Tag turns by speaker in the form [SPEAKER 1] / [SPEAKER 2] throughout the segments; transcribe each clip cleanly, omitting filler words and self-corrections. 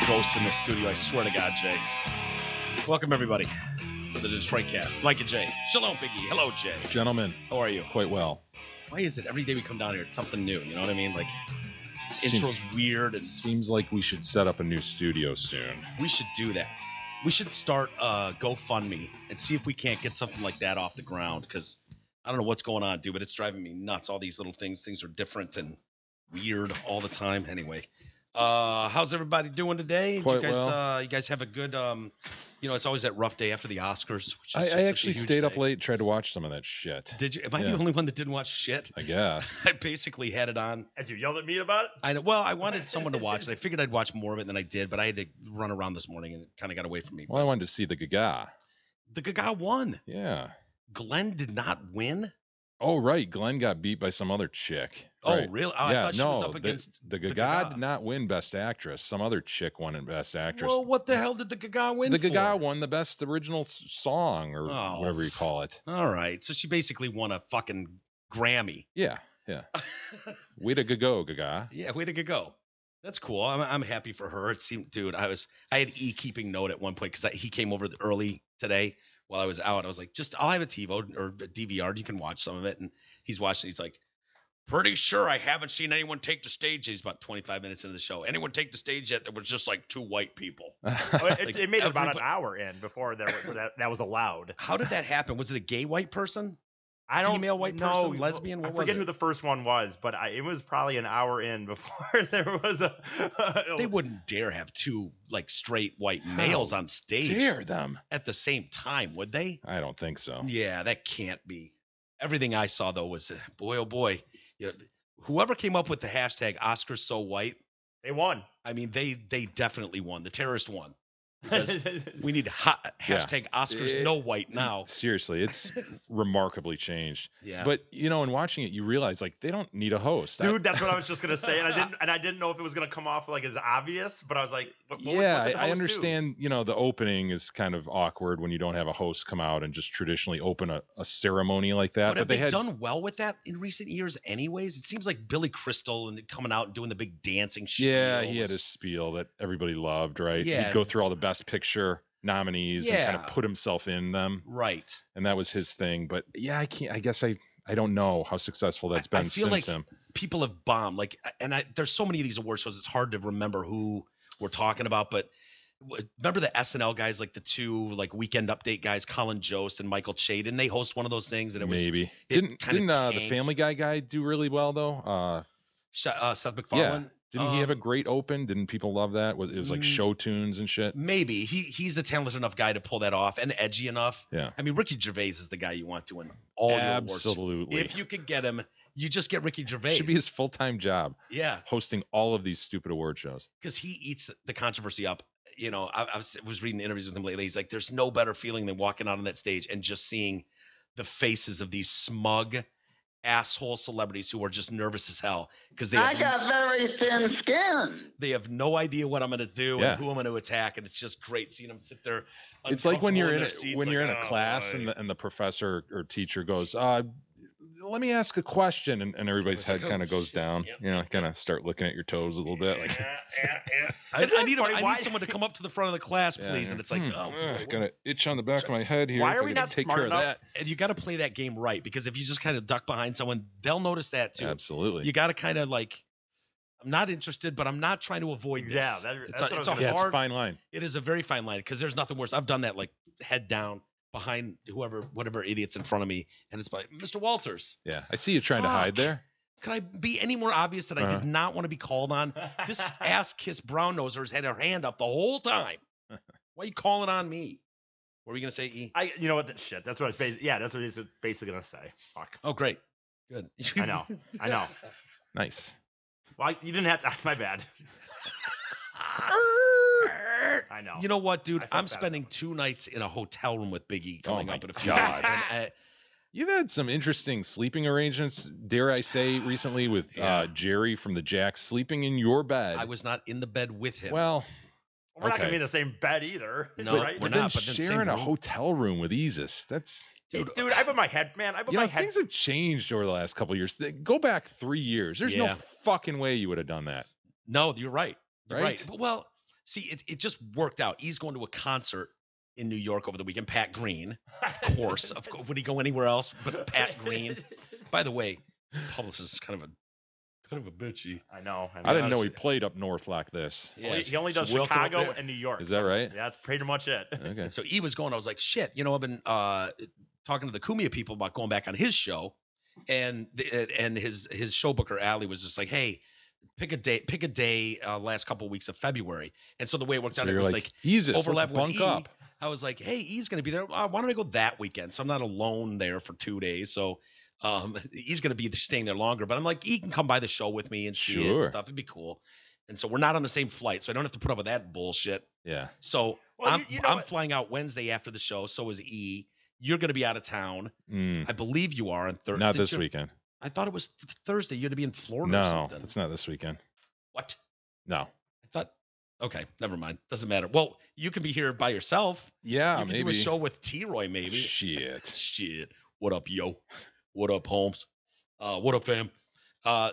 [SPEAKER 1] ghosts in the studio, I swear to God, Jay. Welcome, everybody, to the Detroit Cast. Mike and Jay. Shalom, Biggie. Hello, Jay.
[SPEAKER 2] Gentlemen.
[SPEAKER 1] How are you?
[SPEAKER 2] Quite well.
[SPEAKER 1] Why is it every day we come down here, it's something new? You know what I mean? Like, intro's weird. And
[SPEAKER 2] seems like we should set up a new studio soon.
[SPEAKER 1] We should do that. We should start GoFundMe and see if we can't get something like that off the ground, because I don't know what's going on, dude, but it's driving me nuts. All these little things. Things are different and weird all the time. Anyway, how's everybody doing today?
[SPEAKER 2] Quite
[SPEAKER 1] well. You guys have a good, it's always that rough day after the Oscars. Which is
[SPEAKER 2] I actually stayed up late, tried to watch some of that shit.
[SPEAKER 1] Did you? Am I the only one that didn't watch shit?
[SPEAKER 2] I guess.
[SPEAKER 1] I basically had it on.
[SPEAKER 3] As you yelled at me about it?
[SPEAKER 1] I know. Well, I wanted someone to watch it. I figured I'd watch more of it than I did, but I had to run around this morning and it kind of got away from me.
[SPEAKER 2] Well, I wanted to see the Gaga.
[SPEAKER 1] The Gaga won.
[SPEAKER 2] Yeah.
[SPEAKER 1] Glenn did not win.
[SPEAKER 2] Oh, right. Glenn got beat by some other chick.
[SPEAKER 1] Oh,
[SPEAKER 2] right.
[SPEAKER 1] really? Oh,
[SPEAKER 2] yeah,
[SPEAKER 1] I thought she was up against
[SPEAKER 2] the Gaga did not win Best Actress. Some other chick won in Best Actress.
[SPEAKER 1] Well, what the hell did the Gaga win
[SPEAKER 2] The
[SPEAKER 1] for?
[SPEAKER 2] Gaga won the Best Original Song, or whatever you call it.
[SPEAKER 1] All right. So she basically won a fucking Grammy.
[SPEAKER 2] Yeah, yeah. Way to go, Gaga.
[SPEAKER 1] Yeah, way to go. That's cool. I'm happy for her. It seemed, dude, I had E keeping note at one point because he came over early today while I was out. I was like, I'll have a TiVo or a DVR. You can watch some of it. And he's watching. He's like, pretty sure I haven't seen anyone take the stage. He's about 25 minutes into the show. Anyone take the stage yet? There was just like two white people.
[SPEAKER 3] It made it about an hour in before that was allowed.
[SPEAKER 1] How did that happen? Was it a gay white person? Female white
[SPEAKER 3] know.
[SPEAKER 1] person? Lesbian? What
[SPEAKER 3] I forget who the first one was, but it was probably an hour in before there was a.
[SPEAKER 1] They wouldn't dare have two like straight white males on stage.
[SPEAKER 2] Dare them
[SPEAKER 1] at the same time, would they?
[SPEAKER 2] I don't think so.
[SPEAKER 1] Yeah, that can't be. Everything I saw though was boy, oh boy. Whoever came up with the hashtag Oscars so white,
[SPEAKER 3] they won.
[SPEAKER 1] I mean, they definitely won. The terrorist won. Because we need hashtag Oscars no white now.
[SPEAKER 2] Seriously, it's remarkably changed.
[SPEAKER 1] Yeah.
[SPEAKER 2] But in watching it, you realize like they don't need a host.
[SPEAKER 3] Dude, that's what I was just gonna say, and I didn't know if it was gonna come off like as obvious, but I was like, what
[SPEAKER 2] I understand. Do? The opening is kind of awkward when you don't have a host come out and just traditionally open a ceremony like that.
[SPEAKER 1] But have they done well with that in recent years, anyways? It seems like Billy Crystal and coming out and doing the big dancing spiel.
[SPEAKER 2] Yeah, he had his spiel that everybody loved, right?
[SPEAKER 1] Yeah.
[SPEAKER 2] He'd go through all the Best Picture nominees and kind of put himself in them.
[SPEAKER 1] Right.
[SPEAKER 2] And that was his thing. But yeah, I guess I don't know how successful that's been since
[SPEAKER 1] like
[SPEAKER 2] him.
[SPEAKER 1] People have bombed. There's so many of these award shows, it's hard to remember who we're talking about. But remember the SNL guys, like the two Weekend Update guys, Colin Jost and Michael Che? Didn't they host one of those things? And it was
[SPEAKER 2] maybe didn't the Family Guy do really well though?
[SPEAKER 1] Seth MacFarlane.
[SPEAKER 2] Yeah. Didn't he have a great open? Didn't people love that? It was like show tunes and shit.
[SPEAKER 1] Maybe he's a talented enough guy to pull that off and edgy enough.
[SPEAKER 2] Yeah.
[SPEAKER 1] I mean, Ricky Gervais is the guy you want to win all your awards.
[SPEAKER 2] Absolutely.
[SPEAKER 1] If you could get him, you just get Ricky Gervais.
[SPEAKER 2] Should be his full-time job.
[SPEAKER 1] Yeah.
[SPEAKER 2] Hosting all of these stupid award shows.
[SPEAKER 1] Because he eats the controversy up. I was reading interviews with him lately. He's like, there's no better feeling than walking out on that stage and just seeing the faces of these smug asshole celebrities who are just nervous as hell because I
[SPEAKER 4] got very thin skin.
[SPEAKER 1] They have no idea what I'm going to do and who I'm going to attack, and it's just great seeing them sit there.
[SPEAKER 2] It's like when you're in a class and the professor or teacher goes, let me ask a question, and everybody's head kind of goes down. Yep. Kind of start looking at your toes a little bit. Like,
[SPEAKER 1] I need someone to come up to the front of the class, please. And it's like,
[SPEAKER 2] I got an itch on the back of my head here.
[SPEAKER 3] Why are we not
[SPEAKER 2] take
[SPEAKER 3] smart
[SPEAKER 2] care
[SPEAKER 3] enough?
[SPEAKER 2] of that?
[SPEAKER 1] And you got to play that game right, because if you just kind of duck behind someone, they'll notice that too.
[SPEAKER 2] Absolutely.
[SPEAKER 1] You got to kind of I'm not interested, but I'm not trying to avoid this.
[SPEAKER 2] Yeah, it's a fine line.
[SPEAKER 1] It is a very fine line, because there's nothing worse. I've done that, head down behind whatever idiot's in front of me, and it's like, Mr. Walters.
[SPEAKER 2] Yeah, I see you trying to hide there.
[SPEAKER 1] Could I be any more obvious that I did not want to be called on? This ass kiss brown nosers had her hand up the whole time. Why are you calling on me? What were we gonna say, E?
[SPEAKER 3] You know what? Shit. That's what I was basically. Yeah, that's what he's basically gonna say. Fuck.
[SPEAKER 1] Oh, great. Good.
[SPEAKER 3] I know.
[SPEAKER 2] Nice.
[SPEAKER 3] Well, you didn't have to. My bad. I know.
[SPEAKER 1] You know what, dude? I'm spending 2 nights in a hotel room with Big E coming up in a few days.
[SPEAKER 2] You've had some interesting sleeping arrangements, dare I say, recently with Jerry from the Jacks sleeping in your bed.
[SPEAKER 1] I was not in the bed with him.
[SPEAKER 2] Well,
[SPEAKER 3] we're not going to be in the same bed either.
[SPEAKER 1] No,
[SPEAKER 3] right?
[SPEAKER 1] we're not.
[SPEAKER 2] But sharing a hotel room with Isis, that's...
[SPEAKER 3] Dude, I put my head, man.
[SPEAKER 2] Things have changed over the last couple of years. Go back 3 years. There's no fucking way you would have done that.
[SPEAKER 1] No, you're right. You're right. Well, See, it just worked out. He's going to a concert in New York over the weekend. Pat Green, of course. Would he go anywhere else but Pat Green? By the way, publicist is kind of a bitchy.
[SPEAKER 3] I know.
[SPEAKER 2] I didn't know he played up north like this.
[SPEAKER 3] Yeah, he only does Chicago and New York.
[SPEAKER 2] Is that right?
[SPEAKER 3] Yeah, that's pretty much it.
[SPEAKER 2] Okay.
[SPEAKER 1] And so he was going. I was like, shit. I've been talking to the Kumia people about going back on his show, and his show booker Allie was just like, hey, pick a day last couple of weeks of February. And so the way it worked out, it was like overlap with E. Up. I was like, hey, E's going to be there. Why don't I go that weekend? So I'm not alone there for 2 days. So he's going to be staying there longer. But I'm like, he can come by the show with me and see it and stuff. It'd be cool. And so we're not on the same flight, so I don't have to put up with that bullshit.
[SPEAKER 2] Yeah.
[SPEAKER 1] So I'm flying out Wednesday after the show. So is E. You're going to be out of town. I believe you are on Thursday.
[SPEAKER 2] Not this weekend.
[SPEAKER 1] I thought it was Thursday. You had to be in Florida or something.
[SPEAKER 2] No, it's not this weekend.
[SPEAKER 1] What?
[SPEAKER 2] No.
[SPEAKER 1] I thought, okay, never mind. Doesn't matter. Well, you can be here by yourself.
[SPEAKER 2] Yeah,
[SPEAKER 1] you
[SPEAKER 2] maybe.
[SPEAKER 1] You can do a show with T-Roy, maybe.
[SPEAKER 2] Shit.
[SPEAKER 1] What up, yo? What up, Holmes? What up, fam?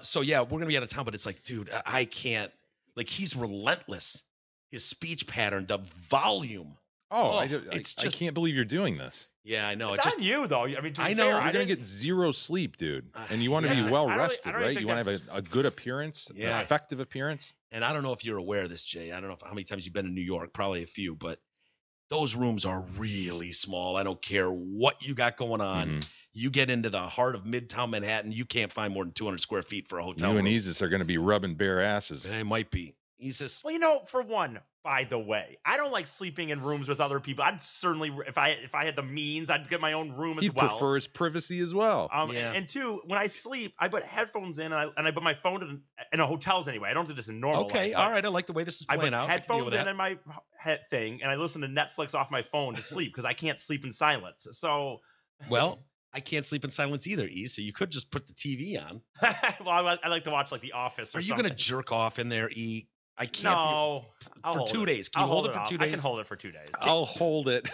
[SPEAKER 1] So, yeah, we're going to be out of town, but it's like, dude, I can't. Like, he's relentless. His speech pattern, the volume.
[SPEAKER 2] I can't believe you're doing this.
[SPEAKER 1] Yeah, I know.
[SPEAKER 3] It's on you, though. I mean,
[SPEAKER 1] I know.
[SPEAKER 2] You're going to get zero sleep, dude. And you want to be well rested, right? You want to have a good appearance, an effective appearance.
[SPEAKER 1] And I don't know if you're aware of this, Jay. I don't know how many times you've been in New York. Probably a few. But those rooms are really small. I don't care what you got going on. Mm-hmm. You get into the heart of Midtown Manhattan, you can't find more than 200 square feet for a hotel room.
[SPEAKER 2] You and Isis are going to be rubbing bare asses.
[SPEAKER 1] They might be. Isis.
[SPEAKER 3] Well, for one, by the way, I don't like sleeping in rooms with other people. I'd certainly, if I had the means, I'd get my own room as well.
[SPEAKER 2] He prefers privacy as well.
[SPEAKER 3] And two, when I sleep, I put headphones in and I put my phone in hotels anyway. I don't do this in normal life.
[SPEAKER 1] Okay, all right. I like the way this is playing out.
[SPEAKER 3] I put headphones in my head thing, and I listen to Netflix off my phone to sleep because I can't sleep in silence. So,
[SPEAKER 1] well, I can't sleep in silence either, E. So you could just put the TV on.
[SPEAKER 3] Well, I like to watch like The Office.
[SPEAKER 1] Are you going to jerk off in there, E? I can't.
[SPEAKER 3] No.
[SPEAKER 1] For 2 days. Can you hold it for 2 days?
[SPEAKER 3] I can hold it for 2 days.
[SPEAKER 2] I'll hold it.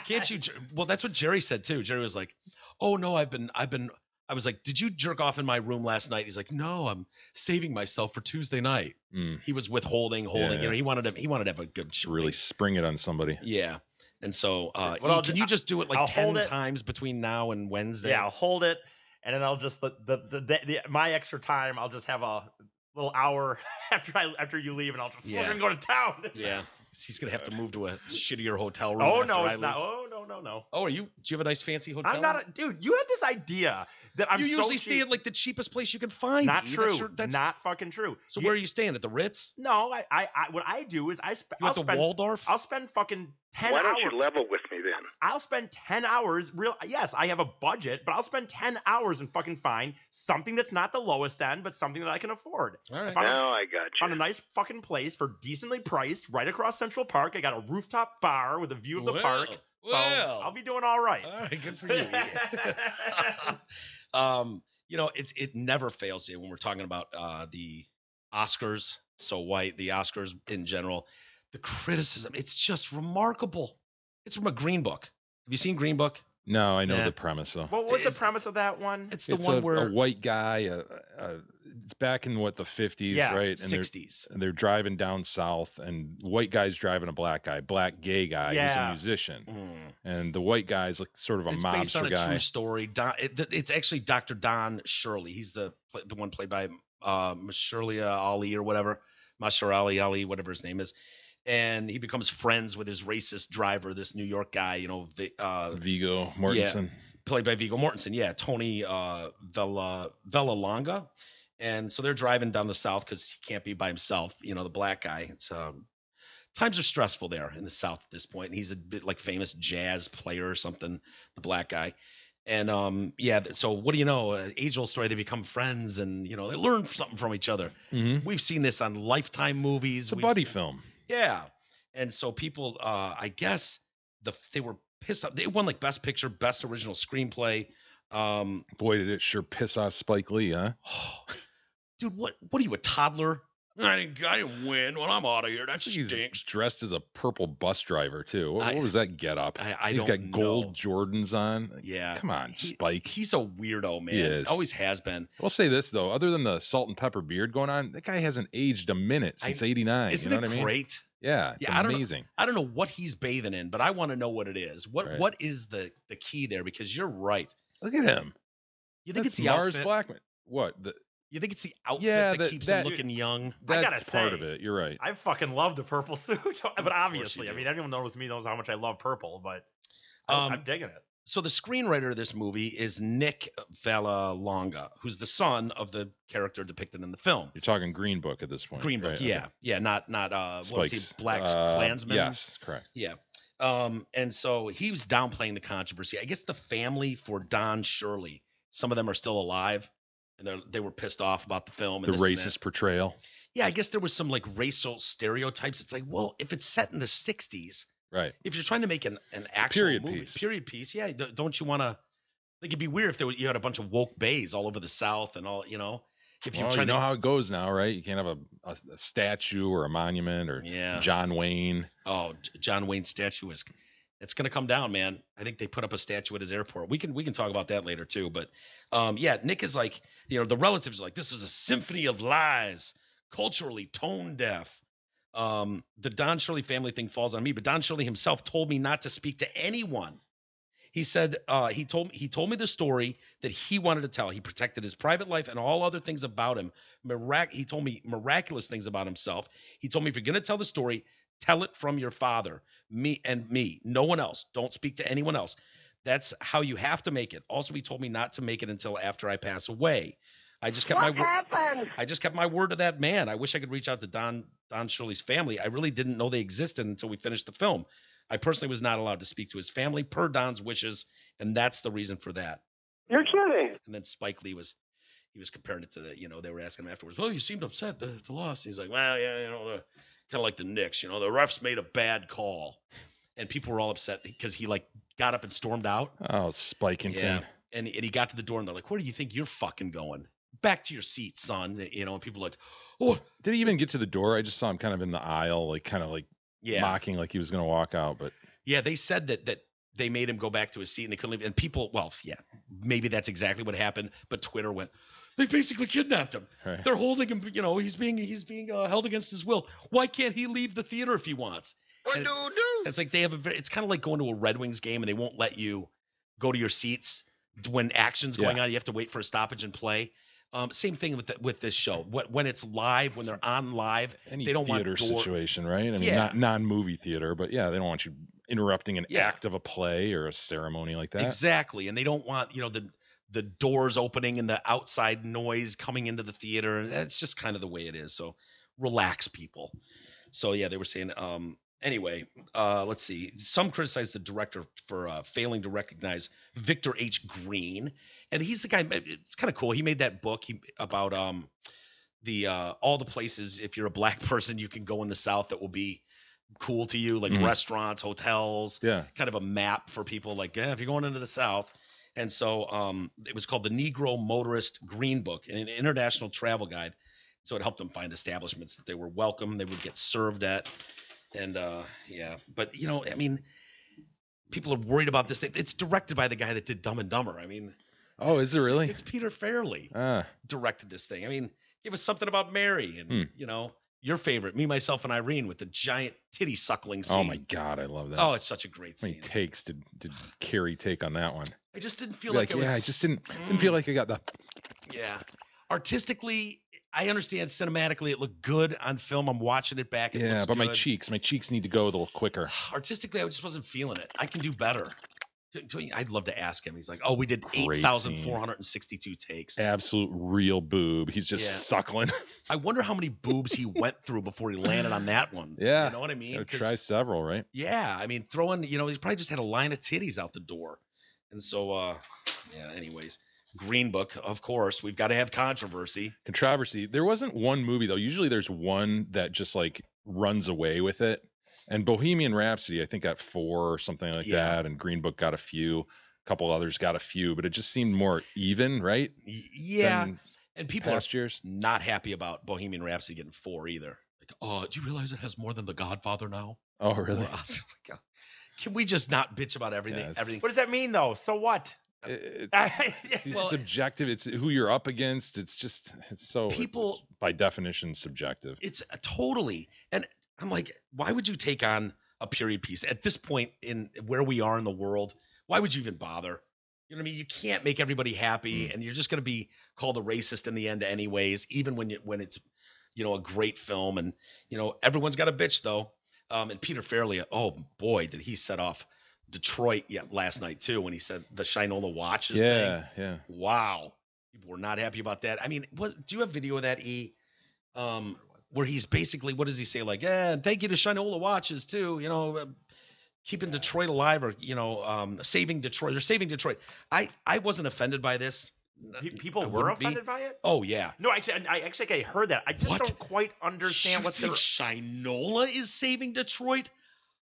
[SPEAKER 1] Can't you? Well, that's what Jerry said too. Jerry was like, "Oh no, I've been." I was like, "Did you jerk off in my room last night?" He's like, "No, I'm saving myself for Tuesday night." He was withholding. Yeah. He wanted to have a good show.
[SPEAKER 2] Really spring it on somebody.
[SPEAKER 1] Yeah. And so, can you just do it like 10 times between now and Wednesday?
[SPEAKER 3] Yeah, I'll hold it, and then I'll just my extra time. I'll just have a little hour after you leave, and I'll just fucking go to town.
[SPEAKER 1] Yeah, he's gonna have to move to a shittier hotel room.
[SPEAKER 3] Oh no, it's not. Oh no.
[SPEAKER 1] Oh, do you have a nice fancy hotel?
[SPEAKER 3] I'm not, dude. You have this idea that I'm.
[SPEAKER 1] You usually stay at like the cheapest place you can find.
[SPEAKER 3] Not true. That's not fucking true.
[SPEAKER 1] So where are you staying? At the Ritz?
[SPEAKER 3] No, I what I do is
[SPEAKER 1] I'll spend Waldorf.
[SPEAKER 3] I'll spend fucking 10 hours.
[SPEAKER 4] Why don't you level with me then?
[SPEAKER 3] I'll spend 10 hours. Yes, I have a budget, but I'll spend 10 hours and fucking find something that's not the lowest end, but something that I can afford.
[SPEAKER 1] All right.
[SPEAKER 4] Now I got you.
[SPEAKER 3] On a nice fucking place for decently priced, right across Central Park. I got a rooftop bar with a view of the park. So I'll be doing all right.
[SPEAKER 1] All right, good for you. It never fails you when we're talking about the Oscars. So white, the Oscars in general. The criticism, it's just remarkable. It's from a Green Book. Have you seen Green Book?
[SPEAKER 2] No, I know the premise though.
[SPEAKER 3] What was the premise of that one?
[SPEAKER 1] It's the one where
[SPEAKER 2] a white guy, it's back in the 50s, right? And
[SPEAKER 1] 60s.
[SPEAKER 2] They're driving down south, and white guy's driving a black gay guy who's a musician, and the white guy's like sort of a mobster guy. It's based on a
[SPEAKER 1] true story. It's actually Dr. Don Shirley. He's the one played by Mahershala Ali or whatever, Mahershala Ali, whatever his name is. And he becomes friends with his racist driver, this New York guy,
[SPEAKER 2] Viggo Mortensen.
[SPEAKER 1] Yeah, played by Viggo Mortensen. Yeah, Tony Vallelonga. And so they're driving down the south because he can't be by himself, the black guy. It's times are stressful there in the south at this point. And he's a bit like famous jazz player or something, the black guy. And so what do you know? Age-old story. They become friends, and they learn something from each other.
[SPEAKER 2] Mm-hmm.
[SPEAKER 1] We've seen this on Lifetime movies.
[SPEAKER 2] It's a buddy film.
[SPEAKER 1] Yeah. And so people, I guess they were pissed off. They won like Best Picture, Best Original Screenplay.
[SPEAKER 2] Boy, did it sure piss off Spike Lee, huh?
[SPEAKER 1] Dude, what are you, a toddler? I didn't win. Well, I'm out of here. That stinks.
[SPEAKER 2] He's dressed as a purple bus driver too. What was that get up? He's got gold Jordans on.
[SPEAKER 1] Yeah.
[SPEAKER 2] Come on, Spike.
[SPEAKER 1] He's a weirdo, man.
[SPEAKER 2] He is.
[SPEAKER 1] Always has been.
[SPEAKER 2] I'll say this though, other than the salt and pepper beard going on, that guy hasn't aged a minute since '89.
[SPEAKER 1] Isn't
[SPEAKER 2] you know
[SPEAKER 1] it
[SPEAKER 2] what I mean?
[SPEAKER 1] Great?
[SPEAKER 2] Yeah, it's amazing.
[SPEAKER 1] I don't know what he's bathing in, but I want to know what it is. What is the key there? Because you're right.
[SPEAKER 2] Look at him.
[SPEAKER 1] You think it's the
[SPEAKER 2] Mars
[SPEAKER 1] outfit?
[SPEAKER 2] Blackman? What?
[SPEAKER 1] You think it's the outfit that keeps him looking young?
[SPEAKER 2] That's part of it. You're right.
[SPEAKER 3] I fucking love the purple suit, but obviously, I mean, anyone knows me knows how much I love purple. But I'm digging it.
[SPEAKER 1] So the screenwriter of this movie is Nick Vallelonga, who's the son of the character depicted in the film.
[SPEAKER 2] You're talking Green Book at this point.
[SPEAKER 1] Green Book,
[SPEAKER 2] right?
[SPEAKER 1] yeah,
[SPEAKER 2] Okay.
[SPEAKER 1] yeah, not what was he, Black Klansman?
[SPEAKER 2] Yes, correct.
[SPEAKER 1] Yeah. And so he was downplaying the controversy. I guess the family for Don Shirley, some of them are still alive, and they were pissed off about the film. And
[SPEAKER 2] the racist portrayal.
[SPEAKER 1] Yeah, I guess there was some like racial stereotypes. It's like, well, if it's set in the 60s,
[SPEAKER 2] right?
[SPEAKER 1] If you're trying to make an actual period piece, yeah, don't you want to? Like, it'd be weird if you had a bunch of woke bays all over the South and all, you know. If you're trying
[SPEAKER 2] you know how it goes now, right? You can't have a statue or a monument or John Wayne.
[SPEAKER 1] Oh, John Wayne statue it's going to come down, man. I think they put up a statue at his airport. We can talk about that later too. But yeah, Nick is like, you know, the relatives are like, this was a symphony of lies, culturally tone deaf. The Don Shirley family thing falls on me, but Don Shirley himself told me not to speak to anyone. He said he told me the story that he wanted to tell. He protected his private life and all other things about him. He told me miraculous things about himself. He told me, if you're going to tell the story, tell it from your father, me, no one else. Don't speak to anyone else. That's how you have to make it. Also, he told me not to make it until after I pass away. I just kept my word to that man. I wish I could reach out to Don Shirley's family. I really didn't know they existed until we finished the film. I personally was not allowed to speak to his family per Don's wishes, and that's the reason for that.
[SPEAKER 5] You're kidding.
[SPEAKER 1] And then Spike Lee was comparing it to the, you know, they were asking him afterwards, oh, you seemed upset the loss. He's like, well, yeah, you know, kind of like the Knicks, you know, the refs made a bad call. And people were all upset because he like got up and stormed out.
[SPEAKER 2] Oh, Spikington. Yeah.
[SPEAKER 1] And he got to the door and they're like, where do you think you're fucking going? Back to your seat, son. You know, and people are like, oh.
[SPEAKER 2] Did he even get to the door? I just saw him kind of in the aisle, like kind of like mocking like he was going to walk out. But
[SPEAKER 1] yeah, they said that they made him go back to his seat and they couldn't leave. And people, well, yeah, maybe that's exactly what happened. But Twitter went, they basically kidnapped him. Right. They're holding him, you know, he's being held against his will. Why can't he leave the theater if he wants? It's like it's kind of like going to a Red Wings game and they won't let you go to your seats when action's going on. You have to wait for a stoppage and play. Same thing with this show. When it's live, when they're on live,
[SPEAKER 2] any
[SPEAKER 1] they don't
[SPEAKER 2] theater
[SPEAKER 1] want
[SPEAKER 2] situation, right? I mean, not non-movie theater, but yeah, they don't want you interrupting an act of a play or a ceremony like that.
[SPEAKER 1] Exactly, and they don't want, you know, the doors opening and the outside noise coming into the theater, and that's just kind of the way it is. So relax, people. So yeah, they were saying. Anyway, let's see. Some criticize the director for failing to recognize Victor H. Green, and he's the guy. It's kind of cool. He made that book about all the places, if you're a black person, you can go in the South that will be cool to you, like restaurants, hotels.
[SPEAKER 2] Yeah,
[SPEAKER 1] kind of a map for people. Like, if you're going into the South. And so it was called the Negro Motorist Green Book, an international travel guide. So it helped them find establishments that they were welcome, they would get served at. And but you know, I mean, people are worried about this thing. It's directed by the guy that did Dumb and Dumber. I mean,
[SPEAKER 2] oh, is it really?
[SPEAKER 1] It's Peter Farrelly directed this thing. I mean, give us something about Mary and you know, your favorite, Me, Myself, and Irene with the giant titty suckling scene.
[SPEAKER 2] Oh my God, I love that.
[SPEAKER 1] Oh, it's such a great scene.
[SPEAKER 2] How many takes did Carrie take on that one?
[SPEAKER 1] I just didn't feel like it was.
[SPEAKER 2] Yeah, I just didn't feel like I got the.
[SPEAKER 1] Yeah, artistically, I understand. Cinematically, it looked good on film. I'm watching it back. It looks
[SPEAKER 2] but
[SPEAKER 1] good.
[SPEAKER 2] my cheeks need to go a little quicker.
[SPEAKER 1] Artistically, I just wasn't feeling it. I can do better. I'd love to ask him. He's like, oh, we did 8,462 takes.
[SPEAKER 2] Absolute real boob. He's just suckling.
[SPEAKER 1] I wonder how many boobs he went through before he landed on that one.
[SPEAKER 2] Yeah.
[SPEAKER 1] You know what I mean?
[SPEAKER 2] Try several, right?
[SPEAKER 1] Yeah. I mean, throwing, you know, he's probably just had a line of titties out the door. And so, anyways. Green Book, of course. We've got to have controversy.
[SPEAKER 2] There wasn't one movie, though. Usually there's one that just, like, runs away with it. And Bohemian Rhapsody, I think, got 4 or something like that. And Green Book got a few. A couple others got a few. But it just seemed more even, right?
[SPEAKER 1] Yeah. And people
[SPEAKER 2] past
[SPEAKER 1] are
[SPEAKER 2] years.
[SPEAKER 1] not happy about Bohemian Rhapsody getting 4 either. Like, oh, do you realize it has more than The Godfather now?
[SPEAKER 2] Oh, really?
[SPEAKER 1] Can we just not bitch about everything?
[SPEAKER 2] Yes.
[SPEAKER 1] Everything.
[SPEAKER 3] What does that mean, though? So what?
[SPEAKER 2] It's subjective. It's who you're up against. It's so
[SPEAKER 1] people,
[SPEAKER 2] it's by definition subjective.
[SPEAKER 1] It's totally. And I'm like, why would you take on a period piece at this point in where we are in the world? Why would you even bother? You know what I mean? You can't make everybody happy, and you're just going to be called a racist in the end, anyways. Even when it's a great film, and everyone's got a bitch though. And Peter Farrelly, oh boy, did he set off Detroit last night too when he said the Shinola watches thing.
[SPEAKER 2] Yeah.
[SPEAKER 1] Wow, people were not happy about that. I mean, do you have video of that, E? Where he's basically, what does he say? Like, thank you to Shinola watches too. Keeping Detroit alive, or saving Detroit. They're saving Detroit. I wasn't offended by this.
[SPEAKER 3] People were offended by it?
[SPEAKER 1] Oh yeah.
[SPEAKER 3] No, actually, I heard that. I just don't quite understand what the
[SPEAKER 1] Shinola is saving Detroit.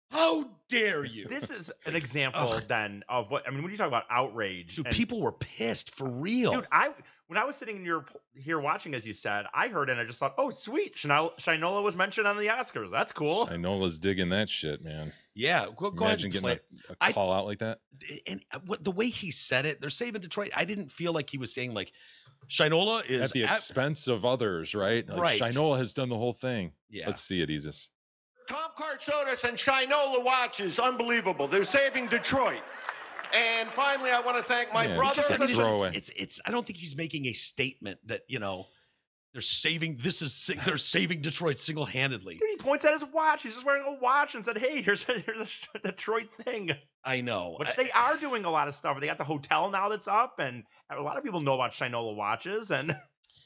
[SPEAKER 1] How dare you?
[SPEAKER 3] This is an example then of what when you talk about outrage.
[SPEAKER 1] Dude, people were pissed for real.
[SPEAKER 3] Dude, when I was sitting here watching, as you said, I heard it and I just thought, oh, sweet. Shinola was mentioned on the Oscars. That's cool.
[SPEAKER 2] Shinola's digging that shit, man.
[SPEAKER 1] Yeah, go ahead and play.
[SPEAKER 2] A call out like that.
[SPEAKER 1] And the way he said it, they're saving Detroit. I didn't feel like he was saying like Shinola is
[SPEAKER 2] at the expense of others, right? Like,
[SPEAKER 1] right.
[SPEAKER 2] Shinola has done the whole thing.
[SPEAKER 1] Yeah.
[SPEAKER 2] Let's see it, Isis.
[SPEAKER 5] Tom Cart Sodas and Shinola watches, unbelievable. They're saving Detroit. And finally, I want to thank my brother.
[SPEAKER 1] I don't think he's making a statement that they're saving Detroit single-handedly.
[SPEAKER 3] Dude, he points at his watch. He's just wearing a watch and said, "Hey, here's a Detroit thing."
[SPEAKER 1] I know,
[SPEAKER 3] but they are doing a lot of stuff. They got the hotel now that's up, and a lot of people know about Shinola watches. And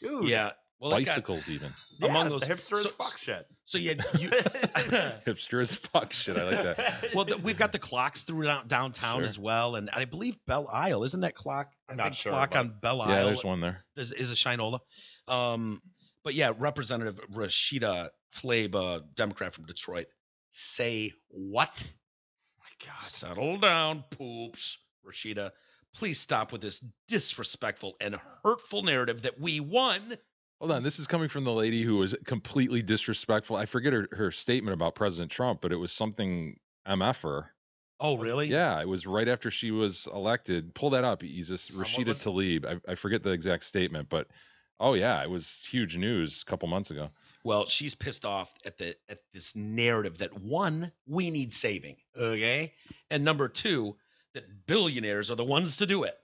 [SPEAKER 3] dude,
[SPEAKER 1] yeah. Well,
[SPEAKER 2] bicycles even.
[SPEAKER 3] Yeah, among those hipster as fuck shit.
[SPEAKER 1] So yeah,
[SPEAKER 2] hipster as fuck shit. I like that.
[SPEAKER 1] Well, we've got the clocks through downtown as well, and I believe Belle Isle, isn't that clock?
[SPEAKER 3] I'm not sure.
[SPEAKER 1] Clock on Belle Isle.
[SPEAKER 2] Yeah, there's one there.
[SPEAKER 1] Is a Shinola. But yeah, Representative Rashida Tlaib, Democrat from Detroit, say what?
[SPEAKER 3] Oh my God.
[SPEAKER 1] Settle down, poops. Rashida, please stop with this disrespectful and hurtful narrative that we won.
[SPEAKER 2] Hold on, this is coming from the lady who was completely disrespectful. I forget her statement about President Trump, but it was something MF-er.
[SPEAKER 1] Oh, really?
[SPEAKER 2] Yeah, it was right after she was elected. Pull that up, Isis. Rashida Tlaib. I forget the exact statement, but oh yeah, it was huge news a couple months ago.
[SPEAKER 1] Well, she's pissed off at this narrative that one, we need saving, okay? And number two, that billionaires are the ones to do it.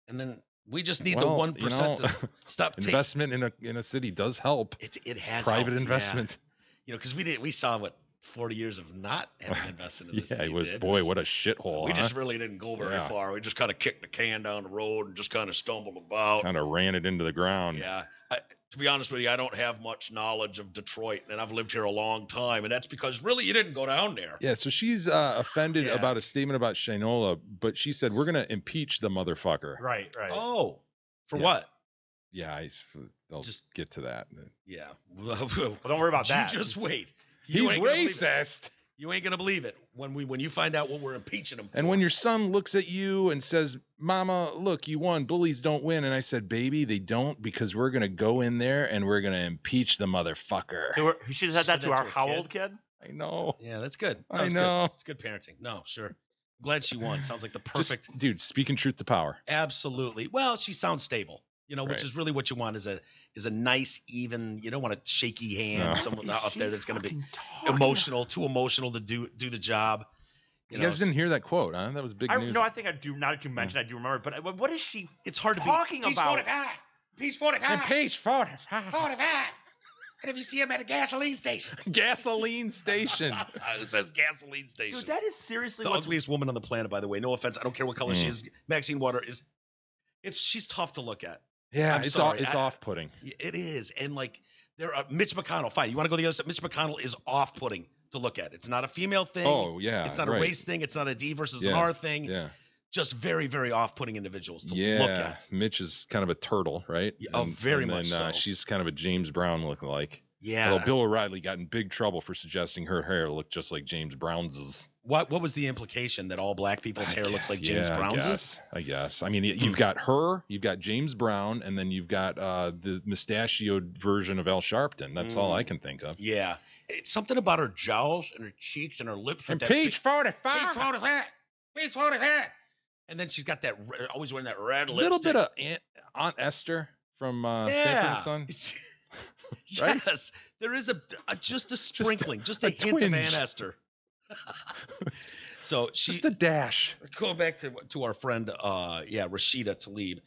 [SPEAKER 1] And then we just need the 1% to stop.
[SPEAKER 2] Investment in a city does help.
[SPEAKER 1] It has
[SPEAKER 2] private
[SPEAKER 1] helped,
[SPEAKER 2] investment.
[SPEAKER 1] Yeah. Because we saw what 40 years of not having investment in the city.
[SPEAKER 2] Yeah, it was boy, what a shithole.
[SPEAKER 1] We just really didn't go very far. We just kind of kicked the can down the road and just kind of stumbled about.
[SPEAKER 2] Kind of ran it into the ground.
[SPEAKER 1] Yeah. To be honest with you, I don't have much knowledge of Detroit, and I've lived here a long time, and that's because really you didn't go down there.
[SPEAKER 2] Yeah, so she's offended about a statement about Shinola, but she said we're going to impeach the motherfucker.
[SPEAKER 3] Right.
[SPEAKER 1] Oh, for what?
[SPEAKER 2] Yeah, I'll just get to that.
[SPEAKER 1] Yeah.
[SPEAKER 3] Well, don't worry about that.
[SPEAKER 1] You just wait.
[SPEAKER 2] He's racist.
[SPEAKER 1] You ain't gonna believe it when you find out what we're impeaching him for.
[SPEAKER 2] And when your son looks at you and says, "Mama, look, you won. Bullies don't win," and I said, "Baby, they don't, because we're gonna go in there and we're gonna impeach the motherfucker."
[SPEAKER 3] He should have said that to our how old kid?
[SPEAKER 2] I know.
[SPEAKER 1] Yeah, that's good.
[SPEAKER 2] I know.
[SPEAKER 1] It's good parenting. No, sure. Glad she won. Sounds like the perfect
[SPEAKER 2] dude. Speaking truth to power.
[SPEAKER 1] Absolutely. Well, she sounds stable. Which is really what you want is a nice, even. You don't want a shaky hand, someone up there that's going to be too emotional to do the job.
[SPEAKER 2] You guys didn't hear that quote, huh? That was big news.
[SPEAKER 3] No, I think I do. Now that you mentioned, I do remember. But what is she?
[SPEAKER 1] It's hard to
[SPEAKER 3] talking about.
[SPEAKER 5] Page 45.
[SPEAKER 2] Page 45.
[SPEAKER 5] 45. And if you see him at a gasoline station.
[SPEAKER 2] Gasoline station.
[SPEAKER 1] It says gasoline station.
[SPEAKER 3] Dude, that is seriously
[SPEAKER 1] the ugliest woman on the planet, by the way. No offense. I don't care what color she is. Maxine Water is. She's tough to look at.
[SPEAKER 2] Yeah, it's off-putting.
[SPEAKER 1] It is. And Mitch McConnell, fine. You want to go the other side? Mitch McConnell is off-putting to look at. It's not a female thing.
[SPEAKER 2] Oh, yeah.
[SPEAKER 1] It's not a race thing. It's not a D versus an R thing.
[SPEAKER 2] Yeah.
[SPEAKER 1] Just very, very off-putting individuals to look at.
[SPEAKER 2] Mitch is kind of a turtle, right?
[SPEAKER 1] Yeah, very much so.
[SPEAKER 2] She's kind of a James Brown lookalike.
[SPEAKER 1] Yeah.
[SPEAKER 2] Although Bill O'Reilly got in big trouble for suggesting her hair looked just like James Brown's.
[SPEAKER 1] What was the implication that all black people's hair looks like James Brown's?
[SPEAKER 2] I guess. I mean, you've got her, you've got James Brown, and then you've got the mustachioed version of Al Sharpton. That's all I can think of.
[SPEAKER 1] Yeah. It's something about her jowls and her cheeks and her lips.
[SPEAKER 2] And Page 45.
[SPEAKER 1] Page 45. Page 45. And then she's got that, always wearing that red lipstick.
[SPEAKER 2] A little bit of Aunt Esther from Sanford and Son. Right?
[SPEAKER 1] Yes, there is just a sprinkling, just a hint of Aunt Esther. So
[SPEAKER 2] just a dash.
[SPEAKER 1] Going back to our friend, Rashida Tlaib,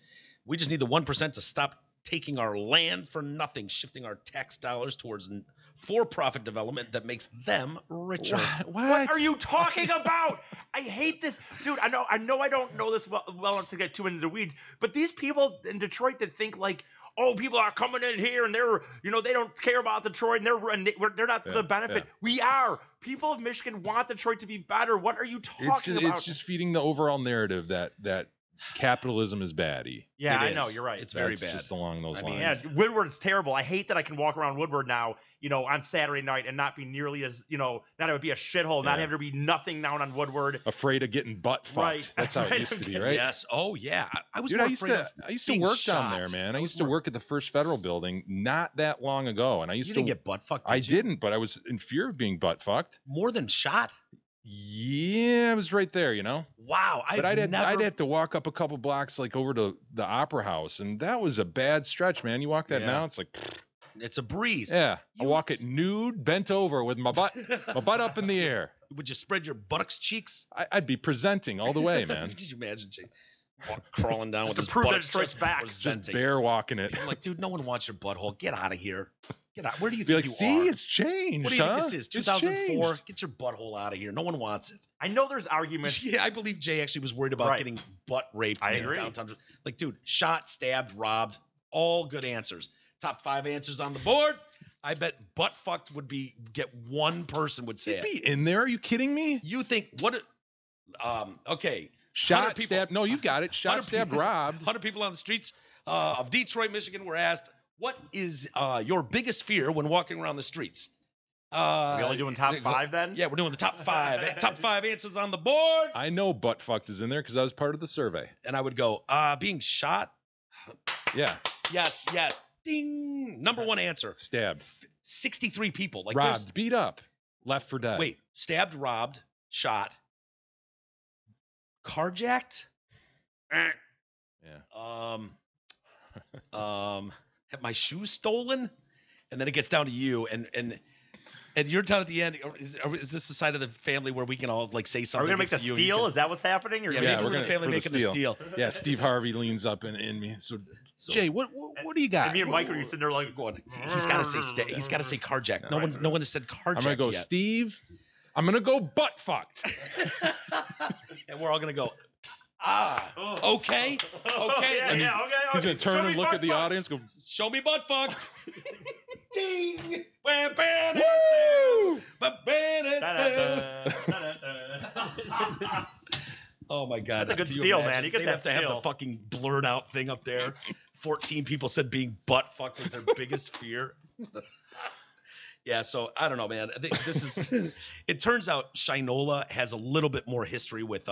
[SPEAKER 1] we just need the 1% to stop taking our land for nothing, shifting our tax dollars towards for-profit development that makes them richer.
[SPEAKER 3] What are you talking about? I hate this, dude. I know I don't know this well enough to get too into the weeds, but these people in Detroit that think like, oh, people are coming in here and they're, they don't care about Detroit and they're not for the benefit. Yeah. We are. People of Michigan want Detroit to be better. What are you talking about?
[SPEAKER 2] It's just feeding the overall narrative that capitalism is baddie.
[SPEAKER 3] Yeah, I know. You're right.
[SPEAKER 1] It's very bad.
[SPEAKER 2] Just along those lines.
[SPEAKER 3] Yeah, Woodward's terrible. I hate that I can walk around Woodward now, on Saturday night and not be nearly as, not it would be a shithole, not have to be nothing down on Woodward.
[SPEAKER 2] Afraid of getting butt fucked. Right. That's how it used to be, right?
[SPEAKER 1] Yes. Oh, yeah. I
[SPEAKER 2] used to work down there, man. I used to work at the First Federal Building not that long ago, and
[SPEAKER 1] you didn't get butt fucked.
[SPEAKER 2] I didn't, but I was in fear of being butt fucked.
[SPEAKER 1] More than shot.
[SPEAKER 2] Yeah, I was right there,
[SPEAKER 1] Wow.
[SPEAKER 2] I'd have to walk up a couple blocks, like over to the Opera House, and that was a bad stretch, man. You walk that now, it's like,
[SPEAKER 1] it's a breeze.
[SPEAKER 2] Yeah, I walk it nude, bent over with my butt up in the air.
[SPEAKER 1] Would you spread your buttocks cheeks?
[SPEAKER 2] I'd be presenting all the way, man.
[SPEAKER 1] Could you imagine, Jay? Crawling down with his
[SPEAKER 3] prove
[SPEAKER 1] buttocks
[SPEAKER 3] that Detroit's back.
[SPEAKER 2] Just bear walking it.
[SPEAKER 1] I'm like, dude, no one wants your butthole. Get out of here. Get out. Where do you
[SPEAKER 2] think
[SPEAKER 1] you
[SPEAKER 2] see,
[SPEAKER 1] are?
[SPEAKER 2] It's changed.
[SPEAKER 1] What do you think this is? 2004? Get your butthole out of here. No one wants it.
[SPEAKER 3] I know there's arguments.
[SPEAKER 1] Yeah, I believe Jay actually was worried about getting butt raped in downtown. Like, dude, shot, stabbed, robbed, all good answers. Top 5 answers on the board. I bet butt fucked would get one person would say
[SPEAKER 2] It'd be in there. Are you kidding me?
[SPEAKER 1] You think okay.
[SPEAKER 2] Shot, stabbed. No, you got it. Shot, stabbed, robbed.
[SPEAKER 1] 100 people on the streets of Detroit, Michigan were asked, what is your biggest fear when walking around the streets?
[SPEAKER 3] Are we only doing top 5 then?
[SPEAKER 1] Yeah, we're doing the top 5. Top 5 answers on the board.
[SPEAKER 2] I know butt fucked is in there because I was part of the survey.
[SPEAKER 1] And I would go, being shot.
[SPEAKER 2] Yeah.
[SPEAKER 1] Yes. Ding. Number 1 answer.
[SPEAKER 2] Stabbed.
[SPEAKER 1] 63 people. Like
[SPEAKER 2] robbed, beat up, left for dead.
[SPEAKER 1] Wait, stabbed, robbed, shot, carjacked.
[SPEAKER 2] Yeah.
[SPEAKER 1] Have my shoes stolen, and then it gets down to you, and you're down at the end. Is this the side of the family where we can all like say something?
[SPEAKER 3] Are we gonna make the steal? Is that what's happening? Or
[SPEAKER 1] we're gonna the family making the steal.
[SPEAKER 2] Yeah, Steve Harvey leans up in me. So Jay, what do you got?
[SPEAKER 3] And me and Mike are sitting there like
[SPEAKER 1] going. He's got to say he's got to say carjack. No one has said carjack.
[SPEAKER 2] I'm gonna go
[SPEAKER 1] yet.
[SPEAKER 2] Steve. I'm gonna go butt fucked.
[SPEAKER 1] And we're all gonna go. Okay.
[SPEAKER 3] Okay.
[SPEAKER 2] He's gonna turn and look at the audience. Go,
[SPEAKER 1] show me butt fucked. Ding. Woo! Oh my God.
[SPEAKER 3] That's a good steal, man. You get
[SPEAKER 1] They'd
[SPEAKER 3] that
[SPEAKER 1] have to have the fucking blurred out thing up there. 14 people said being butt fucked was their biggest fear. Yeah, so I don't know, man. I think this is. It turns out Shinola has a little bit more history with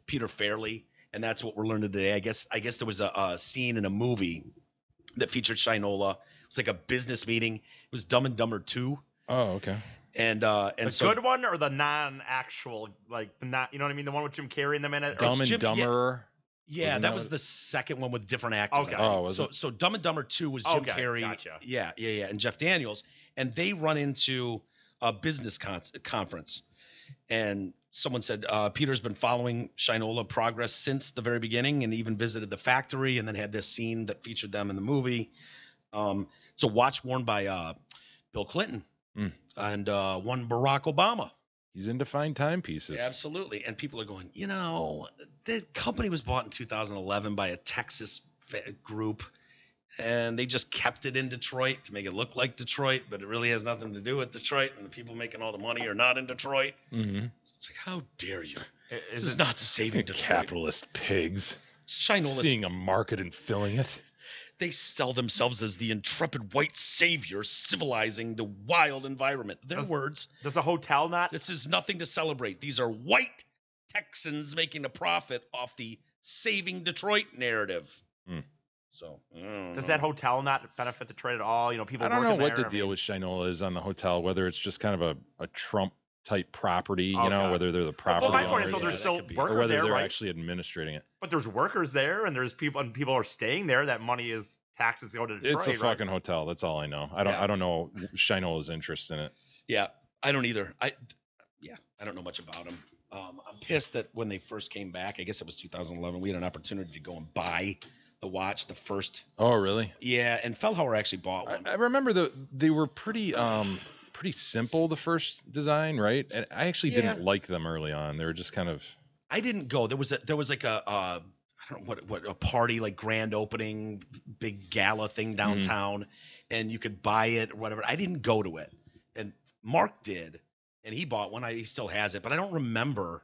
[SPEAKER 1] Peter Fairley, and that's what we're learning today. I guess there was a scene in a movie that featured Shinola. It was like a business meeting. It was Dumb and Dumber 2.
[SPEAKER 2] Oh, okay.
[SPEAKER 1] And
[SPEAKER 3] the good one or the non-actual, like the not, you know what I mean? The one with Jim Carrey in the minute.
[SPEAKER 2] Dumb and Dumber.
[SPEAKER 1] Yeah, that was the second one with different actors.
[SPEAKER 3] Okay.
[SPEAKER 2] Oh,
[SPEAKER 1] so Dumb and Dumber 2 was Jim Carrey.
[SPEAKER 3] Gotcha.
[SPEAKER 1] Yeah, and Jeff Daniels, and they run into a business conference, and someone said Peter's been following Shinola progress since the very beginning, and even visited the factory, and then had this scene that featured them in the movie. It's a watch worn by Bill Clinton and one Barack Obama.
[SPEAKER 2] He's into fine timepieces.
[SPEAKER 1] Yeah, absolutely. And people are going, the company was bought in 2011 by a Texas group, and they just kept it in Detroit to make it look like Detroit, but it really has nothing to do with Detroit, and the people making all the money are not in Detroit.
[SPEAKER 2] Mm-hmm.
[SPEAKER 1] It's like, how dare you? This is not saving Detroit.
[SPEAKER 2] Capitalist pigs.
[SPEAKER 1] Shinola
[SPEAKER 2] seeing a market and filling it.
[SPEAKER 1] They sell themselves as the intrepid white savior civilizing the wild environment. Their words.
[SPEAKER 3] Does the hotel not?
[SPEAKER 1] This is nothing to celebrate. These are white Texans making a profit off the saving Detroit narrative. So
[SPEAKER 3] does that hotel not benefit Detroit at all? You know, people.
[SPEAKER 2] I don't know what the deal with Shinola is on the hotel. Whether it's just kind of a Trump type property, you know, whether they're the property
[SPEAKER 3] my point
[SPEAKER 2] owners,
[SPEAKER 3] is, there's still workers
[SPEAKER 2] or whether
[SPEAKER 3] there,
[SPEAKER 2] they're
[SPEAKER 3] right?
[SPEAKER 2] actually administrating it.
[SPEAKER 3] But there's workers there, and there's people, and people are staying there. That money is taxes go to Detroit.
[SPEAKER 2] It's a fucking hotel. That's all I know. I don't know Shinola's interest in it.
[SPEAKER 1] Yeah, I don't either. I don't know much about them. I'm pissed that when they first came back, I guess it was 2011, we had an opportunity to go and buy the watch, the first.
[SPEAKER 2] Oh, really?
[SPEAKER 1] Yeah, and Fellhauer actually bought one.
[SPEAKER 2] I remember they were pretty simple, the first design, right? And I actually didn't like them early on. They were just kind of.
[SPEAKER 1] I didn't go. There was like a I don't know what a party, like grand opening, big gala thing downtown, and you could buy it or whatever. I didn't go to it, and Mark did, and he bought one. He still has it, but I don't remember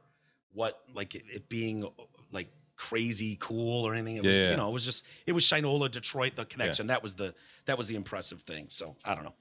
[SPEAKER 1] what like it being like crazy cool or anything. It was you know, it was Shinola, Detroit, the connection. That was the impressive thing. So I don't know.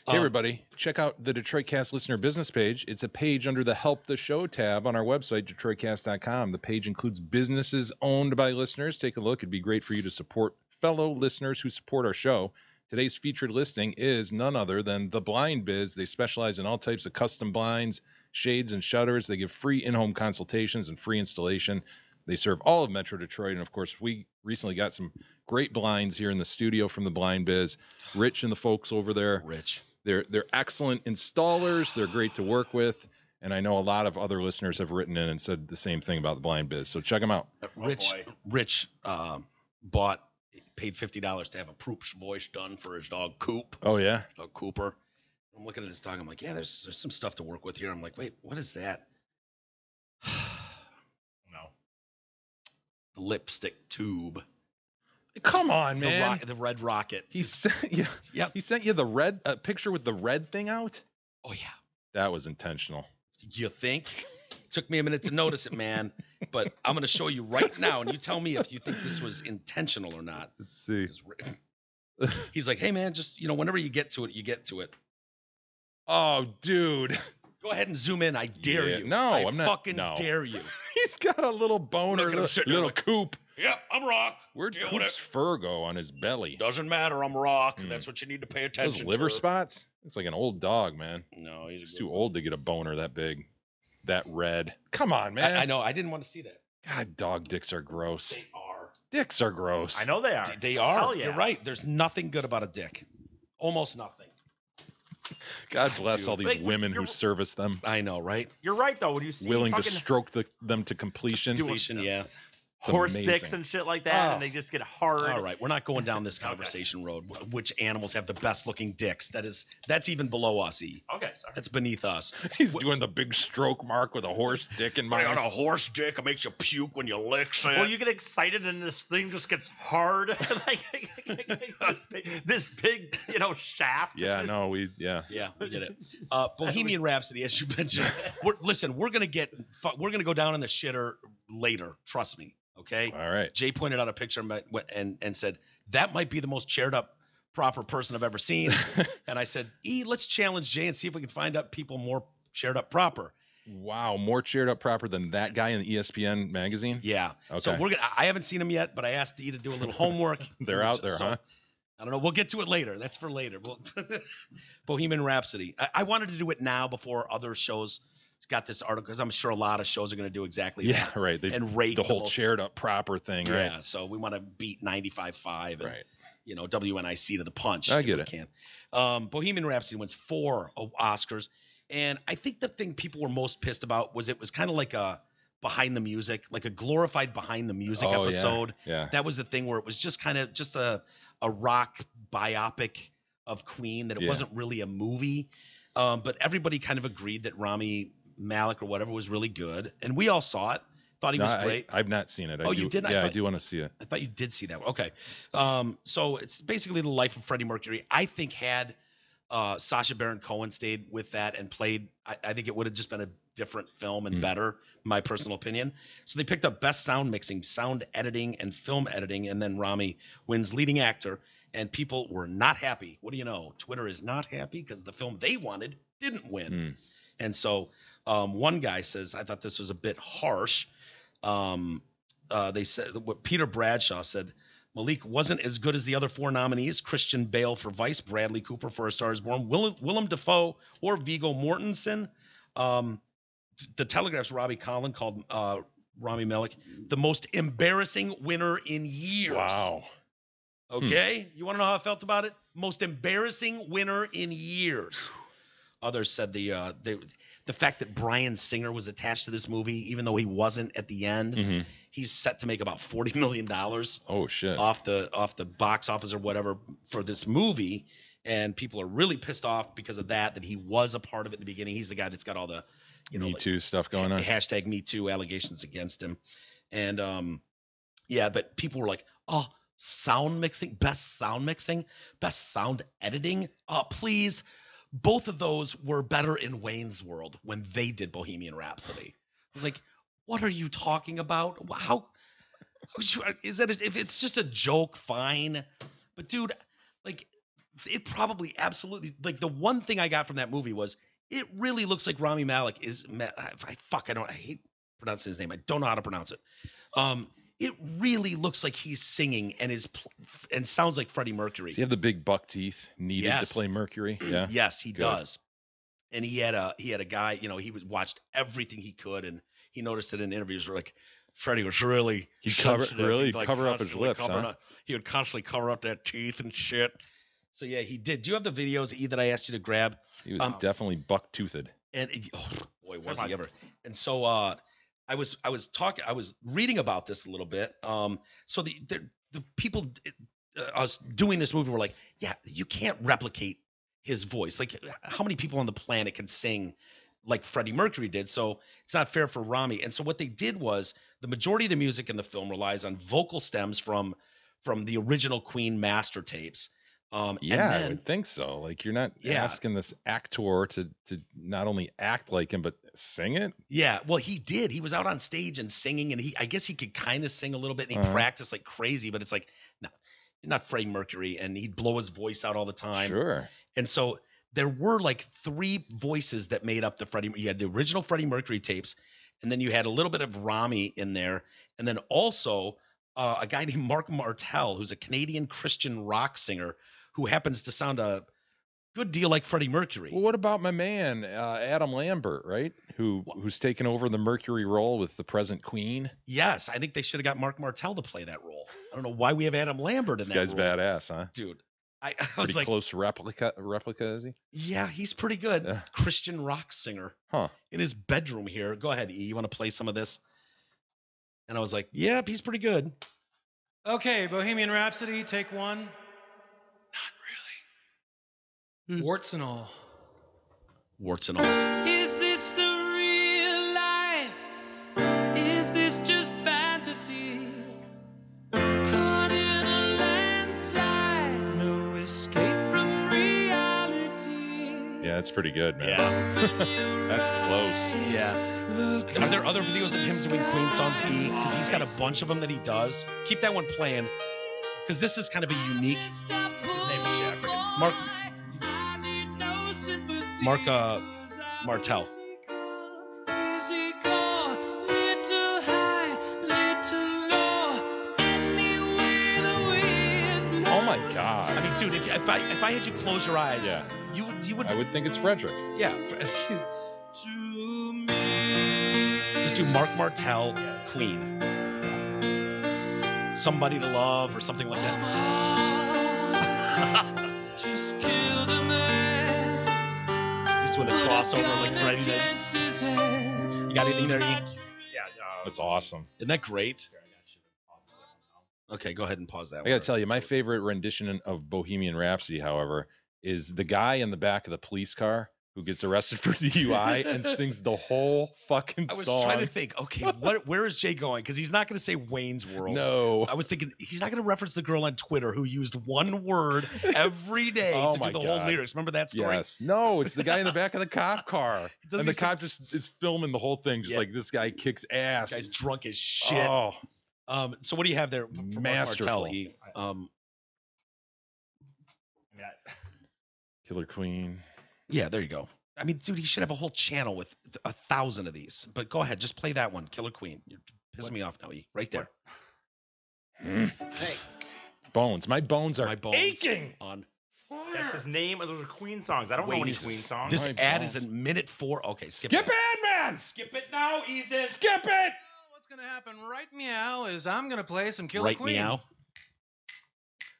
[SPEAKER 2] Hey everybody, check out the DetroitCast listener business page. It's a page under the Help the Show tab on our website, DetroitCast.com. The page includes businesses owned by listeners. Take a look. It'd be great for you to support fellow listeners who support our show. Today's featured listing is none other than The Blind Biz. They specialize in all types of custom blinds, shades, and shutters. They give free in-home consultations and free installation. They serve all of Metro Detroit. And, of course, we recently got some great blinds here in the studio from The Blind Biz. Rich and the folks over there.
[SPEAKER 1] Rich.
[SPEAKER 2] They're excellent installers. They're great to work with. And I know a lot of other listeners have written in and said the same thing about The Blind Biz. So check them out.
[SPEAKER 1] Rich paid $50 to have a Proop's voice done for his dog Coop.
[SPEAKER 2] Oh, yeah?
[SPEAKER 1] Dog Cooper. I'm looking at this dog. I'm like, yeah, there's some stuff to work with here. I'm like, wait, what is that?
[SPEAKER 3] No.
[SPEAKER 1] The lipstick tube.
[SPEAKER 2] Come on, man.
[SPEAKER 1] The red rocket.
[SPEAKER 2] He sent you.
[SPEAKER 1] Yep.
[SPEAKER 2] He sent you the red picture with the red thing out.
[SPEAKER 1] Oh yeah.
[SPEAKER 2] That was intentional.
[SPEAKER 1] You think? Took me a minute to notice it, man. But I'm gonna show you right now, and you tell me if you think this was intentional or not.
[SPEAKER 2] Let's see.
[SPEAKER 1] He's like, hey man, just whenever you get to it, you get to it.
[SPEAKER 2] Oh, dude.
[SPEAKER 1] Go ahead and zoom in. I dare you.
[SPEAKER 2] No,
[SPEAKER 1] I'm
[SPEAKER 2] not.
[SPEAKER 1] Fucking dare you.
[SPEAKER 2] He's got a little boner, little Coop.
[SPEAKER 1] Yep, I'm Rock.
[SPEAKER 2] Where'd Coop's fur go on his belly?
[SPEAKER 1] Doesn't matter. I'm Rock. That's what you need to pay attention to.
[SPEAKER 2] Those liver spots? It's like an old dog, man.
[SPEAKER 1] No, he's
[SPEAKER 2] too old to get a boner that big, that red. Come on, man.
[SPEAKER 1] I know. I didn't want to see that.
[SPEAKER 2] God, dog dicks are gross.
[SPEAKER 1] They are.
[SPEAKER 2] Dicks are gross.
[SPEAKER 3] I know they are.
[SPEAKER 1] They are.
[SPEAKER 3] Hell yeah.
[SPEAKER 1] You're right. There's nothing good about a dick. Almost nothing.
[SPEAKER 2] God bless all these women who service them.
[SPEAKER 1] I know, right?
[SPEAKER 3] You're right, though. When you see
[SPEAKER 2] willing to stroke them to completion.
[SPEAKER 1] Yeah.
[SPEAKER 3] Horse dicks and shit like that, and they just get hard.
[SPEAKER 1] All right, we're not going down this conversation road. Which animals have the best looking dicks? That's even below us, E.
[SPEAKER 3] Okay, sorry.
[SPEAKER 1] That's beneath us.
[SPEAKER 2] He's doing the big stroke mark with a horse dick in mind.
[SPEAKER 1] On a horse dick, it makes you puke when you lick it.
[SPEAKER 3] Well, you get excited and this thing just gets hard, this big, shaft.
[SPEAKER 2] Yeah, no, we
[SPEAKER 1] get it. Bohemian Rhapsody, as you mentioned. We're gonna go down in the shitter later. Trust me. Okay.
[SPEAKER 2] All right.
[SPEAKER 1] Jay pointed out a picture and said that might be the most chaired up, proper person I've ever seen. And I said, let's challenge Jay and see if we can find up people more chaired up proper.
[SPEAKER 2] Wow, more chaired up proper than that guy in the ESPN magazine?
[SPEAKER 1] Yeah. Okay. So I haven't seen him yet, but I asked E to do a little homework.
[SPEAKER 2] They're out there, huh?
[SPEAKER 1] I don't know. We'll get to it later. That's for later. Bohemian Rhapsody. I wanted to do it now before other shows got this article because I'm sure a lot of shows are going to do exactly that.
[SPEAKER 2] Yeah, right.
[SPEAKER 1] And rate
[SPEAKER 2] the whole chaired up proper thing, right?
[SPEAKER 1] Yeah, so we want to beat 95.5 and, WNIC to the punch.
[SPEAKER 2] I get it.
[SPEAKER 1] Can. Bohemian Rhapsody wins 4 Oscars. And I think the thing people were most pissed about was it was kind of like a behind the music, like a glorified behind the music episode.
[SPEAKER 2] Yeah.
[SPEAKER 1] That was the thing where it was just kind of just a rock biopic of Queen, that it wasn't really a movie. But everybody kind of agreed that Rami Malek or whatever was really good, and we all saw it. Thought he was great.
[SPEAKER 2] I've not seen it.
[SPEAKER 1] You did?
[SPEAKER 2] Yeah, I do want to see it.
[SPEAKER 1] I thought you did see that. Okay. So it's basically the life of Freddie Mercury. I think had Sacha Baron Cohen stayed with that and played, I think it would have just been a different film and better, my personal opinion. So they picked up best sound mixing, sound editing, and film editing, and then Rami wins leading actor. And people were not happy. What do you know? Twitter is not happy because the film they wanted didn't win. And so one guy says, I thought this was a bit harsh. They said what Peter Bradshaw said. Malik wasn't as good as the other 4 nominees: Christian Bale for Vice, Bradley Cooper for A Star Is Born, Willem Dafoe, or Viggo Mortensen. The Telegraph's Robbie Collin called Rami Malek the most embarrassing winner in years.
[SPEAKER 2] Wow.
[SPEAKER 1] Okay, you want to know how I felt about it? Most embarrassing winner in years. Others said the fact that Bryan Singer was attached to this movie, even though he wasn't at the end. He's set to make about $40 million.
[SPEAKER 2] Oh shit!
[SPEAKER 1] Off the box office or whatever for this movie, and people are really pissed off because of that. That he was a part of it in the beginning. He's the guy that's got all the,
[SPEAKER 2] Me Too stuff going on.
[SPEAKER 1] Hashtag Me Too allegations against him, and yeah. But people were like, oh, sound mixing, best sound editing. Oh, please. Both of those were better in Wayne's World when they did Bohemian Rhapsody. I was like, what are you talking about? How is that? If it's just a joke, fine. But dude, like, it probably absolutely, like, the one thing I got from that movie was it really looks like Rami Malek is. I hate pronouncing his name. I don't know how to pronounce it. It really looks like he's singing and sounds like Freddie Mercury.
[SPEAKER 2] Does he have the big buck teeth needed to play Mercury? Yeah.
[SPEAKER 1] Yes, he does. And he had a guy, he watched everything he could, and he noticed that in interviews were like, Freddie was really
[SPEAKER 2] cover up his lips.
[SPEAKER 1] He would constantly cover up that teeth and shit. So yeah, he did. Do you have the videos, E, that I asked you to grab?
[SPEAKER 2] He was definitely buck toothed.
[SPEAKER 1] And boy, was he ever! And so I was reading about this a little bit. So the people us doing this movie were like, yeah, you can't replicate his voice. Like, how many people on the planet can sing like Freddie Mercury did? So it's not fair for Rami. And so what they did was the majority of the music in the film relies on vocal stems from the original Queen master tapes.
[SPEAKER 2] I would think so. Like, you're not asking this actor to not only act like him, but sing it.
[SPEAKER 1] Yeah, well, he did. He was out on stage and singing, and I guess he could kind of sing a little bit, and he practiced like crazy. But it's like, no, you're not Freddie Mercury, and he'd blow his voice out all the time.
[SPEAKER 2] Sure.
[SPEAKER 1] And so there were like 3 voices that made up the Freddie. You had the original Freddie Mercury tapes, and then you had a little bit of Rami in there, and then also a guy named Mark Martel, who's a Canadian Christian rock singer, who happens to sound a good deal like Freddie Mercury.
[SPEAKER 2] Well, what about my man, Adam Lambert, right? Who's taken over the Mercury role with the present Queen?
[SPEAKER 1] Yes, I think they should have got Mark Martel to play that role. I don't know why we have Adam Lambert in that role.
[SPEAKER 2] This guy's badass, huh?
[SPEAKER 1] Dude, I was
[SPEAKER 2] pretty
[SPEAKER 1] like,
[SPEAKER 2] close replica, is he?
[SPEAKER 1] Yeah, he's pretty good.
[SPEAKER 2] Yeah.
[SPEAKER 1] Christian rock singer.
[SPEAKER 2] Huh.
[SPEAKER 1] In his bedroom here. Go ahead, E. You want to play some of this? And I was like, yep, he's pretty good.
[SPEAKER 6] Okay, Bohemian Rhapsody, take 1. Warts and all.
[SPEAKER 1] Warts and all.
[SPEAKER 6] Is this the real life? Is this just fantasy? Caught in a landslide, no escape from reality.
[SPEAKER 2] Yeah, that's pretty good, man.
[SPEAKER 1] Yeah.
[SPEAKER 2] That's close.
[SPEAKER 1] Yeah. Are there other videos of him doing Queen songs, E? Because he's got a bunch of them that he does. Keep that one playing, because this is kind of a unique.
[SPEAKER 3] His name is shit. I forget.
[SPEAKER 1] Mark Martel.
[SPEAKER 2] Oh my God.
[SPEAKER 1] I mean, dude, if I had you close your eyes,
[SPEAKER 2] Yeah.
[SPEAKER 1] you would.
[SPEAKER 2] I would think it's Frederick.
[SPEAKER 1] Yeah. Just do Mark Martel, Queen. Somebody to Love or something like that.
[SPEAKER 6] Just killed a man.
[SPEAKER 1] Just doing the crossover like Freddie did. You got anything there, E?
[SPEAKER 3] Yeah.
[SPEAKER 2] That's awesome.
[SPEAKER 1] Isn't that great? Okay, go ahead and pause that.
[SPEAKER 2] I gotta tell you, my favorite rendition of Bohemian Rhapsody, however, is the guy in the back of the police car who gets arrested for DUI and sings the whole fucking
[SPEAKER 1] I was
[SPEAKER 2] song.
[SPEAKER 1] trying to think, okay, where is Jay going? Because he's not going to say Wayne's World.
[SPEAKER 2] No.
[SPEAKER 1] I was thinking he's not going to reference the girl on Twitter who used one word every day
[SPEAKER 2] Oh
[SPEAKER 1] to do
[SPEAKER 2] my
[SPEAKER 1] the whole
[SPEAKER 2] God.
[SPEAKER 1] lyrics. Remember that story?
[SPEAKER 2] Yes. No, it's the guy in the back of the cop car.
[SPEAKER 1] Doesn't
[SPEAKER 2] And the
[SPEAKER 1] he say-
[SPEAKER 2] cop just is filming the whole thing, just
[SPEAKER 1] Yeah.
[SPEAKER 2] like this guy kicks ass.
[SPEAKER 1] Guy's drunk as shit.
[SPEAKER 2] Oh,
[SPEAKER 1] So what do you have there? For Mark
[SPEAKER 2] Masterful.
[SPEAKER 1] Martell?
[SPEAKER 2] Killer Queen.
[SPEAKER 1] Yeah, there you go. I mean, dude, he should have a whole channel with 1,000 of these. But go ahead, just play that one, Killer Queen. You're pissing me off now, E. Right there.
[SPEAKER 2] Hey. Bones. My bones are
[SPEAKER 1] My bones
[SPEAKER 2] aching.
[SPEAKER 1] on.
[SPEAKER 3] That's his name. Those are Queen songs. I don't know any
[SPEAKER 1] Wait,
[SPEAKER 3] Queen songs.
[SPEAKER 1] This
[SPEAKER 2] My
[SPEAKER 1] ad
[SPEAKER 2] bones.
[SPEAKER 1] is in minute 4. Okay, skip
[SPEAKER 2] Skip
[SPEAKER 1] that.
[SPEAKER 2] it, man.
[SPEAKER 1] Skip it now, Easy.
[SPEAKER 2] Skip it.
[SPEAKER 6] What's gonna happen right meow is I'm gonna play some Killer
[SPEAKER 1] Right
[SPEAKER 6] Queen.
[SPEAKER 1] meow.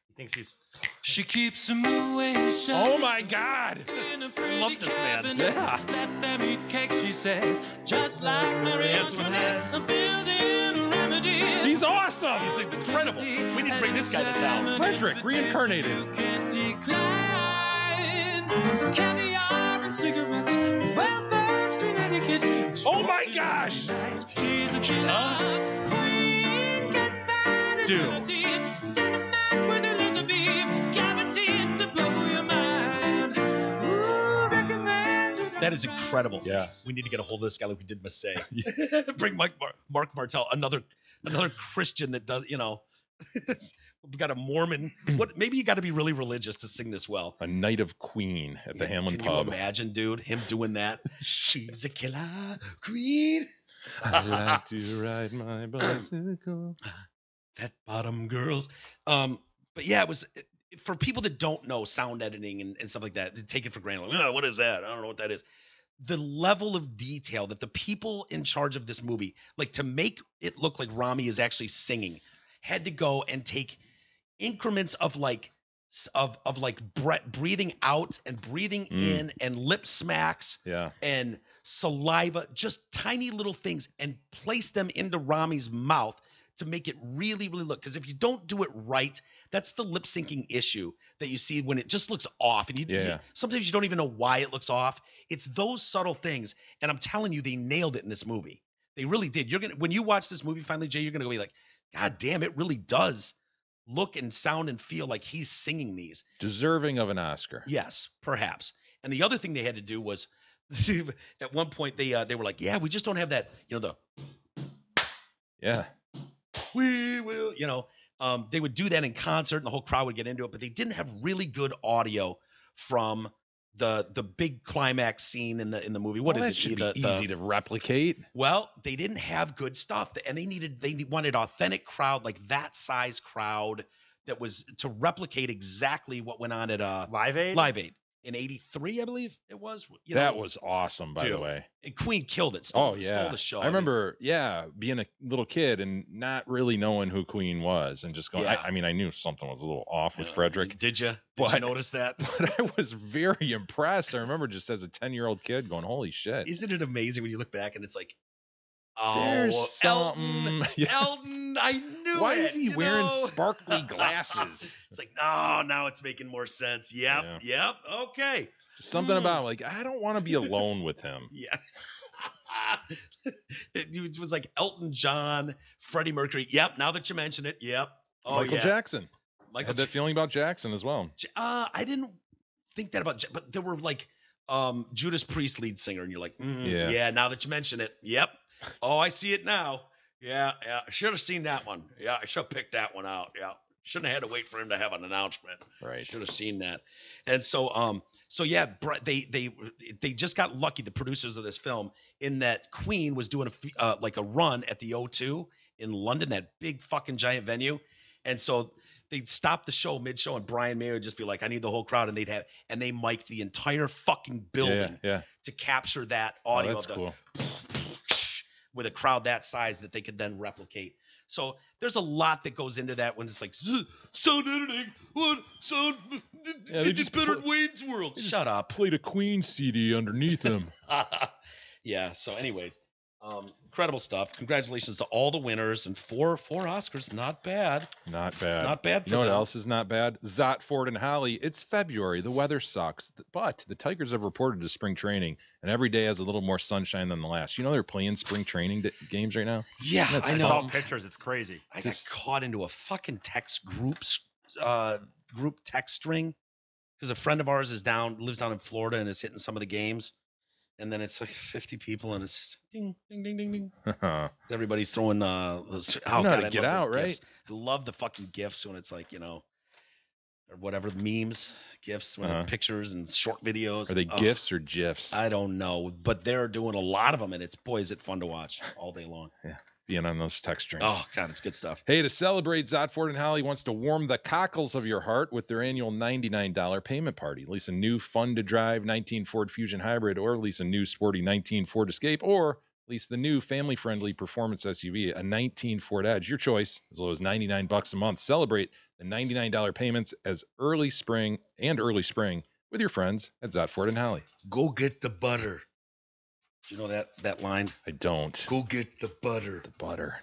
[SPEAKER 3] He thinks he's.
[SPEAKER 6] She keeps them away.
[SPEAKER 2] Oh my God.
[SPEAKER 1] Love this man.
[SPEAKER 2] Yeah.
[SPEAKER 6] Let them eat cake, she says, just like Marie Antoinette. I'm building remedies.
[SPEAKER 2] He's awesome.
[SPEAKER 1] He's incredible. We need to bring this guy to town.
[SPEAKER 2] Frederick, reincarnated.
[SPEAKER 6] You can't decline caviar and cigarettes. Well, street etiquette.
[SPEAKER 2] Oh my gosh.
[SPEAKER 6] She's a killer queen. Get mad
[SPEAKER 1] Dude.
[SPEAKER 6] Dynamite with her laser beam. Guaranteed to blow your mind. Ooh, recommend you
[SPEAKER 1] That is incredible.
[SPEAKER 2] Yeah.
[SPEAKER 1] We need to get a hold of this guy like we did Massey. Bring Mark Martell, another Christian that does, we got a Mormon. What? Maybe you got to be really religious to sing this well.
[SPEAKER 2] A night of Queen at the Hamlin
[SPEAKER 1] Can
[SPEAKER 2] Pub.
[SPEAKER 1] you imagine, dude, him doing that? She's a killer queen.
[SPEAKER 2] I like to ride my bicycle.
[SPEAKER 1] Fat bottom girls. But yeah, it was for people that don't know sound editing and stuff like that. They take it for granted. Like, oh, what is that? I don't know what that is. The level of detail that the people in charge of this movie, like to make it look like Rami is actually singing, had to go and take increments of like breathing out and breathing in and lip smacks
[SPEAKER 2] Yeah.
[SPEAKER 1] and saliva, just tiny little things, and place them into Rami's mouth to make it really, really look. Because if you don't do it right, that's the lip syncing issue that you see when it just looks off. And you sometimes you don't even know why it looks off. It's those subtle things. And I'm telling you, they nailed it in this movie. They really did. When you watch this movie finally, Jay, you're gonna be like, God damn, it really does look and sound and feel like he's singing these.
[SPEAKER 2] Deserving of an Oscar.
[SPEAKER 1] Yes, perhaps. And the other thing they had to do was, at one point they were like, yeah, we just don't have that,
[SPEAKER 2] Yeah.
[SPEAKER 1] we will, they would do that in concert and the whole crowd would get into it, but they didn't have really good audio from the big climax scene in the movie. What is
[SPEAKER 2] That
[SPEAKER 1] it?
[SPEAKER 2] should be easy to replicate.
[SPEAKER 1] Well, they didn't have good stuff, and they wanted authentic crowd, like that size crowd that was to replicate exactly what went on at
[SPEAKER 3] Live Aid?
[SPEAKER 1] Live Aid in '83, I believe it was.
[SPEAKER 2] That was awesome, by the
[SPEAKER 1] Dude.
[SPEAKER 2] way.
[SPEAKER 1] And Queen killed it.
[SPEAKER 2] Oh,
[SPEAKER 1] Stole
[SPEAKER 2] yeah.
[SPEAKER 1] the show.
[SPEAKER 2] I remember, being a little kid and not really knowing who Queen was and just going,
[SPEAKER 1] Yeah.
[SPEAKER 2] I mean, knew something was a little off with Frederick.
[SPEAKER 1] Did you
[SPEAKER 2] But-
[SPEAKER 1] notice that?
[SPEAKER 2] But I was very impressed. I remember just as a 10-year-old kid going, holy shit.
[SPEAKER 1] Isn't it amazing when you look back and it's like,
[SPEAKER 2] There's
[SPEAKER 1] Elton,
[SPEAKER 2] something. Yeah.
[SPEAKER 1] Elton, I knew
[SPEAKER 2] Why
[SPEAKER 1] it.
[SPEAKER 2] is he wearing sparkly glasses?
[SPEAKER 1] It's like, no, now it's making more sense. Yep, okay.
[SPEAKER 2] Something about like, I don't want to be alone with him.
[SPEAKER 1] Yeah. It was like Elton John, Freddie Mercury. Yep, now that you mention it. Yep. Oh,
[SPEAKER 2] Michael
[SPEAKER 1] yeah.
[SPEAKER 2] Jackson. I
[SPEAKER 1] Michael
[SPEAKER 2] had that feeling about Jackson as well.
[SPEAKER 1] I didn't think that about, but there were like Judas Priest lead singer, and you're like, yeah. Now that you mention it, yep. Oh, I see it now. Yeah. I should have seen that one. Yeah, I should have picked that one out. Yeah, shouldn't have had to wait for him to have an announcement.
[SPEAKER 2] Right.
[SPEAKER 1] Should have seen that. And so yeah, they just got lucky, the producers of this film, in that Queen was doing a run at the O2 in London, that big fucking giant venue, and so they'd stop the show mid-show, and Brian May would just be like, I need the whole crowd, and they mic'd the entire fucking building
[SPEAKER 2] Yeah.
[SPEAKER 1] to capture that
[SPEAKER 2] Oh,
[SPEAKER 1] audio
[SPEAKER 2] that's
[SPEAKER 1] of the
[SPEAKER 2] cool.
[SPEAKER 1] with a crowd that size that they could then replicate. So there's a lot that goes into that when it's like sound editing, sound.
[SPEAKER 2] Yeah, they just
[SPEAKER 1] better
[SPEAKER 2] put-
[SPEAKER 1] than Wayne's World.
[SPEAKER 2] they just
[SPEAKER 1] Shut up.
[SPEAKER 2] Played a Queen CD underneath him.
[SPEAKER 1] Yeah. So, anyways, Incredible stuff. Congratulations to all the winners and four Oscars. Not bad.
[SPEAKER 2] Not bad.
[SPEAKER 1] Not bad for
[SPEAKER 2] You know what
[SPEAKER 1] them.
[SPEAKER 2] else is not bad? Zott, Ford, and Holly. It's February. The weather sucks. But the Tigers have reported to spring training, and every day has a little more sunshine than the last. You know they're playing spring training games right now?
[SPEAKER 1] Yeah,
[SPEAKER 2] That's
[SPEAKER 1] I
[SPEAKER 3] I
[SPEAKER 1] know.
[SPEAKER 3] saw pictures. It's crazy.
[SPEAKER 1] I got caught into a fucking text group text string because a friend of ours lives down in Florida and is hitting some of the games. And then it's like 50 people, and it's just ding, ding, ding, ding, ding. Everybody's throwing those.
[SPEAKER 2] You know how to get
[SPEAKER 1] love those
[SPEAKER 2] out, right?
[SPEAKER 1] GIFs. I love the fucking GIFs when it's like, or whatever, memes, GIFs, when pictures and short videos.
[SPEAKER 2] Are they
[SPEAKER 1] Ugh,
[SPEAKER 2] GIFs or GIFs?
[SPEAKER 1] I don't know, but they're doing a lot of them, and it's, boy, is it fun to watch all day long.
[SPEAKER 2] Yeah, being on those text strings.
[SPEAKER 1] Oh, God, it's good stuff.
[SPEAKER 2] Hey, to celebrate, Zott, Ford, and Holly wants to warm the cockles of your heart with their annual $99 payment party. Lease a new fun-to-drive 19 Ford Fusion Hybrid, or lease a new sporty 19 Ford Escape, or lease the new family-friendly performance SUV, a 19 Ford Edge. Your choice, as low as $99 a month. Celebrate the $99 payments as early spring with your friends at Zott, Ford, and Holly.
[SPEAKER 1] Go get the butter. Do you know that line?
[SPEAKER 2] I don't.
[SPEAKER 1] Go get the butter.
[SPEAKER 2] The butter.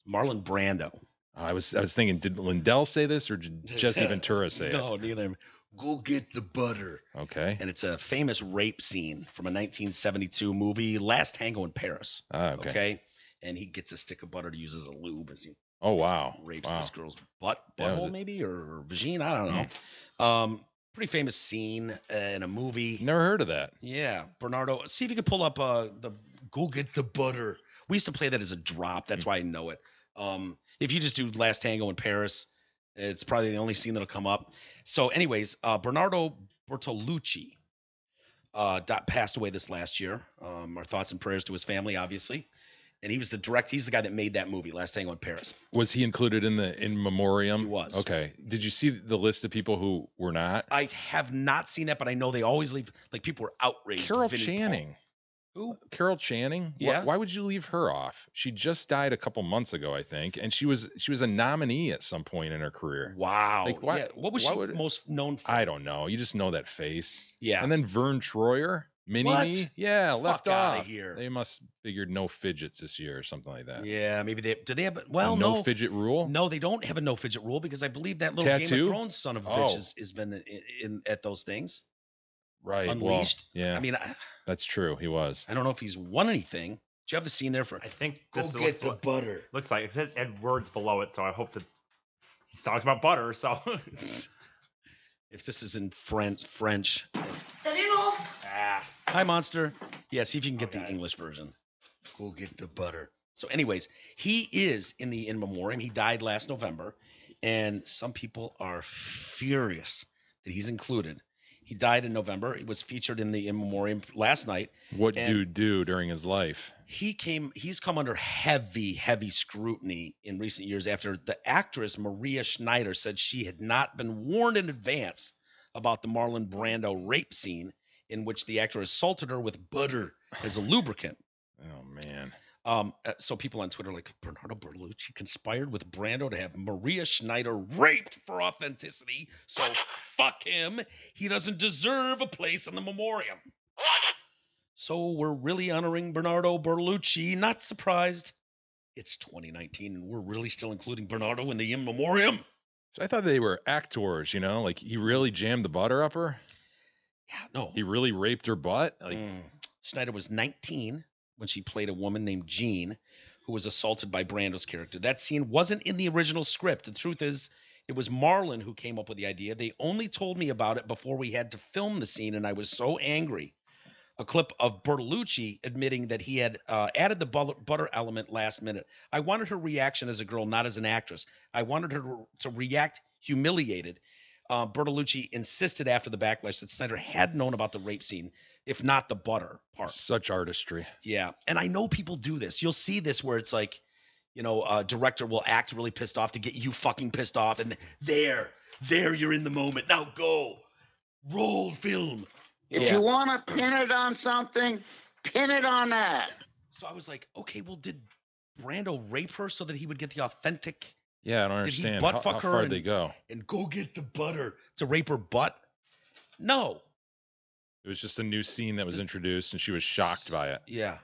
[SPEAKER 1] Marlon Brando.
[SPEAKER 2] I was thinking, did Lindell say this or did Jesse Ventura say it?
[SPEAKER 1] No, neither. Go get the butter.
[SPEAKER 2] Okay.
[SPEAKER 1] And it's a famous rape scene from a 1972 movie, Last Tango in Paris.
[SPEAKER 2] Okay.
[SPEAKER 1] And he gets a stick of butter to use as a lube as he
[SPEAKER 2] Oh, wow.
[SPEAKER 1] rapes
[SPEAKER 2] Wow.
[SPEAKER 1] this girl's butthole,
[SPEAKER 2] Yeah,
[SPEAKER 1] maybe, or vagina. I don't know. Pretty famous scene in a movie.
[SPEAKER 2] Never heard of that.
[SPEAKER 1] Yeah, Bernardo. See if you can pull up the Go Get the Butter. We used to play that as a drop. That's why I know it. If you just do Last Tango in Paris, it's probably the only scene that'll come up. So, anyways, Bernardo Bertolucci passed away this last year. Our thoughts and prayers to his family, obviously. And he's the guy that made that movie, Last Tango in Paris.
[SPEAKER 2] Was he included in memoriam?
[SPEAKER 1] He was.
[SPEAKER 2] Okay. Did you see the list of people who were not?
[SPEAKER 1] I have not seen that, but I know they always leave, like, people were outraged.
[SPEAKER 2] Carol
[SPEAKER 1] Vinnie
[SPEAKER 2] Channing.
[SPEAKER 1] Who?
[SPEAKER 2] Carol Channing?
[SPEAKER 1] Yeah.
[SPEAKER 2] Why would you leave her off? She just died a couple months ago, I think, and she was a nominee at some point in her career.
[SPEAKER 1] Wow.
[SPEAKER 2] Like, why-
[SPEAKER 1] Yeah. What was
[SPEAKER 2] why
[SPEAKER 1] she
[SPEAKER 2] would-
[SPEAKER 1] most known for?
[SPEAKER 2] I don't know. You just know that face.
[SPEAKER 1] Yeah.
[SPEAKER 2] And then Vern Troyer,
[SPEAKER 1] What?
[SPEAKER 2] Mini-Me. Yeah, left
[SPEAKER 1] Fuck outta
[SPEAKER 2] off.
[SPEAKER 1] here.
[SPEAKER 2] They must figured no fidgets this year or something like that.
[SPEAKER 1] Yeah, maybe do they have?
[SPEAKER 2] A
[SPEAKER 1] Well,
[SPEAKER 2] no
[SPEAKER 1] no.
[SPEAKER 2] fidget rule.
[SPEAKER 1] No, they don't have a no fidget rule because I believe that little Game
[SPEAKER 2] Tattoo?
[SPEAKER 1] of Thrones son of a
[SPEAKER 2] Oh.
[SPEAKER 1] bitch has been in at those things.
[SPEAKER 2] Right.
[SPEAKER 1] Unleashed.
[SPEAKER 2] Well, yeah.
[SPEAKER 1] I mean,
[SPEAKER 2] That's true. He was.
[SPEAKER 1] I don't know if he's won anything. Do you have the scene there for?
[SPEAKER 3] I think
[SPEAKER 1] Go
[SPEAKER 3] this
[SPEAKER 1] get the butter.
[SPEAKER 3] looks like it says and words below it, so I hope that he's talking about butter. So
[SPEAKER 1] If this is in French.
[SPEAKER 3] ah,
[SPEAKER 1] Hi, monster. Yeah, see if you can get the
[SPEAKER 3] Okay.
[SPEAKER 1] English version. Go get the butter. So, anyways, he is in the in memoriam. He died last November, and some people are furious that he's included. He died in November. He was featured in the in memoriam last night.
[SPEAKER 2] What
[SPEAKER 1] And-
[SPEAKER 2] dude do during his life?
[SPEAKER 1] He's come under heavy scrutiny in recent years after the actress Maria Schneider said she had not been warned in advance about the Marlon Brando rape scene in which the actor assaulted her with butter as a lubricant.
[SPEAKER 2] Oh man.
[SPEAKER 1] So people on Twitter are like, Bernardo Bertolucci conspired with Brando to have Maria Schneider raped for authenticity. So fuck him. He doesn't deserve a place in the memoriam. So we're really honoring Bernardo Bertolucci. Not surprised. It's 2019 and we're really still including Bernardo in the in memoriam.
[SPEAKER 2] So I thought they were actors, like he really jammed the butter up her.
[SPEAKER 1] Yeah, no.
[SPEAKER 2] He really raped her butt. Like,
[SPEAKER 1] Schneider was 19 when she played a woman named Jean who was assaulted by Brando's character. That scene wasn't in the original script. The truth is, it was Marlon who came up with the idea. They only told me about it before we had to film the scene, and I was so angry. A clip of Bertolucci admitting that he had added the butter element last minute. I wanted her reaction as a girl, not as an actress. I wanted her to react humiliated. Bertolucci insisted after the backlash that Snyder had known about the rape scene, if not the butter part.
[SPEAKER 2] such artistry.
[SPEAKER 1] Yeah. And I know people do this. You'll see this where it's like, a director will act really pissed off to get you fucking pissed off. And there, you're in the moment. Now go. Roll film.
[SPEAKER 7] If you want to pin it on something, pin it on that.
[SPEAKER 1] So I was like, okay, well, did Brando rape her so that he would get the authentic
[SPEAKER 2] Yeah, I don't
[SPEAKER 1] Did he
[SPEAKER 2] understand.
[SPEAKER 1] butt
[SPEAKER 2] how
[SPEAKER 1] fuck her
[SPEAKER 2] far
[SPEAKER 1] and-
[SPEAKER 2] they go?
[SPEAKER 1] and go get the butter to rape her butt? No.
[SPEAKER 2] It was just a new scene that was introduced, and she was shocked by it.
[SPEAKER 1] Yeah.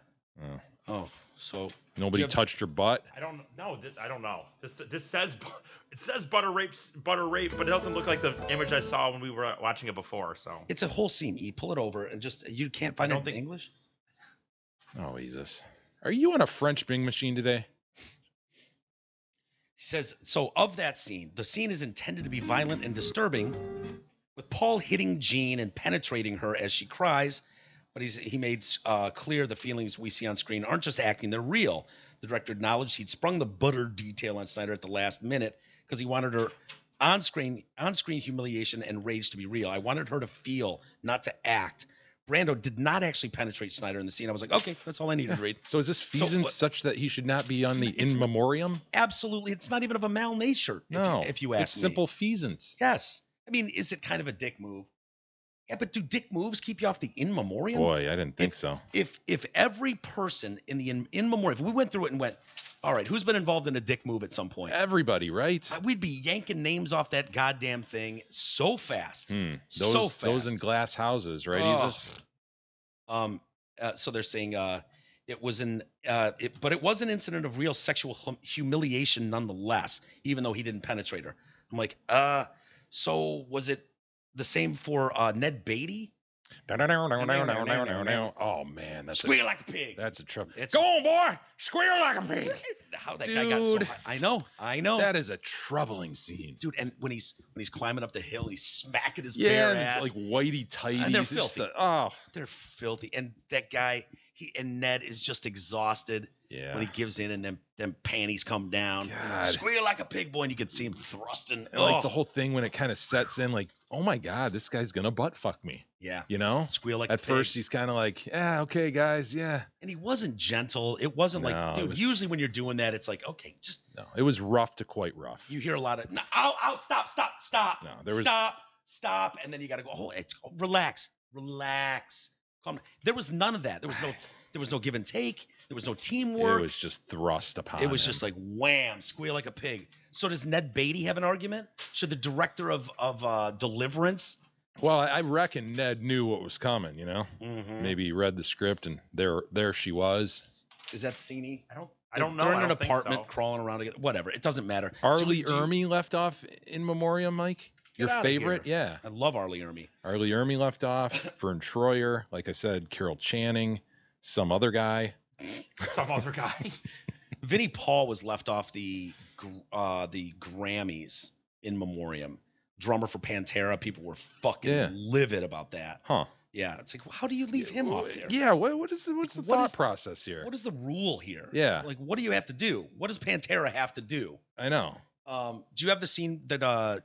[SPEAKER 2] Oh.
[SPEAKER 1] Oh, so
[SPEAKER 2] Nobody
[SPEAKER 1] Jim-
[SPEAKER 2] touched her butt.
[SPEAKER 3] I don't know. I don't know. This says it says butter rape, but it doesn't look like the image I saw when we were watching it before. So
[SPEAKER 1] it's a whole scene. You pull it over and just you can't find it
[SPEAKER 3] don't
[SPEAKER 1] in
[SPEAKER 3] think-
[SPEAKER 1] English.
[SPEAKER 2] Oh, Jesus. Are you on a French Bing machine today?
[SPEAKER 1] He says, so of that scene, the scene is intended to be violent and disturbing, with Paul hitting Jean and penetrating her as she cries, but he made clear the feelings we see on screen aren't just acting, they're real. The director acknowledged he'd sprung the butter detail on Snyder at the last minute because he wanted her on-screen humiliation and rage to be real. I wanted her to feel, not to act. Brando did not actually penetrate Snyder in the scene. I was like, okay, that's all I needed to read.
[SPEAKER 2] So is this feasance
[SPEAKER 1] what-
[SPEAKER 2] such that he should not be on the
[SPEAKER 1] It's
[SPEAKER 2] in
[SPEAKER 1] not-
[SPEAKER 2] memoriam?
[SPEAKER 1] Absolutely. It's not even of a male nature,
[SPEAKER 2] No.
[SPEAKER 1] if you ask
[SPEAKER 2] it's
[SPEAKER 1] me.
[SPEAKER 2] simple feasance.
[SPEAKER 1] Yes. I mean, is it kind of a dick move? Yeah, but do dick moves keep you off the in memoriam?
[SPEAKER 2] Boy, I didn't think so.
[SPEAKER 1] If every person in the in memoriam, if we went through it and went, all right, who's been involved in a dick move at some point?
[SPEAKER 2] Everybody, right?
[SPEAKER 1] We'd be yanking names off that goddamn thing so fast. So fast.
[SPEAKER 2] Those in glass houses, right?
[SPEAKER 1] Oh.
[SPEAKER 2] Jesus?
[SPEAKER 1] So they're saying it was but it was an incident of real sexual humiliation nonetheless, even though he didn't penetrate her. I'm like, so was it the same for Ned Beatty?
[SPEAKER 2] Oh man, that's
[SPEAKER 1] Squeal like a pig.
[SPEAKER 2] That's a trouble.
[SPEAKER 1] It's-
[SPEAKER 2] Go on, boy, squeal like a pig.
[SPEAKER 1] How that guy got so
[SPEAKER 2] Dude.
[SPEAKER 1] high. I know.
[SPEAKER 2] That is a troubling scene.
[SPEAKER 1] Dude, and when he's climbing up the hill, he's smacking his
[SPEAKER 2] Yeah,
[SPEAKER 1] bare
[SPEAKER 2] and
[SPEAKER 1] ass.
[SPEAKER 2] it's like whitey tighty.
[SPEAKER 1] And they're filthy.
[SPEAKER 2] Oh,
[SPEAKER 1] They're filthy. And that guy, and Ned is just exhausted
[SPEAKER 2] yeah.
[SPEAKER 1] when he gives in, and them panties come down.
[SPEAKER 2] God.
[SPEAKER 1] Squeal like a pig, boy, and you can see him thrusting.
[SPEAKER 2] And like
[SPEAKER 1] Oh,
[SPEAKER 2] the whole thing when it kind of sets in, like, oh my God, this guy's gonna butt fuck me.
[SPEAKER 1] yeah.
[SPEAKER 2] You know?
[SPEAKER 1] Squeal like
[SPEAKER 2] At
[SPEAKER 1] a pig.
[SPEAKER 2] first, he's kind of like, yeah, okay, guys, yeah.
[SPEAKER 1] And he wasn't gentle. It wasn't
[SPEAKER 2] No,
[SPEAKER 1] like,
[SPEAKER 2] it
[SPEAKER 1] dude,
[SPEAKER 2] was-
[SPEAKER 1] usually when you're doing that, it's like, okay, just,
[SPEAKER 2] No, it was rough to quite rough.
[SPEAKER 1] you hear a lot of, no, stop.
[SPEAKER 2] No, there was-
[SPEAKER 1] Stop. And then you got to go, relax. Calm down. There was none of that. There was no give and take. There was no teamwork.
[SPEAKER 2] It was just thrust upon.
[SPEAKER 1] It was
[SPEAKER 2] him.
[SPEAKER 1] just like wham, squeal like a pig. So does Ned Beatty have an argument? Should the director of Deliverance?
[SPEAKER 2] Well, I reckon Ned knew what was coming. You know,
[SPEAKER 1] Mm-hmm.
[SPEAKER 2] maybe he read the script and there she was.
[SPEAKER 1] Is that Cini?
[SPEAKER 3] I don't know.
[SPEAKER 1] They're in
[SPEAKER 3] I
[SPEAKER 1] an
[SPEAKER 3] don't think
[SPEAKER 1] apartment
[SPEAKER 3] so.
[SPEAKER 1] crawling around together. Whatever. It doesn't matter.
[SPEAKER 2] Arlie
[SPEAKER 1] Do you-
[SPEAKER 2] Ermy left off in memoriam, Mike.
[SPEAKER 1] Get
[SPEAKER 2] Your
[SPEAKER 1] outta
[SPEAKER 2] favorite?
[SPEAKER 1] here.
[SPEAKER 2] Yeah.
[SPEAKER 1] I love Arlie Ermy.
[SPEAKER 2] Arlie Ermy left off. Vern Troyer, like I said, Carol Channing, some other guy.
[SPEAKER 3] Some other guy.
[SPEAKER 1] Vinnie Paul was left off the Grammys in memoriam. Drummer for Pantera. People were fucking
[SPEAKER 2] Yeah.
[SPEAKER 1] livid about that.
[SPEAKER 2] Huh.
[SPEAKER 1] Yeah. It's like, how do you leave him off there?
[SPEAKER 2] Yeah. What's the
[SPEAKER 1] What
[SPEAKER 2] thought
[SPEAKER 1] is-
[SPEAKER 2] process here?
[SPEAKER 1] What is the rule here?
[SPEAKER 2] Yeah.
[SPEAKER 1] Like, what do you have to do? What does Pantera have to do?
[SPEAKER 2] I know.
[SPEAKER 1] Do you have the scene that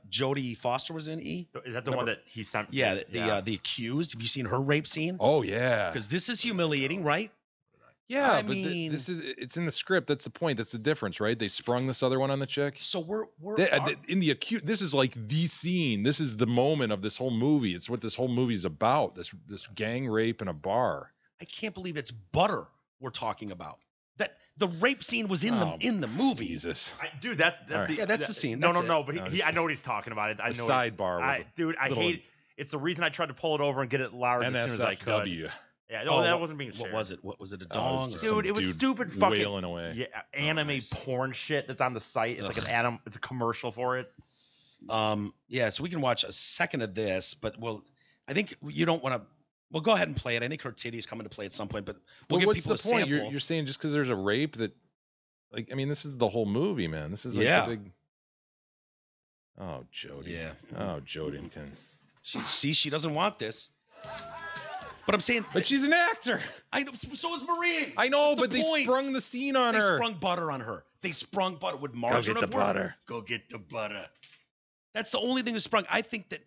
[SPEAKER 1] Jodie Foster was in? E?
[SPEAKER 3] Is that the
[SPEAKER 1] Remember-
[SPEAKER 3] one that he sent?
[SPEAKER 1] Yeah, the accused. Have you seen her rape scene?
[SPEAKER 2] Oh yeah.
[SPEAKER 1] Because this is humiliating, right?
[SPEAKER 2] Yeah,
[SPEAKER 1] I
[SPEAKER 2] but
[SPEAKER 1] mean-
[SPEAKER 2] this is it's in the script. That's the point. That's the difference, right? They sprung this other one on the chick.
[SPEAKER 1] So we're
[SPEAKER 2] In the acute, this is like the scene. This is the moment of this whole movie. It's what this whole movie's about. This gang rape in a bar.
[SPEAKER 1] I can't believe it's butter we're talking about. That the rape scene was in the movie.
[SPEAKER 2] Jesus.
[SPEAKER 3] Dude, that's
[SPEAKER 2] right.
[SPEAKER 3] the
[SPEAKER 1] Yeah, that's the scene.
[SPEAKER 3] No,
[SPEAKER 1] That's
[SPEAKER 3] no,
[SPEAKER 1] it.
[SPEAKER 3] but
[SPEAKER 2] No,
[SPEAKER 3] he,
[SPEAKER 2] just
[SPEAKER 3] I know what he's talking about. I
[SPEAKER 2] the
[SPEAKER 3] know
[SPEAKER 2] sidebar was
[SPEAKER 3] dude, I
[SPEAKER 2] little
[SPEAKER 3] hate. It's the reason I tried to pull it over and get it loud as soon as I could.
[SPEAKER 2] NSFW.
[SPEAKER 3] Yeah, no, that wasn't being shared.
[SPEAKER 1] What was it? What was it? A
[SPEAKER 2] Oh, it was
[SPEAKER 1] dong?
[SPEAKER 2] just
[SPEAKER 1] or
[SPEAKER 2] some
[SPEAKER 3] Dude, it was
[SPEAKER 2] dude
[SPEAKER 3] stupid fucking
[SPEAKER 2] wailing away.
[SPEAKER 3] Yeah, anime
[SPEAKER 1] nice.
[SPEAKER 3] porn shit that's on the site. It's like it's a commercial for it.
[SPEAKER 1] Yeah, so we can watch a second of this, but I think you don't want to. Well, go ahead and play it. I think her titty's coming to play at some point, but we'll
[SPEAKER 2] But
[SPEAKER 1] give
[SPEAKER 2] what's
[SPEAKER 1] people
[SPEAKER 2] the
[SPEAKER 1] a
[SPEAKER 2] point?
[SPEAKER 1] sample.
[SPEAKER 2] You're saying just because there's a rape that, like, I mean, this is the whole movie, man. This is like
[SPEAKER 1] Yeah.
[SPEAKER 2] the big. Oh, Jody.
[SPEAKER 1] Yeah.
[SPEAKER 2] Oh, Jodington.
[SPEAKER 1] She doesn't want this. But I'm saying,
[SPEAKER 2] But she's an actor.
[SPEAKER 1] I know. So is Marie.
[SPEAKER 2] I know,
[SPEAKER 1] That's the
[SPEAKER 2] but they
[SPEAKER 1] point.
[SPEAKER 2] sprung the scene on
[SPEAKER 1] They
[SPEAKER 2] her.
[SPEAKER 1] sprung butter on her. They sprung butter with margarine.
[SPEAKER 2] the
[SPEAKER 1] of course.
[SPEAKER 2] butter.
[SPEAKER 1] Go get the butter. That's the only thing that sprung. I think that.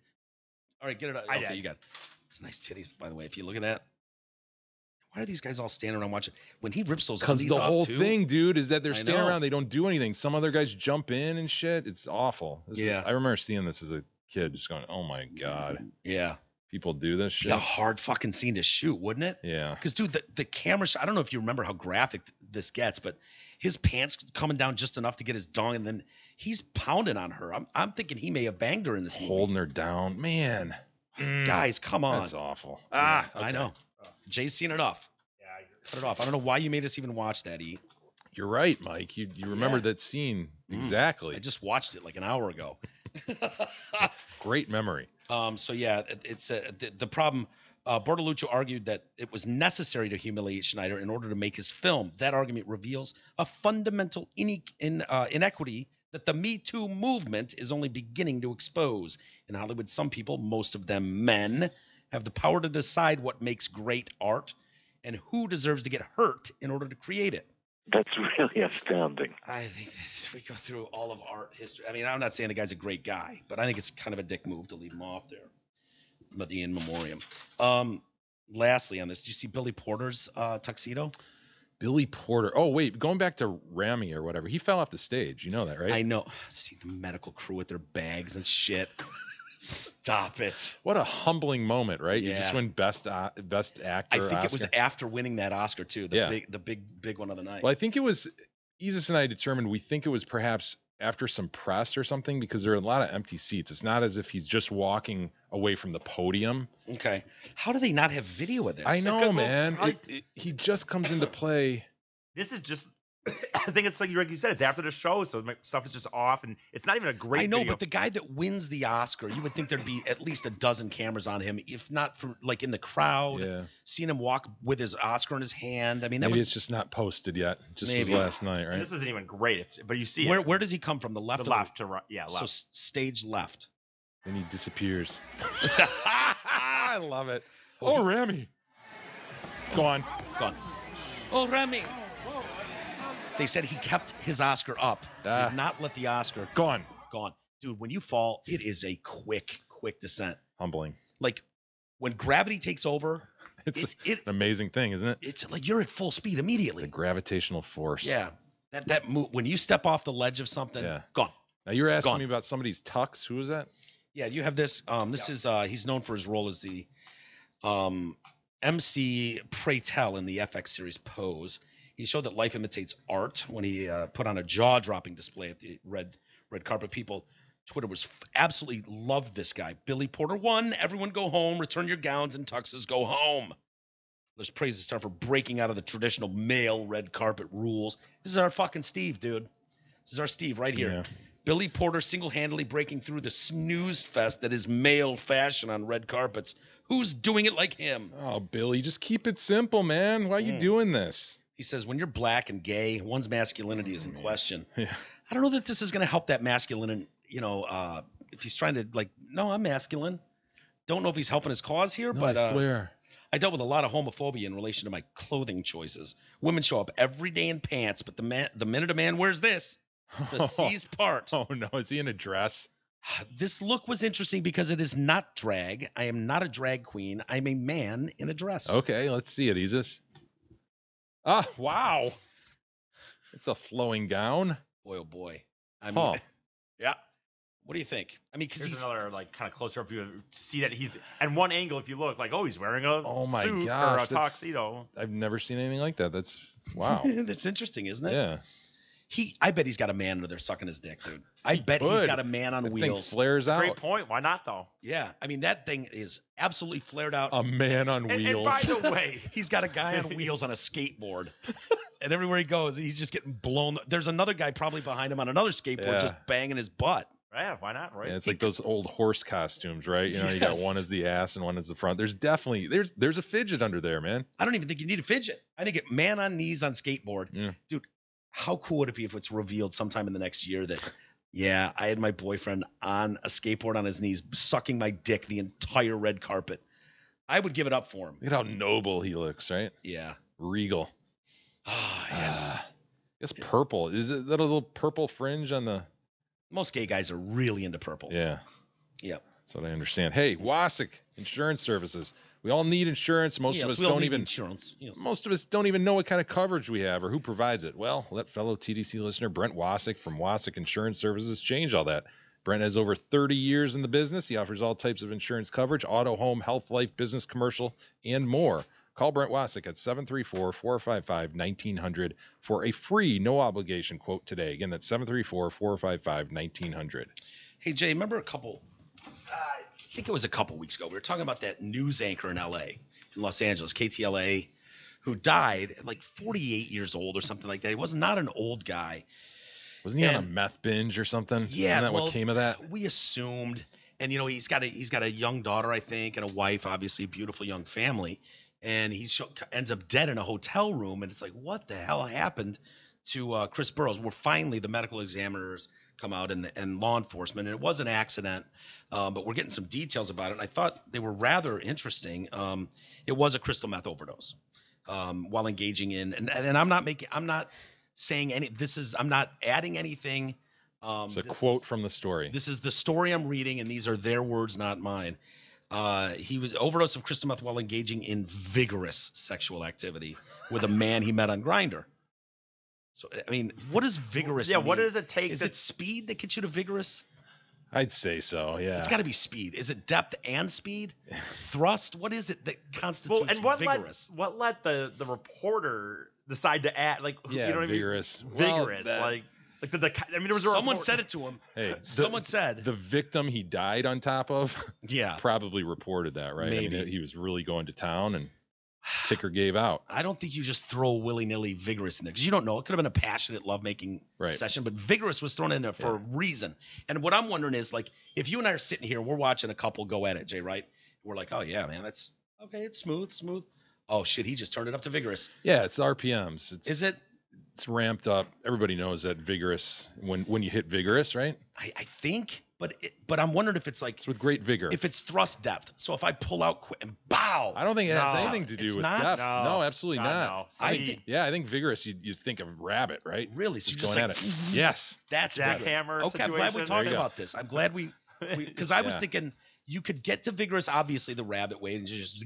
[SPEAKER 1] All right, get it out.
[SPEAKER 3] I
[SPEAKER 1] Okay,
[SPEAKER 3] did.
[SPEAKER 1] you got it. It's nice titties, by the way. If you look at that. Why are these guys all standing around watching? When he rips those
[SPEAKER 2] Because
[SPEAKER 1] undies
[SPEAKER 2] the
[SPEAKER 1] off,
[SPEAKER 2] whole
[SPEAKER 1] too,
[SPEAKER 2] thing, dude, is that they're
[SPEAKER 1] I
[SPEAKER 2] standing
[SPEAKER 1] know.
[SPEAKER 2] around. They don't do anything. Some other guys jump in and shit. It's awful.
[SPEAKER 1] Yeah.
[SPEAKER 2] I remember seeing this as a kid, just going, "Oh my god,
[SPEAKER 1] Yeah.
[SPEAKER 2] people do this
[SPEAKER 1] Be
[SPEAKER 2] shit."
[SPEAKER 1] a hard fucking scene to shoot, wouldn't it?
[SPEAKER 2] Yeah.
[SPEAKER 1] Because, dude, the camera shot, I don't know if you remember how graphic this gets, but his pants coming down just enough to get his dong, and then he's pounding on her. I'm thinking he may have banged her in this movie.
[SPEAKER 2] Holding her down, man.
[SPEAKER 1] Guys, come on.
[SPEAKER 2] That's awful.
[SPEAKER 1] I
[SPEAKER 2] okay.
[SPEAKER 1] know. Jay's seen enough. Cut it off. I don't know why you made us even watch that, E.
[SPEAKER 2] You're right, Mike. You remembered that scene exactly.
[SPEAKER 1] I just watched it like an hour ago.
[SPEAKER 2] Great memory.
[SPEAKER 1] So yeah, it's the problem. Bortolucci argued that it was necessary to humiliate Schneider in order to make his film. That argument reveals a fundamental inequity that the Me Too movement is only beginning to expose. In Hollywood, some people, most of them men, have the power to decide what makes great art and who deserves to get hurt in order to create it.
[SPEAKER 4] That's really astounding.
[SPEAKER 1] I think if we go through all of art history, I mean, I'm not saying the guy's a great guy, but I think it's kind of a dick move to leave him off there. But the in memoriam. Lastly on this, do you see Billy Porter's tuxedo?
[SPEAKER 2] Billy Porter. Oh, wait. Going back to Rami or whatever. He fell off the stage. You know that, right?
[SPEAKER 1] I know. See the medical crew with their bags and shit. Stop it.
[SPEAKER 2] What a humbling moment, right? You
[SPEAKER 1] Yeah.
[SPEAKER 2] just win best actor.
[SPEAKER 1] I think it was
[SPEAKER 2] Oscar.
[SPEAKER 1] after winning that Oscar too. The big one of the night.
[SPEAKER 2] Well, I think it was. Isis and I determined we think it was perhaps after some press or something because there are a lot of empty seats. It's not as if he's just walking away from the podium.
[SPEAKER 1] Okay. How do they not have video of this?
[SPEAKER 2] I know,
[SPEAKER 3] Well,
[SPEAKER 2] man.
[SPEAKER 3] probably-
[SPEAKER 2] He just comes into play.
[SPEAKER 3] This is just. I think it's like you said. It's after the show, so stuff is just off, and it's not even a great.
[SPEAKER 1] I know,
[SPEAKER 3] video.
[SPEAKER 1] but the guy that wins the Oscar, you would think there'd be at least a dozen cameras on him, if not from like in the crowd,
[SPEAKER 2] Yeah.
[SPEAKER 1] seeing him walk with his Oscar in his hand. I mean, that
[SPEAKER 2] Maybe
[SPEAKER 1] was
[SPEAKER 2] it's just not posted yet. Just was
[SPEAKER 1] Maybe.
[SPEAKER 2] last night,
[SPEAKER 3] And
[SPEAKER 2] right?
[SPEAKER 3] this isn't even great. But you see
[SPEAKER 1] where
[SPEAKER 3] it.
[SPEAKER 1] where does he come from? The left
[SPEAKER 3] The
[SPEAKER 1] or
[SPEAKER 3] left to right. Yeah,
[SPEAKER 1] So
[SPEAKER 3] left.
[SPEAKER 1] stage left.
[SPEAKER 2] Then he disappears. I love it. Oh, Rami. Go on.
[SPEAKER 1] Gone. Oh, Remy. They said he kept his Oscar up.
[SPEAKER 2] Ah.
[SPEAKER 1] Did not let the Oscar
[SPEAKER 2] Gone.
[SPEAKER 1] gone. Dude, when you fall, it is a quick descent.
[SPEAKER 2] Humbling.
[SPEAKER 1] Like when gravity takes over,
[SPEAKER 2] It's
[SPEAKER 1] it's
[SPEAKER 2] an amazing thing, isn't it?
[SPEAKER 1] it's like you're at full speed
[SPEAKER 2] The
[SPEAKER 1] immediately.
[SPEAKER 2] gravitational force.
[SPEAKER 1] Yeah. That move when you step off the ledge of something,
[SPEAKER 2] Yeah.
[SPEAKER 1] gone.
[SPEAKER 2] Now you were asking
[SPEAKER 1] Gone.
[SPEAKER 2] me about somebody's tux. Who was that?
[SPEAKER 1] Yeah, you have this. This is he's known for his role as the MC Pray Tell in the FX series Pose. He showed that life imitates art when he put on a jaw-dropping display at the red carpet. People, Twitter was absolutely loved this guy. Billy Porter won. Everyone go home. Return your gowns and tuxes. Go home. There's praise this time for breaking out of the traditional male red carpet rules. This is our fucking Steve, dude. This is our Steve right here.
[SPEAKER 2] Yeah.
[SPEAKER 1] Billy Porter single-handedly breaking through the snooze fest that is male fashion on red carpets. Who's doing it like him?
[SPEAKER 2] Oh, Billy, just keep it simple, man. Why are you doing this?
[SPEAKER 1] He says, when you're black and gay, one's masculinity is in question.
[SPEAKER 2] Yeah.
[SPEAKER 1] I don't know that this is going to help that masculine, if he's trying to no, I'm masculine. Don't know if he's helping his cause here,
[SPEAKER 2] No,
[SPEAKER 1] but
[SPEAKER 2] I swear.
[SPEAKER 1] I dealt with a lot of homophobia in relation to my clothing choices. Women show up every day in pants, but the minute a man wears this, the C's part.
[SPEAKER 2] Oh no, is he in a dress?
[SPEAKER 1] This look was interesting because it is not drag. I am not a drag queen. I'm a man in a dress.
[SPEAKER 2] Okay, let's see it, Isis. Ah, wow. It's a flowing gown.
[SPEAKER 1] Boy, oh boy. I mean,
[SPEAKER 2] Huh.
[SPEAKER 1] yeah. What do you think? I mean, because
[SPEAKER 3] Here's
[SPEAKER 1] he's
[SPEAKER 3] another kind of closer up view to see that he's at one angle. If you look, he's wearing a
[SPEAKER 2] Oh my
[SPEAKER 3] suit or
[SPEAKER 2] gosh,
[SPEAKER 3] a
[SPEAKER 2] that's-
[SPEAKER 3] tuxedo.
[SPEAKER 2] I've never seen anything like that. That's wow.
[SPEAKER 1] that's interesting, isn't it?
[SPEAKER 2] Yeah.
[SPEAKER 1] I bet he's got a man under there sucking his dick, dude. I bet he's
[SPEAKER 2] could.
[SPEAKER 1] got a man on
[SPEAKER 2] That thing
[SPEAKER 1] wheels.
[SPEAKER 2] flares out.
[SPEAKER 3] Great point. Why not though?
[SPEAKER 1] Yeah, I mean that thing is absolutely flared out.
[SPEAKER 2] A man on
[SPEAKER 3] And
[SPEAKER 2] wheels.
[SPEAKER 3] by the way,
[SPEAKER 1] He's got a guy on wheels on a skateboard, and everywhere he goes, he's just getting blown. There's another guy probably behind him on another skateboard,
[SPEAKER 2] Yeah.
[SPEAKER 1] just banging his butt.
[SPEAKER 3] yeah, why not? Right?
[SPEAKER 2] Yeah, it's like those old horse costumes, right? You know, you got
[SPEAKER 1] Yes.
[SPEAKER 2] one as the ass and one as the front. There's definitely there's a fidget under there, man.
[SPEAKER 1] I don't even think you need a fidget. I think it man on knees on skateboard,
[SPEAKER 2] Yeah.
[SPEAKER 1] dude. How cool would it be if it's revealed sometime in the next year that, yeah, I had my boyfriend on a skateboard on his knees, sucking my dick the entire red carpet. I would give it up for him.
[SPEAKER 2] Look at how noble he looks, right?
[SPEAKER 1] Yeah.
[SPEAKER 2] Regal.
[SPEAKER 1] Ah, yes.
[SPEAKER 2] It's purple. Is it that a little purple fringe on the?
[SPEAKER 1] Most gay guys are really into purple.
[SPEAKER 2] Yeah,
[SPEAKER 1] Yep.
[SPEAKER 2] that's what I understand. Hey, Wasik Insurance Services. We all need insurance. Most of
[SPEAKER 1] Yes,
[SPEAKER 2] us
[SPEAKER 1] we all
[SPEAKER 2] don't
[SPEAKER 1] need
[SPEAKER 2] even.
[SPEAKER 1] insurance. Yes.
[SPEAKER 2] Most of us don't even know what kind of coverage we have or who provides it. Well, let fellow TDC listener Brent Wasik from Wasik Insurance Services change all that. Brent has over 30 years in the business. He offers all types of insurance coverage: auto, home, health, life, business, commercial, and more. Call Brent Wasik at 734-455-1900 for a free, no obligation quote today. Again, that's 734-455-1900.
[SPEAKER 1] Hey, Jay, remember I think it was a couple weeks ago, we were talking about that news anchor in LA, in Los Angeles, KTLA, who died at like 48 years old or something like that. He was not an old guy.
[SPEAKER 2] Wasn't he on a
[SPEAKER 1] And-
[SPEAKER 2] meth binge or something?
[SPEAKER 1] Yeah,
[SPEAKER 2] Isn't that
[SPEAKER 1] well,
[SPEAKER 2] what came of that?
[SPEAKER 1] We assumed, and he's got a young daughter, I think, and a wife, obviously a beautiful young family, and he ends up dead in a hotel room, and it's like, what the hell happened to Chris Burrous? Where finally the medical examiners come out and law enforcement, and it was an accident, but we're getting some details about it, and I thought they were rather interesting. It was a crystal meth overdose while engaging in, and I'm not saying I'm not adding anything.
[SPEAKER 2] It's a quote from the story.
[SPEAKER 1] This is the story I'm reading, and these are their words, not mine. He was overdose of crystal meth while engaging in vigorous sexual activity with a man he met on Grindr. So, I mean, what does vigorous mean?
[SPEAKER 3] What does it take?
[SPEAKER 1] Is it speed that gets you to vigorous?
[SPEAKER 2] I'd say so, yeah.
[SPEAKER 1] It's got to be speed. Is it depth and speed? Thrust? What is it that constitutes vigorous?
[SPEAKER 3] What let the reporter decide to add, like,
[SPEAKER 2] Yeah,
[SPEAKER 3] you know what
[SPEAKER 2] vigorous.
[SPEAKER 3] I mean?
[SPEAKER 2] Well,
[SPEAKER 3] Vigorous,
[SPEAKER 2] that-
[SPEAKER 3] like there was a
[SPEAKER 1] Someone
[SPEAKER 3] report-
[SPEAKER 1] said it to him.
[SPEAKER 2] Hey,
[SPEAKER 1] Someone said.
[SPEAKER 2] the victim he died on top of
[SPEAKER 1] Yeah.
[SPEAKER 2] probably reported that, right? I
[SPEAKER 1] Maybe.
[SPEAKER 2] mean, he was really going to town, and ticker gave out.
[SPEAKER 1] I don't think you just throw willy-nilly vigorous in there because you don't know. It could have been a passionate lovemaking
[SPEAKER 2] Right.
[SPEAKER 1] session, but vigorous was thrown in there for a reason. And what I'm wondering is, like, if you and I are sitting here and we're watching a couple go at it, Jay, right? We're like, oh, yeah, man, that's okay. It's smooth. Oh, shit, he just turned it up to vigorous.
[SPEAKER 2] Yeah, it's the RPMs.
[SPEAKER 1] Is it?
[SPEAKER 2] It's ramped up. Everybody knows that vigorous when you hit vigorous, right?
[SPEAKER 1] I think, but I'm wondering if it's like,
[SPEAKER 2] It's with great vigor.
[SPEAKER 1] if it's thrust depth. So if I pull out quick and bow.
[SPEAKER 2] I don't think it has
[SPEAKER 3] No,
[SPEAKER 2] anything to do
[SPEAKER 1] it's
[SPEAKER 2] with
[SPEAKER 1] not?
[SPEAKER 2] depth.
[SPEAKER 3] No,
[SPEAKER 2] No, absolutely
[SPEAKER 3] God,
[SPEAKER 2] not.
[SPEAKER 3] no.
[SPEAKER 1] I
[SPEAKER 3] See,
[SPEAKER 1] think-
[SPEAKER 2] Yeah, I think vigorous. You think of rabbit, right?
[SPEAKER 1] Really? So
[SPEAKER 2] Just
[SPEAKER 1] you're
[SPEAKER 2] going
[SPEAKER 1] just
[SPEAKER 2] at
[SPEAKER 1] like,
[SPEAKER 2] it. Yes.
[SPEAKER 1] That's vigorous.
[SPEAKER 3] jackhammer
[SPEAKER 1] Okay, I'm glad we
[SPEAKER 3] situation.
[SPEAKER 1] talked
[SPEAKER 2] There you go.
[SPEAKER 1] about this. I'm glad because I was
[SPEAKER 2] Yeah.
[SPEAKER 1] thinking you could get to vigorous, obviously the rabbit way, and just,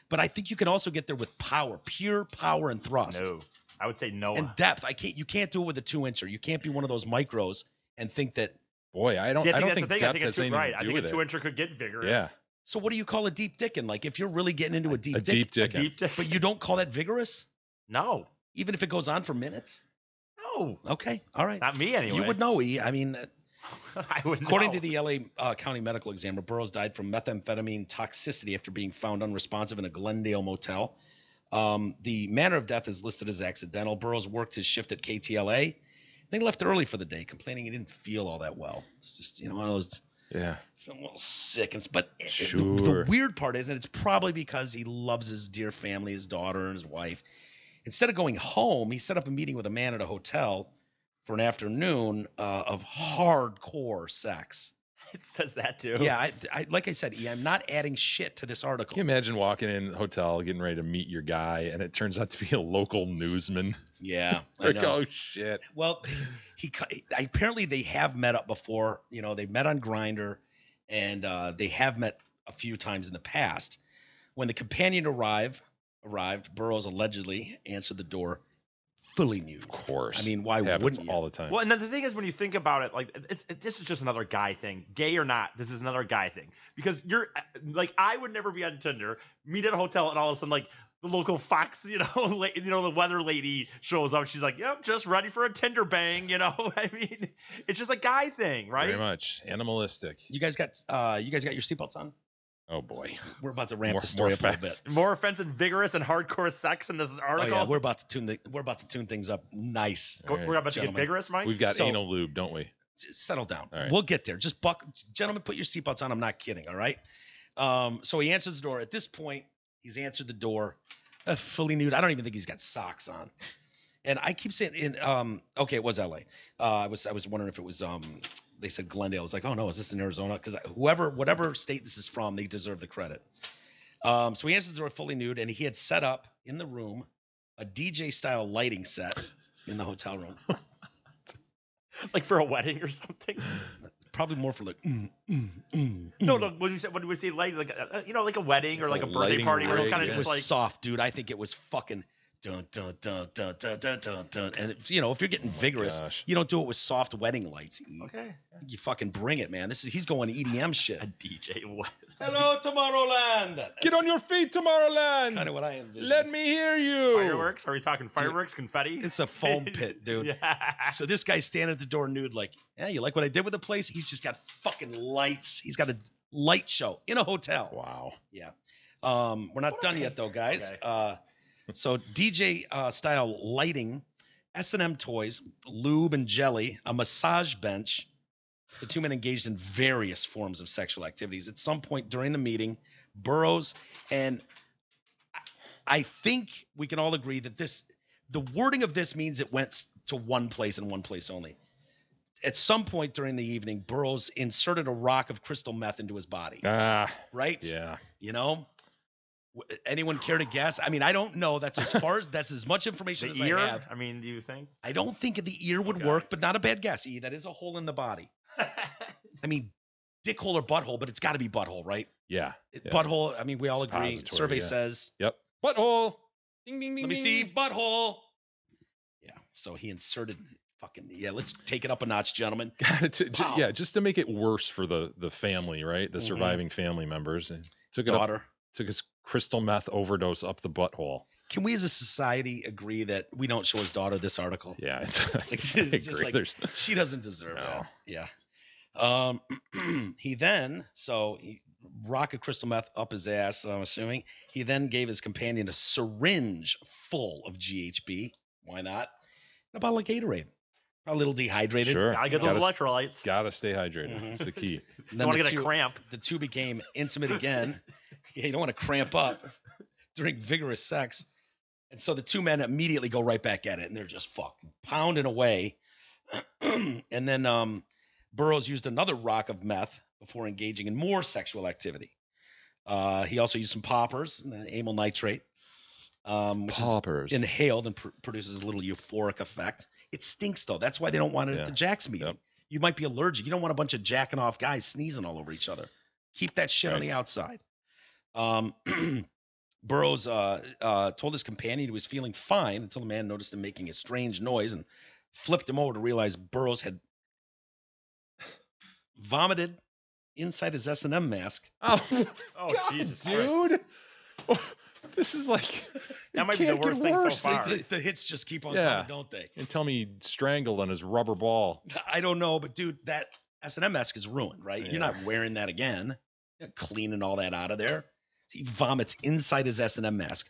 [SPEAKER 1] but I think you can also get there with power, pure power and thrust.
[SPEAKER 3] No, I would say no.
[SPEAKER 1] And depth. You can't do it with a 2-incher. You can't be one of those micros and think that.
[SPEAKER 2] Boy, I don't
[SPEAKER 3] See, I think
[SPEAKER 2] think
[SPEAKER 3] that's the thing. I
[SPEAKER 2] depth
[SPEAKER 3] think
[SPEAKER 2] has
[SPEAKER 3] it's
[SPEAKER 2] anything
[SPEAKER 3] right.
[SPEAKER 2] to
[SPEAKER 3] I
[SPEAKER 2] do
[SPEAKER 3] think a
[SPEAKER 2] with it.
[SPEAKER 3] 2-incher could get vigorous.
[SPEAKER 2] Yeah.
[SPEAKER 1] So what do you call a deep dickin'? Like if you're really getting into a deep
[SPEAKER 2] A deep
[SPEAKER 1] dick,
[SPEAKER 2] dick.
[SPEAKER 3] Deep dick.
[SPEAKER 1] but you don't call that vigorous,
[SPEAKER 3] No,
[SPEAKER 1] even if it goes on for minutes.
[SPEAKER 3] no,
[SPEAKER 1] Okay, all right.
[SPEAKER 3] not me anyway.
[SPEAKER 1] You would know. I mean,
[SPEAKER 3] I would.
[SPEAKER 1] according
[SPEAKER 3] know.
[SPEAKER 1] to the LA County Medical Examiner, Burrous died from methamphetamine toxicity after being found unresponsive in a Glendale motel. The manner of death is listed as accidental. Burrous worked his shift at KTLA. They left early for the day, complaining he didn't feel all that well. It's just, one of those,
[SPEAKER 2] Yeah.
[SPEAKER 1] feeling a little sick. But the
[SPEAKER 2] Sure.
[SPEAKER 1] weird part is that it's probably because he loves his dear family, his daughter and his wife. Instead of going home, he set up a meeting with a man at a hotel for an afternoon of hardcore sex.
[SPEAKER 3] It says that too.
[SPEAKER 1] Yeah, I like I said, I'm not adding shit to this article.
[SPEAKER 2] Can you imagine walking in a hotel, getting ready to meet your guy, and it turns out to be a local newsman?
[SPEAKER 1] Yeah, I
[SPEAKER 2] Like,
[SPEAKER 1] know.
[SPEAKER 2] oh shit.
[SPEAKER 1] Well, apparently they have met up before. They met on Grindr, and they have met a few times in the past. When the companion arrived, Burrous allegedly answered the door fully nude.
[SPEAKER 2] Of course.
[SPEAKER 1] I mean, why
[SPEAKER 2] Happens
[SPEAKER 1] wouldn't you?
[SPEAKER 2] all the time.
[SPEAKER 3] Well, and then the thing is, when you think about it, like this is just another guy thing, gay or not. This is another guy thing because you're like, I would never be on Tinder, meet at a hotel, and all of a sudden, like the local Fox, the weather lady shows up. She's like, "Yep, just ready for a Tinder bang." I mean, it's just a guy thing, right?
[SPEAKER 2] Very much animalistic.
[SPEAKER 1] You guys got your seatbelts on?
[SPEAKER 2] Oh boy.
[SPEAKER 1] We're about to ramp
[SPEAKER 2] More-
[SPEAKER 1] the story
[SPEAKER 2] more
[SPEAKER 1] up a little
[SPEAKER 2] facts.
[SPEAKER 1] bit.
[SPEAKER 3] More offensive, vigorous, and hardcore sex in this
[SPEAKER 1] Oh
[SPEAKER 3] article.
[SPEAKER 1] yeah, we're about to tune things up nice.
[SPEAKER 2] All right,
[SPEAKER 3] We're about to get
[SPEAKER 1] gentlemen.
[SPEAKER 3] vigorous, Mike.
[SPEAKER 2] We've got
[SPEAKER 1] So-
[SPEAKER 2] anal lube, don't we?
[SPEAKER 1] Settle down.
[SPEAKER 2] All right.
[SPEAKER 1] We'll get there. Just gentlemen, put your seatbelts on. I'm not kidding. All right. So he answers the door. At this point, he's answered the door, fully nude. I don't even think he's got socks on. And I keep saying, okay, it was L.A. I was wondering if it was. They said Glendale. I was like, oh no, is this in Arizona? Because whatever state this is from, they deserve the credit. So he answers the door fully nude, and he had set up in the room a DJ style lighting set in the hotel room.
[SPEAKER 3] Like for a wedding or something.
[SPEAKER 1] Probably more for like.
[SPEAKER 3] No, what did we say? Like like a wedding or like a birthday
[SPEAKER 2] lighting
[SPEAKER 3] party where it's
[SPEAKER 2] rig,
[SPEAKER 3] kind of
[SPEAKER 1] It
[SPEAKER 2] yeah.
[SPEAKER 1] was
[SPEAKER 3] just like.
[SPEAKER 1] soft, dude. I think it was fucking dun dun dun dun dun dun dun dun. And if you're getting vigorous,
[SPEAKER 2] gosh.
[SPEAKER 1] you don't do it with soft wedding lights.
[SPEAKER 3] Okay.
[SPEAKER 1] You fucking bring it, man. He's going EDM shit.
[SPEAKER 3] A DJ. What?
[SPEAKER 1] Hello, Tomorrowland. That's
[SPEAKER 2] Get on your feet, Tomorrowland.
[SPEAKER 1] kind of what I envision.
[SPEAKER 2] Let me hear you.
[SPEAKER 3] Fireworks? Are we talking fireworks? Confetti?
[SPEAKER 1] It's a foam pit, dude.
[SPEAKER 3] Yeah.
[SPEAKER 1] So this guy's standing at the door nude, like, yeah, you like what I did with the place? He's just got fucking lights. He's got a light show in a hotel.
[SPEAKER 2] Wow.
[SPEAKER 1] Yeah. We're not done yet though, guys.
[SPEAKER 3] Okay.
[SPEAKER 1] So DJ style lighting, S&M toys, lube and jelly, a massage bench. The two men engaged in various forms of sexual activities. At some point during the meeting, Burrous, and I think we can all agree that the wording of this means it went to one place and one place only. At some point during the evening, Burrous inserted a rock of crystal meth into his body. Right?
[SPEAKER 2] Yeah.
[SPEAKER 1] You know? Anyone care to guess? I mean, I don't know. That's as much information
[SPEAKER 3] The
[SPEAKER 1] as
[SPEAKER 3] ear?
[SPEAKER 1] I have.
[SPEAKER 3] I mean, do you think?
[SPEAKER 1] I don't think the ear would work, but not a bad guess. That is a hole in the body. I mean, dick hole or butthole, but it's got to be butthole, right?
[SPEAKER 2] Yeah.
[SPEAKER 1] Butthole. I mean, we all agree.
[SPEAKER 2] Suppository,
[SPEAKER 1] Survey
[SPEAKER 2] yeah.
[SPEAKER 1] says.
[SPEAKER 2] Yep. Butthole. Ding, ding, ding.
[SPEAKER 1] Let me
[SPEAKER 2] ding.
[SPEAKER 1] see butthole. Yeah. So he inserted. Let's take it up a notch, gentlemen.
[SPEAKER 2] Just to make it worse for the family, right? The surviving family members. And
[SPEAKER 1] His daughter.
[SPEAKER 2] Took his crystal meth overdose up the butthole.
[SPEAKER 1] Can we as a society agree that we don't show his daughter this article?
[SPEAKER 2] Yeah.
[SPEAKER 1] It's just like she doesn't deserve that. Yeah. He rock a crystal meth up his ass, I'm assuming. He then gave his companion a syringe full of GHB. Why not? And a bottle of Gatorade. Probably a little dehydrated.
[SPEAKER 2] Sure.
[SPEAKER 3] Gotta get those electrolytes.
[SPEAKER 2] Gotta stay hydrated. That's the key.
[SPEAKER 1] And
[SPEAKER 3] Don't want to get a cramp.
[SPEAKER 1] The two became intimate again. Yeah, you don't want to cramp up during vigorous sex. And so the two men immediately go right back at it, and they're just fucking pounding away. And then Burrous used another rock of meth before engaging in more sexual activity. He also used some poppers, amyl nitrate, which is inhaled and produces a little euphoric effect. It stinks, though. That's why they don't want it at the Jack's meeting. Yep. You might be allergic. You don't want a bunch of jacking off guys sneezing all over each other. Keep that shit on the outside. Burrous told his companion he was feeling fine until the man noticed him making a strange noise and flipped him over to realize Burrous had vomited inside his S&M mask.
[SPEAKER 2] Oh,
[SPEAKER 3] God, Jesus,
[SPEAKER 2] dude. This is like
[SPEAKER 3] that might be the worst thing so far.
[SPEAKER 1] The hits just keep on coming, don't they?
[SPEAKER 2] And tell me he strangled on his rubber ball.
[SPEAKER 1] I don't know, but dude, that S&M mask is ruined, right?
[SPEAKER 2] Yeah.
[SPEAKER 1] You're not wearing that again. You're not cleaning all that out of there. So he vomits inside his S&M mask.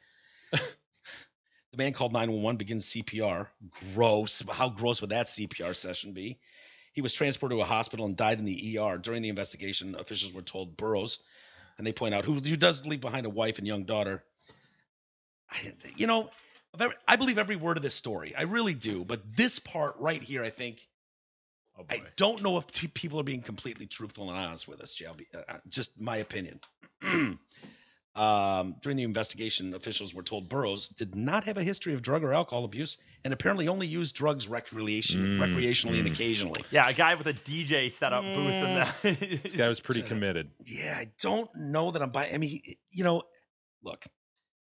[SPEAKER 1] The man called 911, begins CPR. Gross. How gross would that CPR session be? He was transported to a hospital and died in the ER. During the investigation, officials were told Burrous, and they point out who does leave behind a wife and young daughter. I believe every word of this story. I really do. But this part right here, I think, I don't know if people are being completely truthful and honest with us, JLB. Just my opinion. During the investigation, officials were told Burrous did not have a history of drug or alcohol abuse and apparently only used drugs recreationally and occasionally.
[SPEAKER 3] Yeah, a guy with a DJ setup booth in that.
[SPEAKER 2] This guy was pretty committed.
[SPEAKER 1] Yeah, I don't know that I'm buying. I mean, look,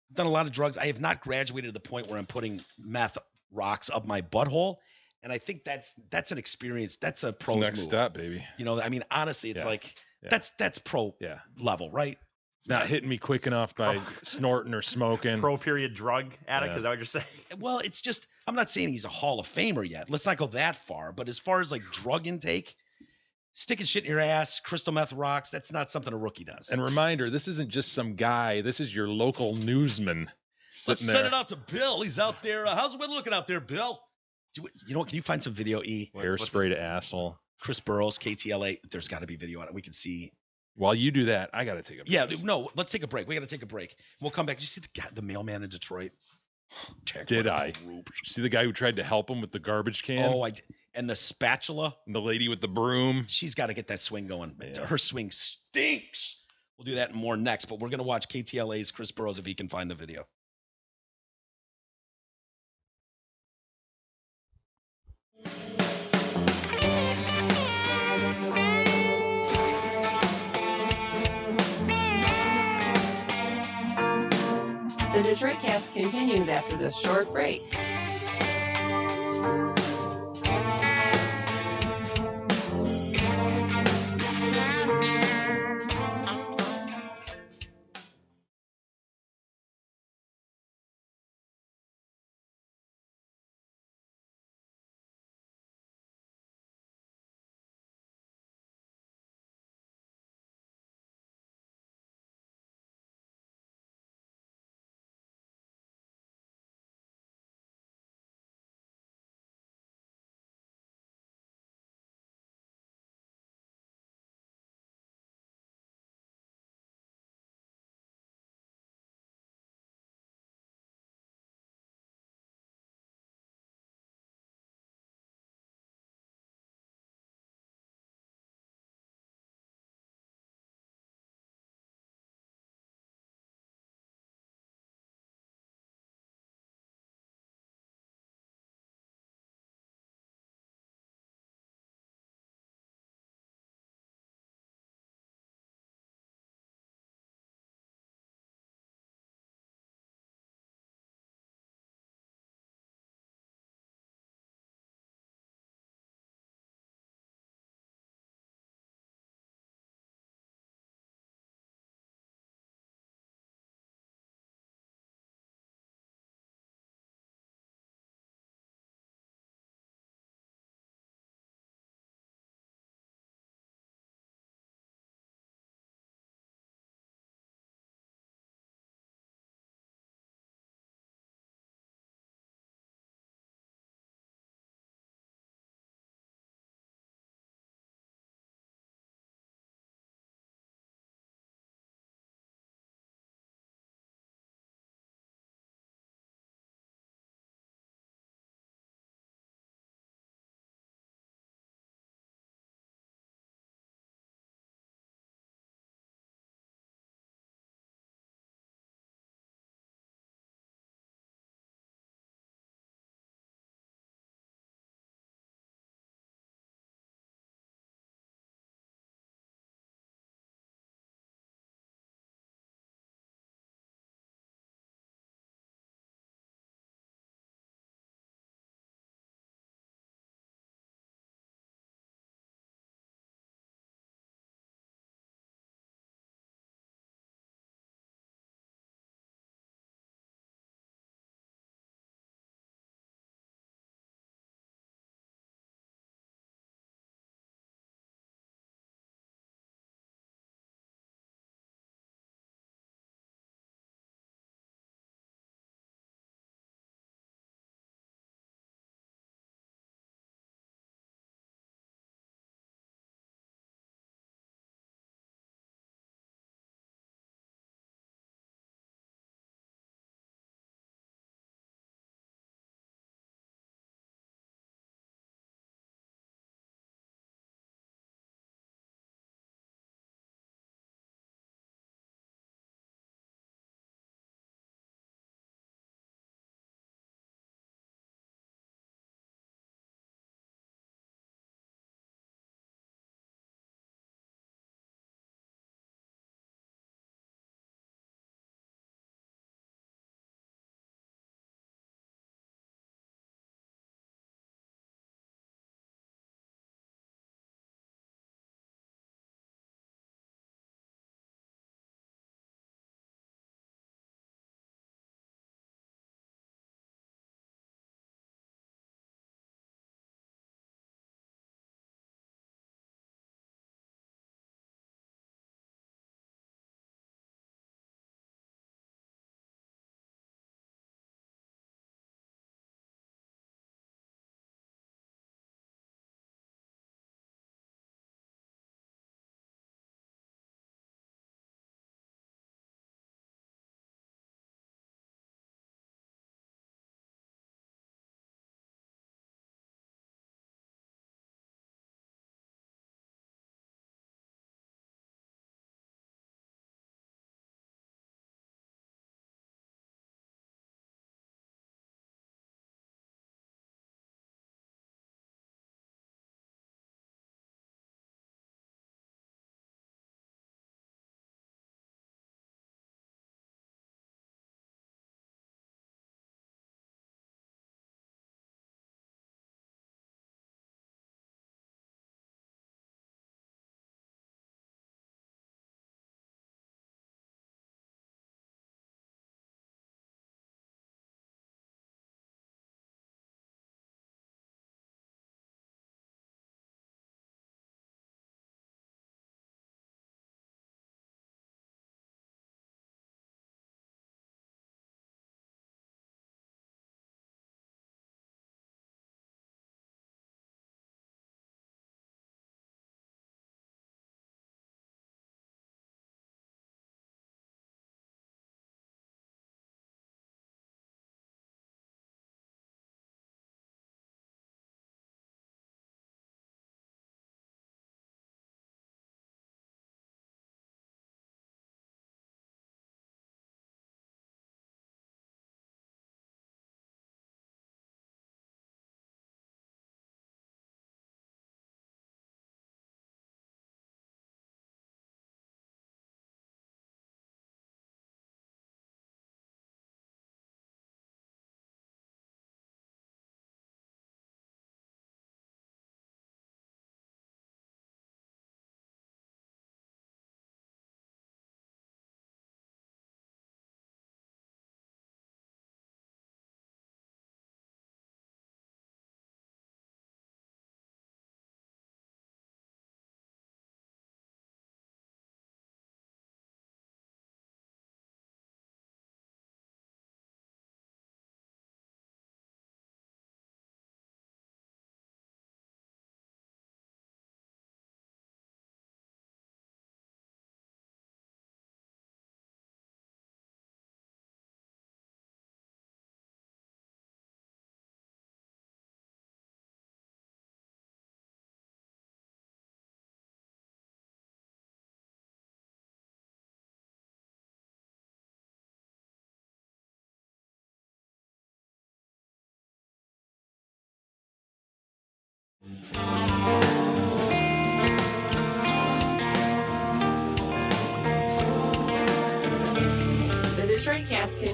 [SPEAKER 1] I've done a lot of drugs. I have not graduated to the point where I'm putting meth rocks up my butthole. And I think that's an experience. That's a pro
[SPEAKER 2] next step, baby.
[SPEAKER 1] I mean, honestly, it's that's pro level, right?
[SPEAKER 2] It's not hitting me quick enough by snorting or smoking.
[SPEAKER 3] Pro period drug addict, is that what you're saying?
[SPEAKER 1] Well, it's just, I'm not saying he's a Hall of Famer yet. Let's not go that far. But as far as like drug intake, sticking shit in your ass, crystal meth rocks, that's not something a rookie does.
[SPEAKER 2] And reminder, this isn't just some guy. This is your local newsman.
[SPEAKER 1] Let's send it out to Bill. He's out there. How's the weather looking out there, Bill? Can you find some video, E?
[SPEAKER 2] Hairspray to asshole.
[SPEAKER 1] Chris Burrous, KTLA. There's got to be video on it. We can see.
[SPEAKER 2] While you do that, I got to take a break.
[SPEAKER 1] Yeah, no, let's take a break. We got to take a break. We'll come back. Did you see the mailman in Detroit?
[SPEAKER 2] Did I? See the guy who tried to help him with the garbage can?
[SPEAKER 1] Oh, I did. And the spatula.
[SPEAKER 2] And the lady with the broom.
[SPEAKER 1] She's got to get that swing going.
[SPEAKER 2] Yeah.
[SPEAKER 1] Her swing stinks. We'll do that and more next, but we're going to watch KTLA's Chris Burrous if he can find the video.
[SPEAKER 8] The Detroit Cast continues after this short break.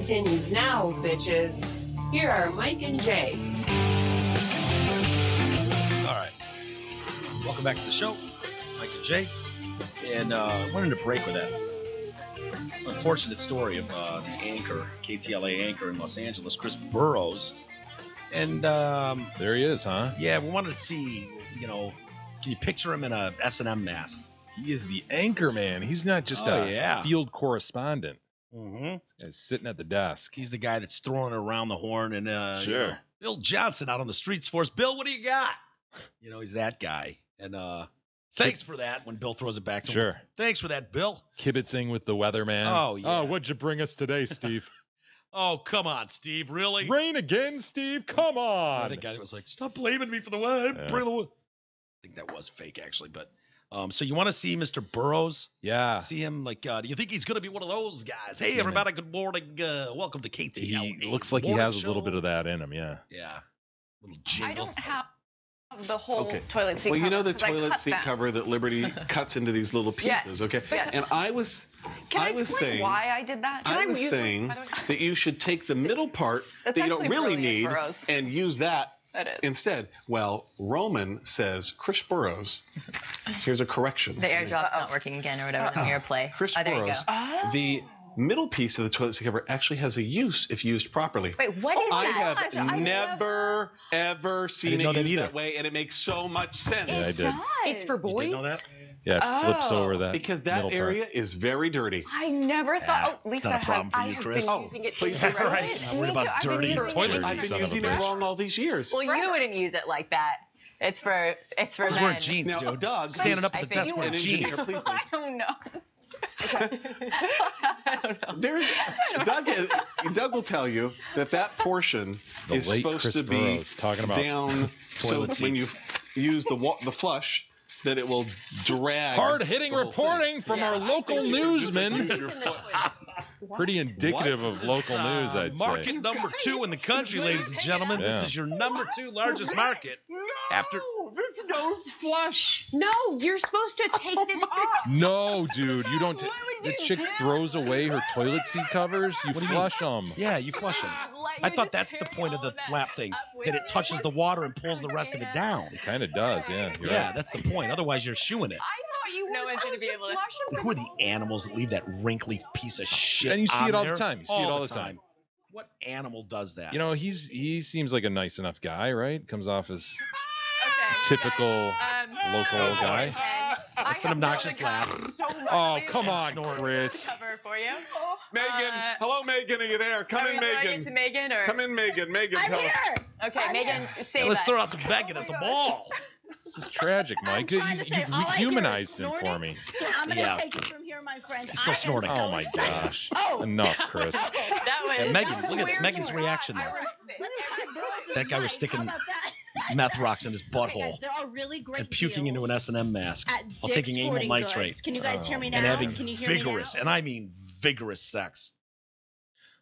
[SPEAKER 8] continues now, bitches. Here are Mike and Jay.
[SPEAKER 1] All right. Welcome back to the show. Mike and Jay. And I wanted to break with that unfortunate story of the anchor, KTLA anchor in Los Angeles, Chris Burrous. And
[SPEAKER 2] there he is, huh?
[SPEAKER 1] yeah, we wanted to see, can you picture him in a S&M mask?
[SPEAKER 2] He is the anchor man. He's not just a field correspondent.
[SPEAKER 1] Mm-hmm.
[SPEAKER 2] This guy's sitting at the desk.
[SPEAKER 1] He's the guy that's throwing it around the horn. And
[SPEAKER 2] Sure.
[SPEAKER 1] Bill Johnson out on the streets for us. Bill, what do you got? He's that guy. And thanks for that when Bill throws it back to him.
[SPEAKER 2] Sure.
[SPEAKER 1] Thanks for that, Bill.
[SPEAKER 2] Kibitzing with the weatherman.
[SPEAKER 1] Oh, yeah.
[SPEAKER 2] Oh, what'd you bring us today, Steve?
[SPEAKER 1] Oh, come on, Steve. Really?
[SPEAKER 2] Rain again, Steve? Come on.
[SPEAKER 1] The guy that was like, stop blaming me for the weather.
[SPEAKER 2] Yeah.
[SPEAKER 1] I think that was fake, actually. But so you want to see Mr. Burrous?
[SPEAKER 2] Yeah.
[SPEAKER 1] See him? Like, do you think he's going to be one of those guys? Hey,
[SPEAKER 2] See
[SPEAKER 1] everybody, good morning. Welcome to KTLA.
[SPEAKER 2] He looks like he has a little bit of that in him, yeah.
[SPEAKER 1] Yeah. Little jingle.
[SPEAKER 9] I don't have the whole toilet seat
[SPEAKER 10] Well,
[SPEAKER 9] cover.
[SPEAKER 10] the
[SPEAKER 9] 'cause I
[SPEAKER 10] toilet
[SPEAKER 9] cut
[SPEAKER 10] seat
[SPEAKER 9] them.
[SPEAKER 10] cover that Liberty cuts into these little
[SPEAKER 9] Yes.
[SPEAKER 10] pieces, okay?
[SPEAKER 9] Yes.
[SPEAKER 10] And I was
[SPEAKER 9] explain
[SPEAKER 10] saying
[SPEAKER 9] why I did that? Can
[SPEAKER 10] I was
[SPEAKER 9] use one,
[SPEAKER 10] saying
[SPEAKER 9] by the way?
[SPEAKER 10] that you should take the middle part
[SPEAKER 9] That's
[SPEAKER 10] that you don't
[SPEAKER 9] actually
[SPEAKER 10] really
[SPEAKER 9] brilliant,
[SPEAKER 10] need
[SPEAKER 9] Burrous.
[SPEAKER 10] and use that
[SPEAKER 9] That is.
[SPEAKER 10] instead. Well, Roman says Chris Burrous. Here's a correction.
[SPEAKER 11] The airdrop's not working again or whatever on your play.
[SPEAKER 10] Chris
[SPEAKER 11] there you go.
[SPEAKER 10] Burrous. The middle piece of the toilet seat cover actually has a use if used properly.
[SPEAKER 11] Wait, what is
[SPEAKER 10] I
[SPEAKER 11] that?
[SPEAKER 10] have never, ever seen
[SPEAKER 1] know
[SPEAKER 10] it
[SPEAKER 1] that
[SPEAKER 10] used
[SPEAKER 1] either.
[SPEAKER 10] that way, and it makes so much sense.
[SPEAKER 2] Yeah, I did.
[SPEAKER 11] It's for
[SPEAKER 1] You
[SPEAKER 11] boys?
[SPEAKER 1] didn't know that?
[SPEAKER 2] Yeah, it flips over that
[SPEAKER 10] Because that
[SPEAKER 2] middle
[SPEAKER 10] area is very dirty.
[SPEAKER 9] I never thought. Oh,
[SPEAKER 1] it's
[SPEAKER 9] Lisa
[SPEAKER 1] not a problem for
[SPEAKER 9] I
[SPEAKER 1] you,
[SPEAKER 9] have
[SPEAKER 1] Chris.
[SPEAKER 9] been using it
[SPEAKER 10] please
[SPEAKER 9] to
[SPEAKER 10] don't.
[SPEAKER 9] right.
[SPEAKER 1] I'm worried about dirty toilet
[SPEAKER 10] I've
[SPEAKER 1] seats.
[SPEAKER 10] been using it wrong all these years.
[SPEAKER 11] Well, you wouldn't use it like that. It's for
[SPEAKER 1] He's
[SPEAKER 11] men.
[SPEAKER 1] wearing jeans,
[SPEAKER 10] Now,
[SPEAKER 1] dude.
[SPEAKER 10] Doug,
[SPEAKER 1] Standing up at
[SPEAKER 11] I
[SPEAKER 1] the
[SPEAKER 11] think
[SPEAKER 1] desk
[SPEAKER 11] you
[SPEAKER 1] wearing
[SPEAKER 10] an engineer,
[SPEAKER 1] jeans.
[SPEAKER 10] please.
[SPEAKER 9] I don't know.
[SPEAKER 11] I don't know.
[SPEAKER 10] Doug will tell you that portion
[SPEAKER 2] The
[SPEAKER 10] is
[SPEAKER 2] late
[SPEAKER 10] supposed
[SPEAKER 2] Chris
[SPEAKER 10] to be
[SPEAKER 2] Burrous talking about
[SPEAKER 10] down so
[SPEAKER 1] toilet
[SPEAKER 10] when you
[SPEAKER 1] seats.
[SPEAKER 10] use the flush that it will drag.
[SPEAKER 2] Hard-hitting
[SPEAKER 10] the whole thing.
[SPEAKER 2] reporting from our local newsman.
[SPEAKER 10] Use your foot.
[SPEAKER 2] Pretty indicative
[SPEAKER 10] What?
[SPEAKER 2] of local news, I'd
[SPEAKER 1] Market
[SPEAKER 2] say.
[SPEAKER 1] number 2 in the country, ladies and gentlemen. This
[SPEAKER 2] Yeah.
[SPEAKER 1] is your number 2 largest market. After
[SPEAKER 10] This goes flush.
[SPEAKER 9] No, you're supposed to take this off.
[SPEAKER 2] No, dude, you don't.
[SPEAKER 11] Why would
[SPEAKER 2] The
[SPEAKER 11] you
[SPEAKER 2] chick
[SPEAKER 11] do that?
[SPEAKER 2] throws away her toilet seat covers. You
[SPEAKER 1] What do you mean?
[SPEAKER 2] flush them.
[SPEAKER 1] yeah, you flush them. I thought that's the point of the flap thing, that it touches the water and pulls the rest of it down.
[SPEAKER 2] It kind of does, yeah. You're
[SPEAKER 1] Yeah,
[SPEAKER 2] right.
[SPEAKER 1] that's the point. Otherwise, you're shooing it.
[SPEAKER 9] I thought you
[SPEAKER 11] No
[SPEAKER 9] were
[SPEAKER 11] one's gonna
[SPEAKER 9] supposed
[SPEAKER 11] be able to-
[SPEAKER 9] flush them.
[SPEAKER 1] Who are the animals that leave that wrinkly piece of shit?
[SPEAKER 2] And you see
[SPEAKER 1] on
[SPEAKER 2] it all the
[SPEAKER 1] there?
[SPEAKER 2] time. You see it all the time.
[SPEAKER 1] What animal does that?
[SPEAKER 2] You know, he seems like a nice enough guy, right? Comes off as
[SPEAKER 11] Okay.
[SPEAKER 2] typical local guy.
[SPEAKER 1] That's an obnoxious laugh.
[SPEAKER 2] Oh, come
[SPEAKER 1] And
[SPEAKER 2] on,
[SPEAKER 1] snort.
[SPEAKER 2] Chris.
[SPEAKER 11] Cover for you.
[SPEAKER 10] Megan, hello, Megan. Are you there? Come
[SPEAKER 11] Are
[SPEAKER 10] in,
[SPEAKER 11] we throwing it
[SPEAKER 10] Megan.
[SPEAKER 11] to Megan or?
[SPEAKER 10] Come in, Megan. Megan, tell us.
[SPEAKER 11] Okay, Megan,
[SPEAKER 1] Yeah,
[SPEAKER 11] save
[SPEAKER 1] let's
[SPEAKER 11] us.
[SPEAKER 1] throw out the Megan at the ball.
[SPEAKER 2] This is tragic, Mike.
[SPEAKER 12] trying to say,
[SPEAKER 2] You've
[SPEAKER 12] all I hear is
[SPEAKER 2] rehumanized him for
[SPEAKER 12] snorting.
[SPEAKER 2] me.
[SPEAKER 12] So I'm going to
[SPEAKER 1] Yeah.
[SPEAKER 12] take it from here, my friend.
[SPEAKER 1] He's still
[SPEAKER 12] I am
[SPEAKER 1] snorting.
[SPEAKER 12] so
[SPEAKER 2] Oh my
[SPEAKER 12] excited.
[SPEAKER 2] gosh.
[SPEAKER 12] Oh,
[SPEAKER 2] Enough, Chris.
[SPEAKER 11] That was.
[SPEAKER 1] Yeah, Megan, look at
[SPEAKER 9] Where's
[SPEAKER 1] Megan's
[SPEAKER 9] your
[SPEAKER 1] reaction
[SPEAKER 9] God?
[SPEAKER 1] there.
[SPEAKER 12] let's try Burrous'
[SPEAKER 1] That guy was
[SPEAKER 12] mic.
[SPEAKER 1] sticking
[SPEAKER 12] How about that?
[SPEAKER 1] Meth rocks in his
[SPEAKER 12] Okay, guys,
[SPEAKER 1] butthole
[SPEAKER 12] there are really great
[SPEAKER 1] and puking into an
[SPEAKER 12] deals
[SPEAKER 1] S&M mask
[SPEAKER 12] at
[SPEAKER 1] while
[SPEAKER 12] Dick's
[SPEAKER 1] taking amyl
[SPEAKER 12] Sporting Goods.
[SPEAKER 1] nitrate
[SPEAKER 12] Can you guys hear me now?
[SPEAKER 1] and having
[SPEAKER 12] Can you hear me
[SPEAKER 1] vigorous,
[SPEAKER 12] now?
[SPEAKER 1] and I mean vigorous sex.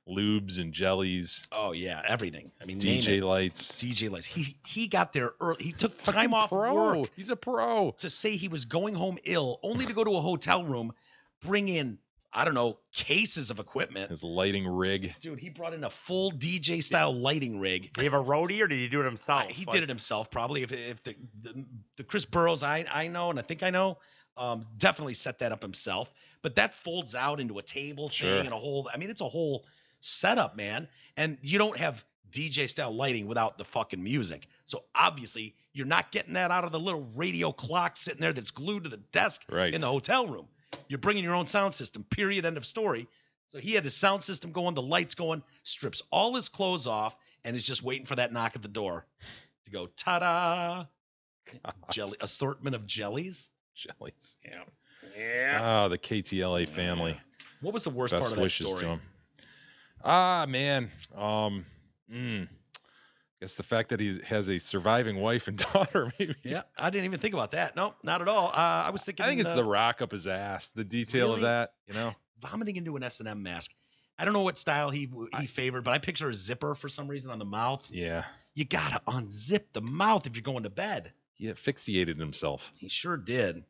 [SPEAKER 2] Lubes and jellies,
[SPEAKER 1] Oh yeah, everything. I mean, name
[SPEAKER 2] DJ
[SPEAKER 1] it.
[SPEAKER 2] lights.
[SPEAKER 1] DJ lights. He got there early. He took time off
[SPEAKER 2] Pro.
[SPEAKER 1] work
[SPEAKER 2] He's a pro.
[SPEAKER 1] to say he was going home ill, only to go to a hotel room, bring in, I don't know, cases of equipment.
[SPEAKER 2] His lighting rig.
[SPEAKER 1] Dude, he brought in a full DJ style lighting rig.
[SPEAKER 3] Did he have a roadie or did he do it himself?
[SPEAKER 1] He did it himself, probably. If the Chris Burrous I know and I think I know, definitely set that up himself. But that folds out into a table thing
[SPEAKER 2] Sure.
[SPEAKER 1] and a whole. I mean, it's a whole setup, man. And you don't have DJ style lighting without the fucking music. So obviously, you're not getting that out of the little radio clock sitting there that's glued to the desk
[SPEAKER 2] Right.
[SPEAKER 1] in the hotel room. You're bringing your own sound system. Period. End of story. So he had his sound system going, the lights going, strips all his clothes off, and is just waiting for that knock at the door to go, ta-da! Jelly assortment of jellies.
[SPEAKER 2] Jellies.
[SPEAKER 1] Yeah. Yeah.
[SPEAKER 2] Oh, the KTLA family.
[SPEAKER 1] What was the worst
[SPEAKER 2] Best
[SPEAKER 1] part of that
[SPEAKER 2] wishes
[SPEAKER 1] story?
[SPEAKER 2] to him. Ah, man. Guess the fact that he has a surviving wife and daughter, maybe.
[SPEAKER 1] Yeah, I didn't even think about that. No, not at all. I was thinking.
[SPEAKER 2] I think it's the rock up his ass. The detail of
[SPEAKER 1] Really?
[SPEAKER 2] that, you know.
[SPEAKER 1] vomiting into an S&M mask. I don't know what style he favored, but I picture a zipper for some reason on the mouth.
[SPEAKER 2] Yeah.
[SPEAKER 1] You gotta unzip the mouth if you're going to bed.
[SPEAKER 2] He asphyxiated himself.
[SPEAKER 1] He sure did.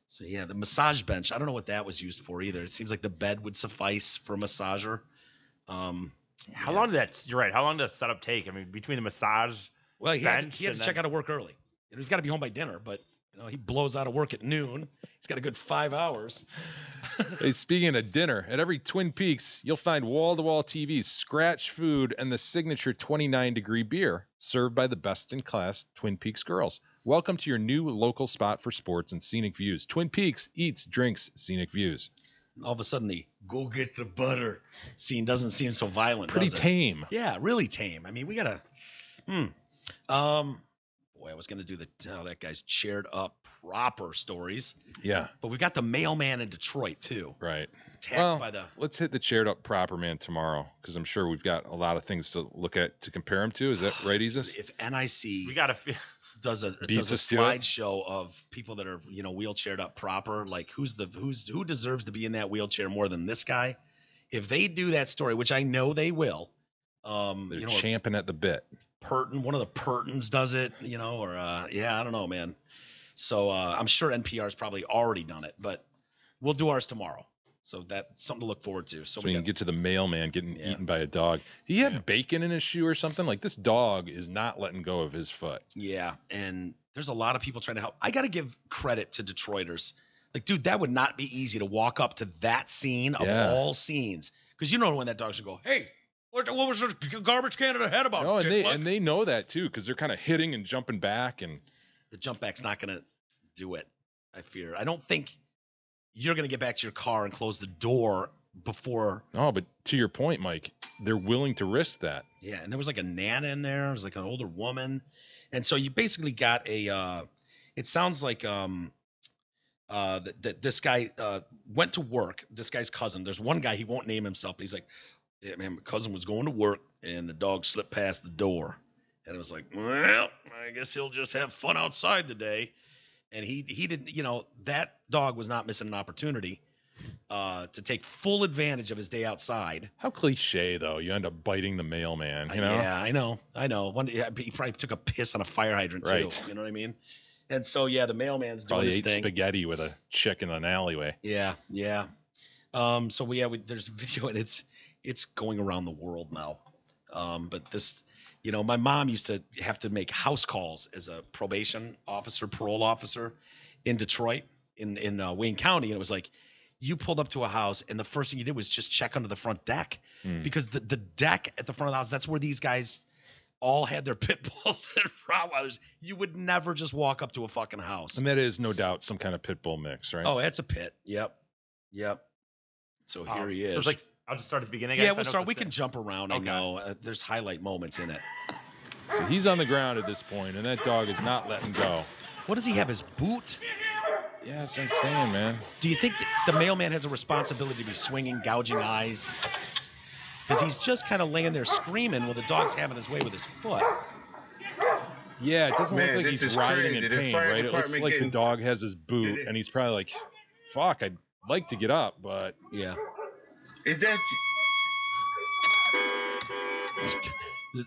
[SPEAKER 1] So yeah, the massage bench. I don't know what that was used for either. It seems like the bed would suffice for a massager.
[SPEAKER 3] How long did that? You're right. How long did that setup take? I mean, between the massage,
[SPEAKER 1] Well, he had
[SPEAKER 3] bench,
[SPEAKER 1] to
[SPEAKER 3] and
[SPEAKER 1] check
[SPEAKER 3] then-
[SPEAKER 1] out of work early. He's got to be home by dinner, but he blows out of work at noon. He's got a good 5 hours.
[SPEAKER 2] Hey, speaking of dinner, at every Twin Peaks, you'll find wall-to-wall TVs, scratch food, and the signature 29-degree beer served by the best-in-class Twin Peaks girls. Welcome to your new local spot for sports and scenic views. Twin Peaks eats, drinks, scenic views.
[SPEAKER 1] All of a sudden, the go get the butter scene doesn't seem so violent.
[SPEAKER 2] Pretty
[SPEAKER 1] does it?
[SPEAKER 2] tame.
[SPEAKER 1] Yeah, really tame. I mean, we gotta. Boy, I was gonna do that guy's chaired up proper stories.
[SPEAKER 2] Yeah.
[SPEAKER 1] But we've got the mailman in Detroit too.
[SPEAKER 2] Right.
[SPEAKER 1] Attacked by the.
[SPEAKER 2] Let's hit the chaired up proper man tomorrow, because I'm sure we've got a lot of things to look at to compare him to. Is that right, Isis?
[SPEAKER 1] If NIC
[SPEAKER 3] we got to.
[SPEAKER 1] does a
[SPEAKER 2] Beats us to it.
[SPEAKER 1] slideshow of people that are wheelchaired up proper, like who deserves to be in that wheelchair more than this guy. If they do that story, which I know they will,
[SPEAKER 2] They're champing at the bit.
[SPEAKER 1] one of the Purtons does it, or I don't know, man. So I'm sure NPR's probably already done it, but we'll do ours tomorrow. So that's something to look forward to.
[SPEAKER 2] So we can get to the mailman getting eaten by a dog. Do you have bacon in his shoe or something? Like, this dog is not letting go of his foot.
[SPEAKER 1] Yeah, and there's a lot of people trying to help. I got to give credit to Detroiters. Like, dude, that would not be easy to walk up to that scene of all scenes. Because when that dog should go, hey, what was the garbage can in the head about?
[SPEAKER 2] No, and they know that, too, because they're kind of hitting and jumping back. And
[SPEAKER 1] the jump back's not going to do it, I fear. I don't think you're going to get back to your car and close the door before.
[SPEAKER 2] No, but to your point, Mike, they're willing to risk that.
[SPEAKER 1] Yeah, and there was like a nana in there. It was like an older woman. And so you basically got it sounds like that this guy went to work, this guy's cousin. There's one guy, he won't name himself, but he's like, yeah, man, my cousin was going to work and the dog slipped past the door. And it was like, well, I guess he'll just have fun outside today. And he didn't, that dog was not missing an opportunity to take full advantage of his day outside.
[SPEAKER 2] How cliche, though. You end up biting the mailman,
[SPEAKER 1] Yeah, I know. He probably took a piss on a fire hydrant, too.
[SPEAKER 2] Right.
[SPEAKER 1] You know what I mean? And so, the mailman's doing
[SPEAKER 2] Probably
[SPEAKER 1] his
[SPEAKER 2] ate
[SPEAKER 1] thing.
[SPEAKER 2] spaghetti with a chick in an alleyway.
[SPEAKER 1] Yeah. So there's a video, and it's going around the world now. But this, my mom used to have to make house calls as a probation officer, parole officer in Detroit, in Wayne County, and it was like, you pulled up to a house, and the first thing you did was just check under the front deck, because the deck at the front of the house, that's where these guys all had their pit bulls and Rottweilers. You would never just walk up to a fucking house.
[SPEAKER 2] And that is no doubt some kind of pit bull mix, right?
[SPEAKER 1] Oh, it's a pit. Yep. So here he is.
[SPEAKER 3] So it's like, I'll just start at the beginning.
[SPEAKER 1] Yeah, we'll start. We can jump around.
[SPEAKER 3] Okay.
[SPEAKER 1] I know there's highlight moments in it.
[SPEAKER 2] So he's on the ground at this point, and that dog is not letting go.
[SPEAKER 1] What does he have? His boot?
[SPEAKER 2] Yeah, that's what I'm saying, man.
[SPEAKER 1] Do you think the mailman has a responsibility to be swinging, gouging eyes? Because he's just kind of laying there screaming while the dog's having his way with his foot.
[SPEAKER 2] Yeah, it doesn't look like
[SPEAKER 13] this
[SPEAKER 2] he's
[SPEAKER 13] is
[SPEAKER 2] writhing
[SPEAKER 13] crazy.
[SPEAKER 2] in
[SPEAKER 13] The
[SPEAKER 2] pain,
[SPEAKER 13] fire
[SPEAKER 2] right? It looks
[SPEAKER 13] department
[SPEAKER 2] like the
[SPEAKER 13] getting-
[SPEAKER 2] dog has his boot, and he's probably like, fuck, I'd like to get up, but...
[SPEAKER 1] Yeah.
[SPEAKER 13] Is that?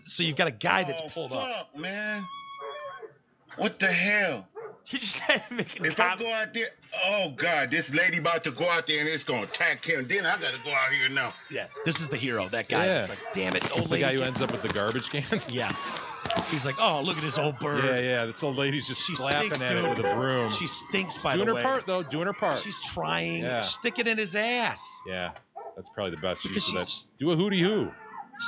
[SPEAKER 1] So you've got a guy that's pulled up.
[SPEAKER 13] Fuck, man. What the hell?
[SPEAKER 3] He just said making
[SPEAKER 13] If I go out there, oh God, this lady about to go out there and it's gonna attack him. Then I gotta go out here now.
[SPEAKER 1] Yeah, this is the hero, that guy.
[SPEAKER 2] Yeah.
[SPEAKER 1] It's like, damn it,
[SPEAKER 2] Is
[SPEAKER 1] old
[SPEAKER 2] this the
[SPEAKER 1] lady.
[SPEAKER 2] guy who ends up with the garbage can?
[SPEAKER 1] Yeah. He's like, oh, look at this old bird.
[SPEAKER 2] Yeah, this old lady's just
[SPEAKER 1] She
[SPEAKER 2] slapping
[SPEAKER 1] stinks,
[SPEAKER 2] at it
[SPEAKER 1] dude.
[SPEAKER 2] with a broom.
[SPEAKER 1] She stinks, by
[SPEAKER 2] doing
[SPEAKER 1] the
[SPEAKER 2] her
[SPEAKER 1] way.
[SPEAKER 2] part, though, doing her part.
[SPEAKER 1] She's trying.
[SPEAKER 2] Yeah.
[SPEAKER 1] Stick it in his ass.
[SPEAKER 2] Yeah, that's probably the best
[SPEAKER 1] Because
[SPEAKER 2] use of that.
[SPEAKER 1] she's-
[SPEAKER 2] Do a hootie hoo.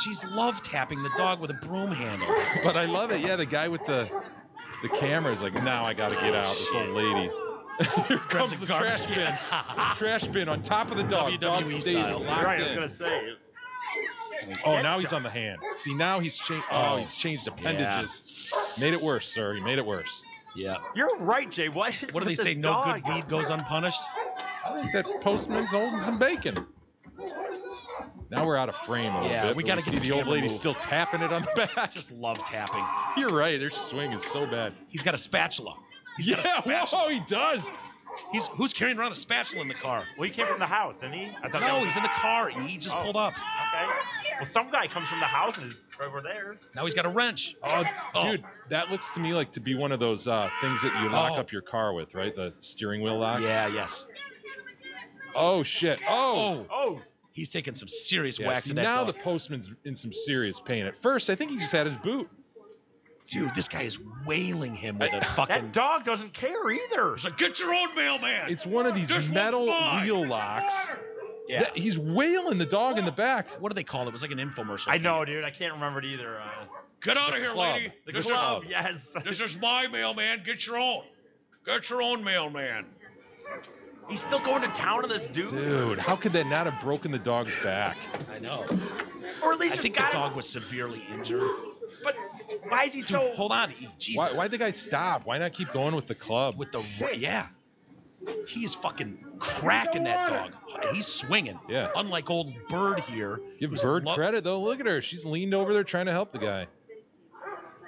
[SPEAKER 1] She's love tapping the dog with a broom handle.
[SPEAKER 2] But I love it. Yeah, the guy with the camera is like, now I gotta get out. This old lady. Here
[SPEAKER 1] Grabs
[SPEAKER 2] comes
[SPEAKER 1] a
[SPEAKER 2] the
[SPEAKER 1] garbage
[SPEAKER 2] trash bin. Trash bin on top of the dog.
[SPEAKER 1] WWE
[SPEAKER 2] Dog stays
[SPEAKER 1] style.
[SPEAKER 2] locked
[SPEAKER 3] Right, I
[SPEAKER 2] in.
[SPEAKER 3] was gonna say.
[SPEAKER 2] Oh, now he's on the hand. See, now he's changed. Oh, he's changed appendages. Made it worse, sir. He made it worse.
[SPEAKER 1] Yeah.
[SPEAKER 3] You're right, Jay. What is
[SPEAKER 1] What do they
[SPEAKER 3] with
[SPEAKER 1] say?
[SPEAKER 3] this
[SPEAKER 1] No
[SPEAKER 3] dog?
[SPEAKER 1] good deed goes unpunished?
[SPEAKER 2] I think that postman's holding some bacon. Now we're out of frame a little
[SPEAKER 1] Yeah,
[SPEAKER 2] bit.
[SPEAKER 1] we
[SPEAKER 2] but
[SPEAKER 1] gotta
[SPEAKER 2] see
[SPEAKER 1] get the
[SPEAKER 2] the old
[SPEAKER 1] camera
[SPEAKER 2] lady
[SPEAKER 1] moved.
[SPEAKER 2] still tapping it on the back.
[SPEAKER 1] I just love tapping.
[SPEAKER 2] You're right. Their swing is so bad.
[SPEAKER 1] He's got a spatula. He's got a
[SPEAKER 2] Yeah,
[SPEAKER 1] spatula.
[SPEAKER 2] whoa, he does.
[SPEAKER 1] Who's carrying around a spatula in the car?
[SPEAKER 3] Well, he came from the house, didn't he? I thought that
[SPEAKER 1] No,
[SPEAKER 3] was-
[SPEAKER 1] he's in the car. He just pulled up.
[SPEAKER 3] Okay. Well, some guy comes from the house and is over there.
[SPEAKER 1] Now he's got a wrench.
[SPEAKER 2] Oh, dude, that looks to me like to be one of those things that you lock
[SPEAKER 1] Oh.
[SPEAKER 2] up your car with, right? The steering wheel lock.
[SPEAKER 1] Yeah, yes.
[SPEAKER 2] Oh shit. Oh.
[SPEAKER 3] Oh.
[SPEAKER 1] He's taking some serious
[SPEAKER 2] Yeah,
[SPEAKER 1] whacks
[SPEAKER 2] see,
[SPEAKER 1] at that
[SPEAKER 2] now
[SPEAKER 1] dog.
[SPEAKER 2] the postman's in some serious pain. At first, I think he just had his boot.
[SPEAKER 1] Dude, this guy is wailing him with a fucking.
[SPEAKER 3] That dog doesn't care either.
[SPEAKER 1] He's like, get your own mailman.
[SPEAKER 2] It's one of these
[SPEAKER 1] This one's
[SPEAKER 2] metal
[SPEAKER 1] mine.
[SPEAKER 2] wheel locks.
[SPEAKER 1] Yeah.
[SPEAKER 2] He's wailing the dog in the back.
[SPEAKER 1] What do they call it? It was like an infomercial.
[SPEAKER 3] I know, dude. I can't remember it either.
[SPEAKER 1] Get out of here,
[SPEAKER 2] club.
[SPEAKER 1] lady.
[SPEAKER 3] The
[SPEAKER 1] This
[SPEAKER 3] club,
[SPEAKER 1] is,
[SPEAKER 3] yes.
[SPEAKER 1] this is my mailman. Get your own. Get your own mailman.
[SPEAKER 3] He's still going to town on this dude.
[SPEAKER 2] Dude, how could that not have broken the dog's back?
[SPEAKER 1] I know.
[SPEAKER 3] Or at least
[SPEAKER 1] I
[SPEAKER 3] just
[SPEAKER 1] think the
[SPEAKER 3] got him.
[SPEAKER 1] dog was severely injured.
[SPEAKER 3] But why is he
[SPEAKER 1] Dude,
[SPEAKER 3] so?
[SPEAKER 1] hold on. Jesus.
[SPEAKER 2] Why'd the guy stop? Why not keep going with the club?
[SPEAKER 1] With the yeah. He's fucking cracking that dog. He's swinging.
[SPEAKER 2] Yeah.
[SPEAKER 1] Unlike old Bird here.
[SPEAKER 2] Give
[SPEAKER 1] who's
[SPEAKER 2] Bird
[SPEAKER 1] lo-
[SPEAKER 2] credit, though. Look at her. She's leaned over there trying to help the guy.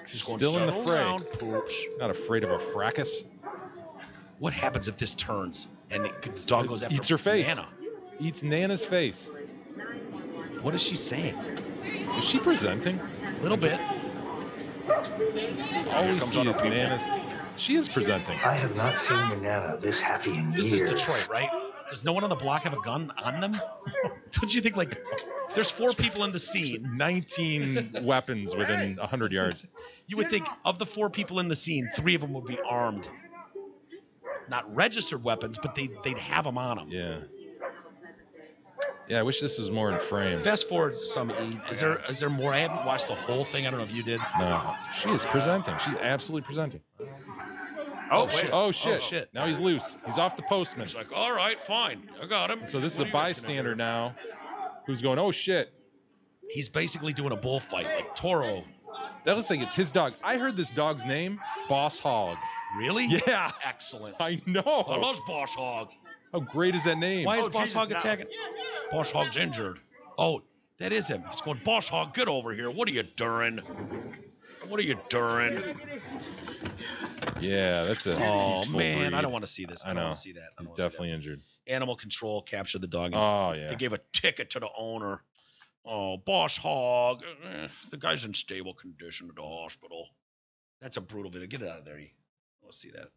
[SPEAKER 1] She's going
[SPEAKER 2] Still in the
[SPEAKER 1] settle
[SPEAKER 2] fray.
[SPEAKER 1] down, poops.
[SPEAKER 2] Not afraid of a fracas.
[SPEAKER 1] What happens if this turns and the dog goes after
[SPEAKER 2] Eats her face.
[SPEAKER 1] Nana?
[SPEAKER 2] Eats Nana's face.
[SPEAKER 1] What is she saying?
[SPEAKER 2] Is she presenting?
[SPEAKER 1] A little bit.
[SPEAKER 2] Always
[SPEAKER 1] comes
[SPEAKER 2] see
[SPEAKER 1] on her
[SPEAKER 2] is
[SPEAKER 1] people.
[SPEAKER 2] Nana's. She is presenting.
[SPEAKER 14] I have not seen your Nana this happy in
[SPEAKER 1] This
[SPEAKER 14] years.
[SPEAKER 1] is Detroit, right? Does no one on the block have a gun on them? Don't you think, like, there's 4 people in the scene.
[SPEAKER 2] 19 weapons within 100 yards.
[SPEAKER 1] You would think of the 4 people in the scene, 3 of them would be armed. Not registered weapons, but they'd have them on them.
[SPEAKER 2] Yeah. Yeah, I wish this was more in frame.
[SPEAKER 1] Fast forward to some E. Is there more? I haven't watched the whole thing. I don't know if you did.
[SPEAKER 2] No. She is presenting. She's absolutely presenting.
[SPEAKER 1] Oh, shit.
[SPEAKER 2] Oh, shit.
[SPEAKER 1] Oh, shit.
[SPEAKER 2] Now he's loose. He's off the postman.
[SPEAKER 1] It's like, all right, fine. I got him.
[SPEAKER 2] So this is
[SPEAKER 1] What
[SPEAKER 2] a
[SPEAKER 1] are you guys gonna
[SPEAKER 2] bystander
[SPEAKER 1] do?
[SPEAKER 2] now who's going, oh, shit.
[SPEAKER 1] He's basically doing a bullfight, like Toro.
[SPEAKER 2] That looks like it's his dog. I heard this dog's name, Boss Hog.
[SPEAKER 1] Really?
[SPEAKER 2] Yeah.
[SPEAKER 1] Excellent.
[SPEAKER 2] I know.
[SPEAKER 1] I love Boss Hog.
[SPEAKER 2] How great is that name?
[SPEAKER 1] Why is
[SPEAKER 3] Oh,
[SPEAKER 1] Boss
[SPEAKER 3] Jesus,
[SPEAKER 1] Hog
[SPEAKER 3] now.
[SPEAKER 1] attacking? Boss Hog's injured. Oh, that is him. He's going, Boss Hog, get over here. What are you doing? What are you doing?
[SPEAKER 2] Yeah, that's a
[SPEAKER 1] Oh,
[SPEAKER 2] peaceful
[SPEAKER 1] man, I
[SPEAKER 2] breed.
[SPEAKER 1] don't want to see this. I don't
[SPEAKER 2] know.
[SPEAKER 1] want to see that. I
[SPEAKER 2] He's
[SPEAKER 1] don't wanna see
[SPEAKER 2] definitely injured.
[SPEAKER 1] that. Animal control captured the dog.
[SPEAKER 2] Oh, yeah.
[SPEAKER 1] They gave a ticket to the owner. Oh, Boss Hog. The guy's in stable condition at the hospital. That's a brutal video. Get it out of there. Let's see that.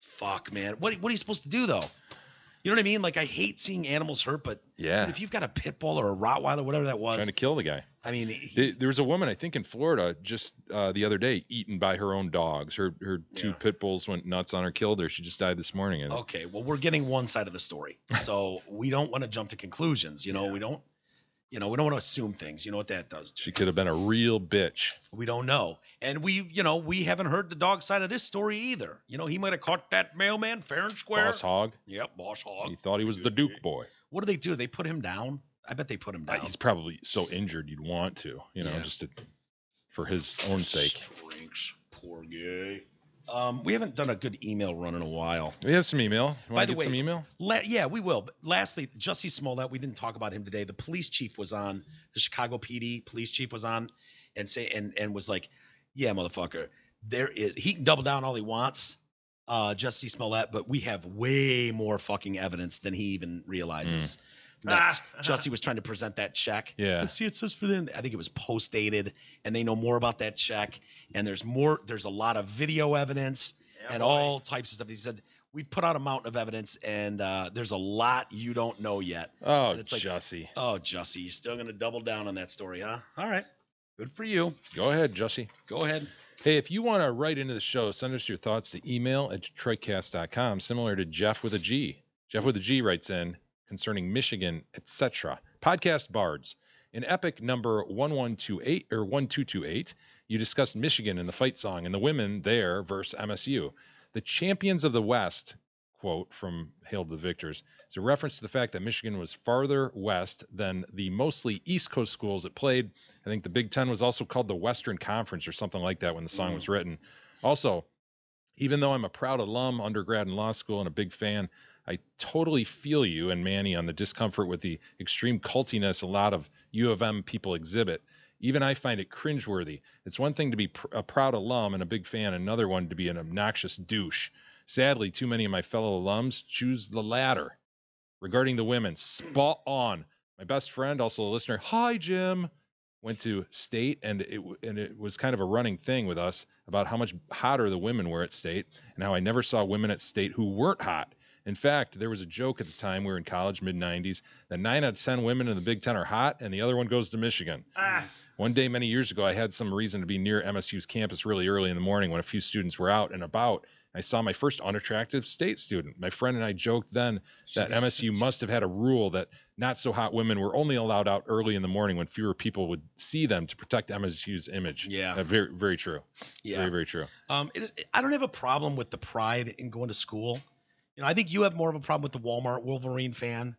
[SPEAKER 1] Fuck, man. What are you supposed to do, though? You know what I mean? Like, I hate seeing animals hurt, but
[SPEAKER 2] Yeah.
[SPEAKER 1] dude, if you've got a pit bull or a Rottweiler, whatever that was,
[SPEAKER 2] Trying to kill the guy.
[SPEAKER 1] I mean,
[SPEAKER 2] There was a woman, I think, in Florida just the other day, eaten by her own dogs. Her 2 pit bulls went nuts on her, killed her. She just died this morning. And
[SPEAKER 1] okay, well, we're getting one side of the story, so we don't want to jump to conclusions. We don't want to assume things. You know what that does?
[SPEAKER 2] she could have been a real bitch.
[SPEAKER 1] We don't know, and we haven't heard the dog side of this story either. He might have caught that mailman fair and square.
[SPEAKER 2] Boss Hog.
[SPEAKER 1] Yep, Boss Hog.
[SPEAKER 2] He thought he was the Duke boy.
[SPEAKER 1] What do they do? They put him down. I bet they put him down.
[SPEAKER 2] He's probably so injured you'd want to,
[SPEAKER 1] Yeah.
[SPEAKER 2] just for his own sake.
[SPEAKER 1] Strinks, poor guy. We haven't done a good email run in a while.
[SPEAKER 2] We have some email. You
[SPEAKER 1] By
[SPEAKER 2] want
[SPEAKER 1] the
[SPEAKER 2] to get
[SPEAKER 1] way,
[SPEAKER 2] some email?
[SPEAKER 1] Yeah, we will. But lastly, Jussie Smollett, we didn't talk about him today. The police chief was on. The Chicago PD police chief was on, and was like, "Yeah, motherfucker, he can double down all he wants, Jussie Smollett, but we have way more fucking evidence than he even realizes." Jussie was trying to present that check.
[SPEAKER 2] Yeah.
[SPEAKER 1] Let's see, it says for them. I think it was post dated, and they know more about that check. And there's a lot of video evidence and all types of stuff. He said, we've put out a mountain of evidence, and there's a lot you don't know yet.
[SPEAKER 2] Oh,
[SPEAKER 1] And it's like,
[SPEAKER 2] Jussie.
[SPEAKER 1] Oh, Jussie, you're still going to double down on that story, huh? All right. Good for you.
[SPEAKER 2] Go ahead, Jussie.
[SPEAKER 1] Go ahead.
[SPEAKER 2] Hey, if you want to write into the show, send us your thoughts to email at DetroitCast.com, similar to Jeff with a G. Jeff with a G writes in concerning Michigan, etc. Podcast Bards. In epic number 1128 or 1228, you discussed Michigan in the fight song and the women there versus MSU. The champions of the West, quote from Hail to the Victors, is a reference to the fact that Michigan was farther west than the mostly East Coast schools that played. I think the Big Ten was also called the Western Conference or something like that when the song was written. Also, even though I'm a proud alum, undergrad in law school, and a big fan, I totally feel you and Manny on the discomfort with the extreme cultiness a lot of U of M people exhibit. Even I find it cringeworthy. It's one thing to be a proud alum and a big fan, another one to be an obnoxious douche. Sadly, too many of my fellow alums choose the latter. Regarding the women, spot on. My best friend, also a listener, hi, Jim, went to State, and it was kind of a running thing with us about how much hotter the women were at State and how I never saw women at State who weren't hot. In fact, there was a joke at the time, we were in college, mid-90s, that 9 out of 10 women in the Big Ten are hot, and the other one goes to Michigan. One day many years ago, I had some reason to be near MSU's campus really early in the morning when a few students were out and about. I saw my first unattractive state student. My friend and I joked then that MSU must have had a rule that not so hot women were only allowed out early in the morning when fewer people would see them to protect MSU's image.
[SPEAKER 1] Yeah.
[SPEAKER 2] Very, very true.
[SPEAKER 1] Yeah.
[SPEAKER 2] Very, very true.
[SPEAKER 1] I don't have a problem with the pride in going to school. I think you have more of a problem with the Walmart Wolverine fan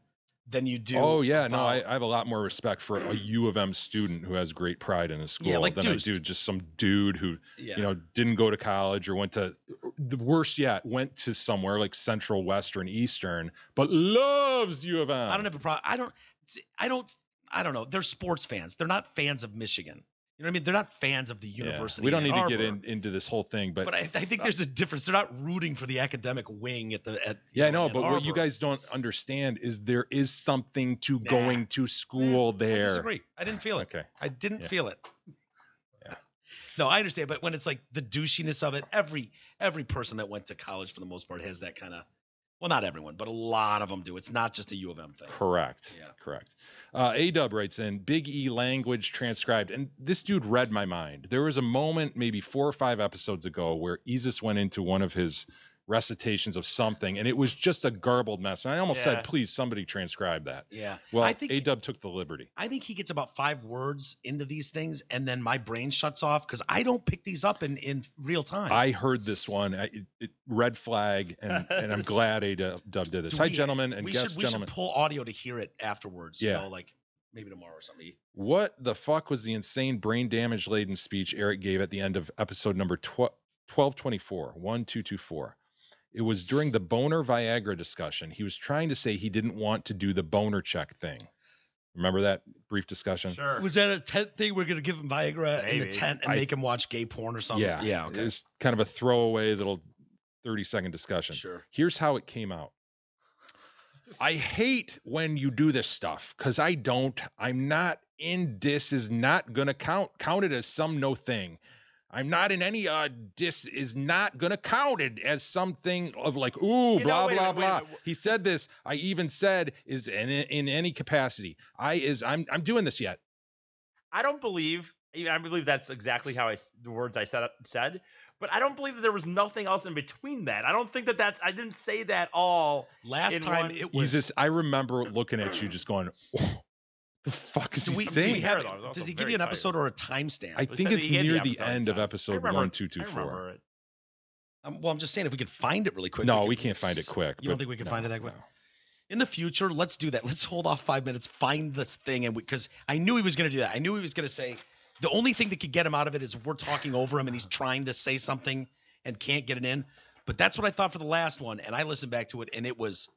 [SPEAKER 1] than you do.
[SPEAKER 2] Oh, yeah. No, I have a lot more respect for a U of M student who has great pride in his school than I do just some dude who, didn't go to college or went to, the worst yet, went to somewhere like Central, Western, Eastern, but loves U of M.
[SPEAKER 1] I don't have a problem. I don't know. They're sports fans. They're not fans of Michigan. You know what I mean? They're not fans of the university.
[SPEAKER 2] We don't need
[SPEAKER 1] Ann
[SPEAKER 2] to get
[SPEAKER 1] Arbor.
[SPEAKER 2] into this whole thing, but
[SPEAKER 1] I think there's a difference. They're not rooting for the academic wing at
[SPEAKER 2] I know,
[SPEAKER 1] Ann
[SPEAKER 2] but what you
[SPEAKER 1] Arbor.
[SPEAKER 2] guys don't understand is there is something to going to school there.
[SPEAKER 1] I disagree. I didn't feel it.
[SPEAKER 2] Okay.
[SPEAKER 1] I didn't feel it. Yeah. No, I understand, but when it's like the douchiness of it, every person that went to college for the most part has that kind of. Well, not everyone, but a lot of them do. It's not just a U of M thing.
[SPEAKER 2] Correct. Yeah. Correct. A-Dub writes in, Big E language transcribed. And this dude read my mind. There was a moment maybe 4 or 5 episodes ago where Isis went into one of his recitations of something, and it was just a garbled mess. And I almost said, please, somebody transcribe that.
[SPEAKER 1] Yeah.
[SPEAKER 2] Well,
[SPEAKER 1] I think
[SPEAKER 2] A-Dub took the liberty.
[SPEAKER 1] I think he gets about 5 words into these things, and then my brain shuts off because I don't pick these up in real time.
[SPEAKER 2] I heard this one. It red flag, and I'm glad A-Dub did this. Hi, gentlemen and guests, gentlemen.
[SPEAKER 1] We should pull audio to hear it afterwards.
[SPEAKER 2] Yeah.
[SPEAKER 1] Like maybe tomorrow or something.
[SPEAKER 2] What the fuck was the insane brain damage laden speech Eric gave at the end of episode number 1224, 1224? It was during the boner Viagra discussion. He was trying to say he didn't want to do the boner check thing. Remember that brief discussion?
[SPEAKER 3] Sure.
[SPEAKER 1] Was that a tent thing? We're going to give him Viagra in the
[SPEAKER 3] Maybe.
[SPEAKER 1] tent and make him watch gay porn or something?
[SPEAKER 2] Yeah.
[SPEAKER 1] Yeah. Okay.
[SPEAKER 2] It was kind of a throwaway little 30-second discussion.
[SPEAKER 1] Sure.
[SPEAKER 2] Here's how it came out. I hate when you do this stuff because I'm not in this is not going to count it as some no thing. I'm not in any this is not gonna count it as something of like blah blah blah. He said this. I even said is in any capacity. I'm doing this yet.
[SPEAKER 3] I believe that's exactly how the words I said, but I don't believe that there was nothing else in between that. I don't think that's I didn't say that all
[SPEAKER 1] last time. It was
[SPEAKER 2] Jesus. I remember looking at you just going. The fuck is he saying?
[SPEAKER 1] Does he give you an episode or a timestamp?
[SPEAKER 2] I think it's near the end of episode 1224.
[SPEAKER 1] Well, I'm just saying if we could find it really quick.
[SPEAKER 2] No, we can't find it quick.
[SPEAKER 1] You don't think we can find it that quick? In the future, let's do that. Let's hold off 5 minutes, find this thing, and because I knew he was going to do that. I knew he was going to say the only thing that could get him out of it is if we're talking over him and he's trying to say something and can't get it in. But that's what I thought for the last one, and I listened back to it, and it was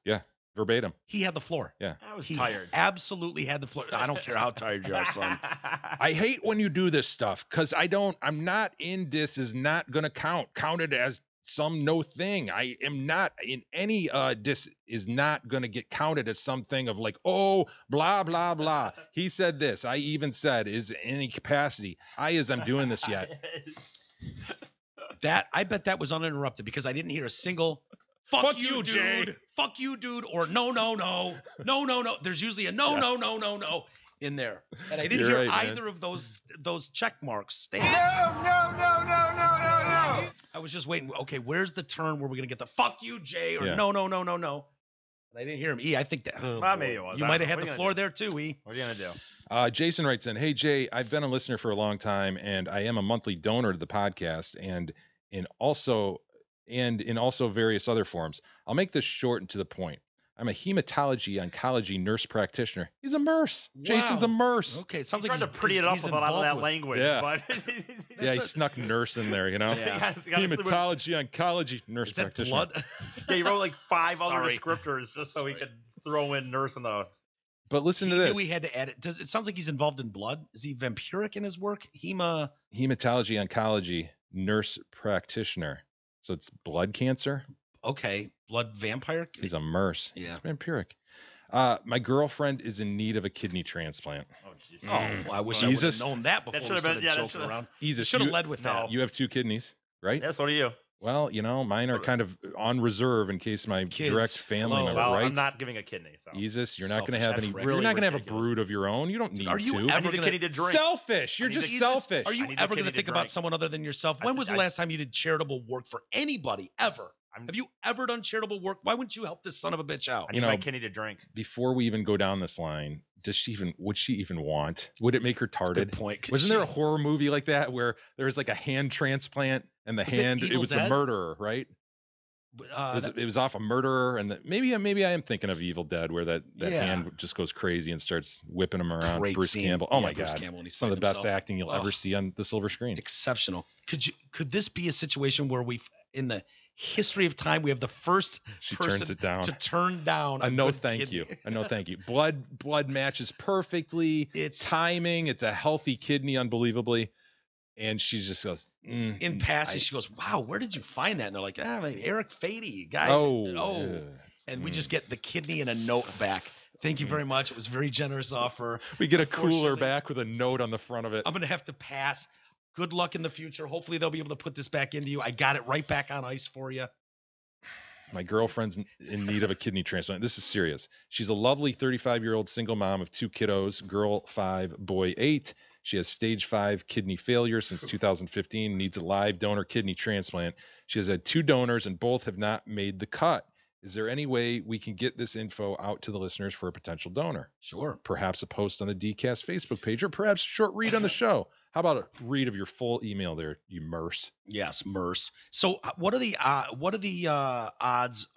[SPEAKER 2] verbatim.
[SPEAKER 1] He had the floor.
[SPEAKER 2] Yeah.
[SPEAKER 3] I was tired.
[SPEAKER 1] Absolutely had the floor. I don't care how tired you are, son.
[SPEAKER 2] I hate when you do this stuff because I'm not in this is not going to count it as some no thing. I am not in any this is not going to get counted as something of like, oh, blah, blah, blah. He said this. I even said is in any capacity. I'm doing this yet.
[SPEAKER 1] I bet that was uninterrupted because I didn't hear a single Fuck you, dude. Fuck you, dude. Or no. There's usually a no in there. And I didn't hear either of those check marks stand. No. I was just waiting. Okay, where's the turn where we're going to get the fuck you, Jay? Or no. And I didn't hear him. E, I think that.
[SPEAKER 3] Maybe it was.
[SPEAKER 1] You might have had the floor there too, E.
[SPEAKER 3] What are you going to do?
[SPEAKER 2] Jason writes in, hey, Jay, I've been a listener for a long time, and I am a monthly donor to the podcast and in also various other forms. I'll make this short and to the point. I'm a hematology-oncology nurse practitioner. He's a nurse. Wow. Jason's a nurse.
[SPEAKER 1] Okay, it sounds like
[SPEAKER 3] he's trying to pretty it up with a lot of that language.
[SPEAKER 2] Yeah,
[SPEAKER 3] but
[SPEAKER 2] he snuck nurse in there, you know?
[SPEAKER 1] Yeah.
[SPEAKER 2] Hematology-oncology nurse practitioner.
[SPEAKER 1] Blood?
[SPEAKER 3] Yeah, he wrote like 5 other descriptors just so he could throw in nurse in the...
[SPEAKER 2] But listen to this.
[SPEAKER 1] We had to add it. It sounds like he's involved in blood. Is he vampiric in his work?
[SPEAKER 2] Hematology-oncology nurse practitioner. So it's blood cancer?
[SPEAKER 1] Okay. Blood vampire?
[SPEAKER 2] He's a nurse.
[SPEAKER 1] Yeah.
[SPEAKER 2] It's vampiric. My girlfriend is in need of a kidney transplant.
[SPEAKER 3] Oh, jeez.
[SPEAKER 1] Oh, I wish I would have known that before we started joking around.
[SPEAKER 2] Jesus,
[SPEAKER 1] should have led with that.
[SPEAKER 2] You have 2 kidneys, right?
[SPEAKER 3] Yeah, so do you.
[SPEAKER 2] Well, mine are kind of on reserve in case my
[SPEAKER 1] Kids,
[SPEAKER 2] direct family
[SPEAKER 1] hello.
[SPEAKER 2] member,
[SPEAKER 3] Well,
[SPEAKER 2] right?
[SPEAKER 3] I'm not giving a kidney. So.
[SPEAKER 2] Jesus, you're not going to
[SPEAKER 1] Selfish.
[SPEAKER 2] have
[SPEAKER 1] That's
[SPEAKER 2] any.
[SPEAKER 1] really
[SPEAKER 2] You're not going to have a
[SPEAKER 3] ridiculous.
[SPEAKER 2] brood of your own. You don't need
[SPEAKER 1] Are you
[SPEAKER 2] to.
[SPEAKER 3] I
[SPEAKER 1] ever
[SPEAKER 3] need a
[SPEAKER 1] gonna
[SPEAKER 3] kidney to drink.
[SPEAKER 2] Selfish. You're
[SPEAKER 3] I need
[SPEAKER 2] just
[SPEAKER 3] to-
[SPEAKER 2] selfish.
[SPEAKER 1] Are you
[SPEAKER 3] need a
[SPEAKER 1] ever going
[SPEAKER 3] kidney
[SPEAKER 1] to
[SPEAKER 3] to
[SPEAKER 1] think about
[SPEAKER 3] drink.
[SPEAKER 1] someone other than yourself? When was the last time you did charitable work for anybody ever? Have you ever done charitable work? Why wouldn't you help this son of a bitch out?
[SPEAKER 3] I need my kidney to drink.
[SPEAKER 2] Before we even go down this line, would she even want? Would it make her tarded?
[SPEAKER 1] Good point.
[SPEAKER 2] Wasn't there a horror movie like that where there was like a hand transplant and the hand it
[SPEAKER 1] Evil
[SPEAKER 2] was
[SPEAKER 1] Dead?
[SPEAKER 2] the murderer, right? It was off a murderer, and maybe I am thinking of Evil Dead, where that
[SPEAKER 1] Yeah.
[SPEAKER 2] hand just goes crazy and starts whipping him around.
[SPEAKER 1] Great
[SPEAKER 2] Bruce
[SPEAKER 1] scene.
[SPEAKER 2] Campbell. Oh
[SPEAKER 1] Yeah,
[SPEAKER 2] my
[SPEAKER 1] Bruce
[SPEAKER 2] God,
[SPEAKER 1] Campbell when he's
[SPEAKER 2] some of the
[SPEAKER 1] fighting
[SPEAKER 2] best
[SPEAKER 1] himself.
[SPEAKER 2] acting you'll ever see on the silver screen.
[SPEAKER 1] Exceptional. Could this be a situation where in the history of time, we have the first
[SPEAKER 2] She
[SPEAKER 1] person
[SPEAKER 2] turns it down.
[SPEAKER 1] to turn down
[SPEAKER 2] A no
[SPEAKER 1] good
[SPEAKER 2] thank
[SPEAKER 1] kidney?
[SPEAKER 2] you. A no thank you. Blood matches perfectly.
[SPEAKER 1] It's
[SPEAKER 2] timing. It's a healthy kidney, unbelievably. And she just goes
[SPEAKER 1] in passing. She goes, "Wow, where did you find that?" And they're like, Eric Fady, guy.
[SPEAKER 2] Oh.
[SPEAKER 1] And we just get the kidney and a note back. Thank you very much. It was a very generous offer.
[SPEAKER 2] We get a cooler
[SPEAKER 1] Unfortunately,
[SPEAKER 2] back with a note on the front of it.
[SPEAKER 1] I'm gonna have to pass. Good luck in the future. Hopefully they'll be able to put this back into you. I got it right back on ice for you.
[SPEAKER 2] My girlfriend's in need of a kidney transplant. This is serious. She's a lovely 35-year-old single mom of 2 kiddos, girl 5, boy 8. She has stage 5 kidney failure since 2015, needs a live donor kidney transplant. She has had 2 donors and both have not made the cut. Is there any way we can get this info out to the listeners for a potential donor?
[SPEAKER 1] Sure.
[SPEAKER 2] Perhaps a post on the DCast Facebook page, or perhaps a short read on the show. How about a read of your full email there, you Merce?
[SPEAKER 1] Yes, Merce. So what are the odds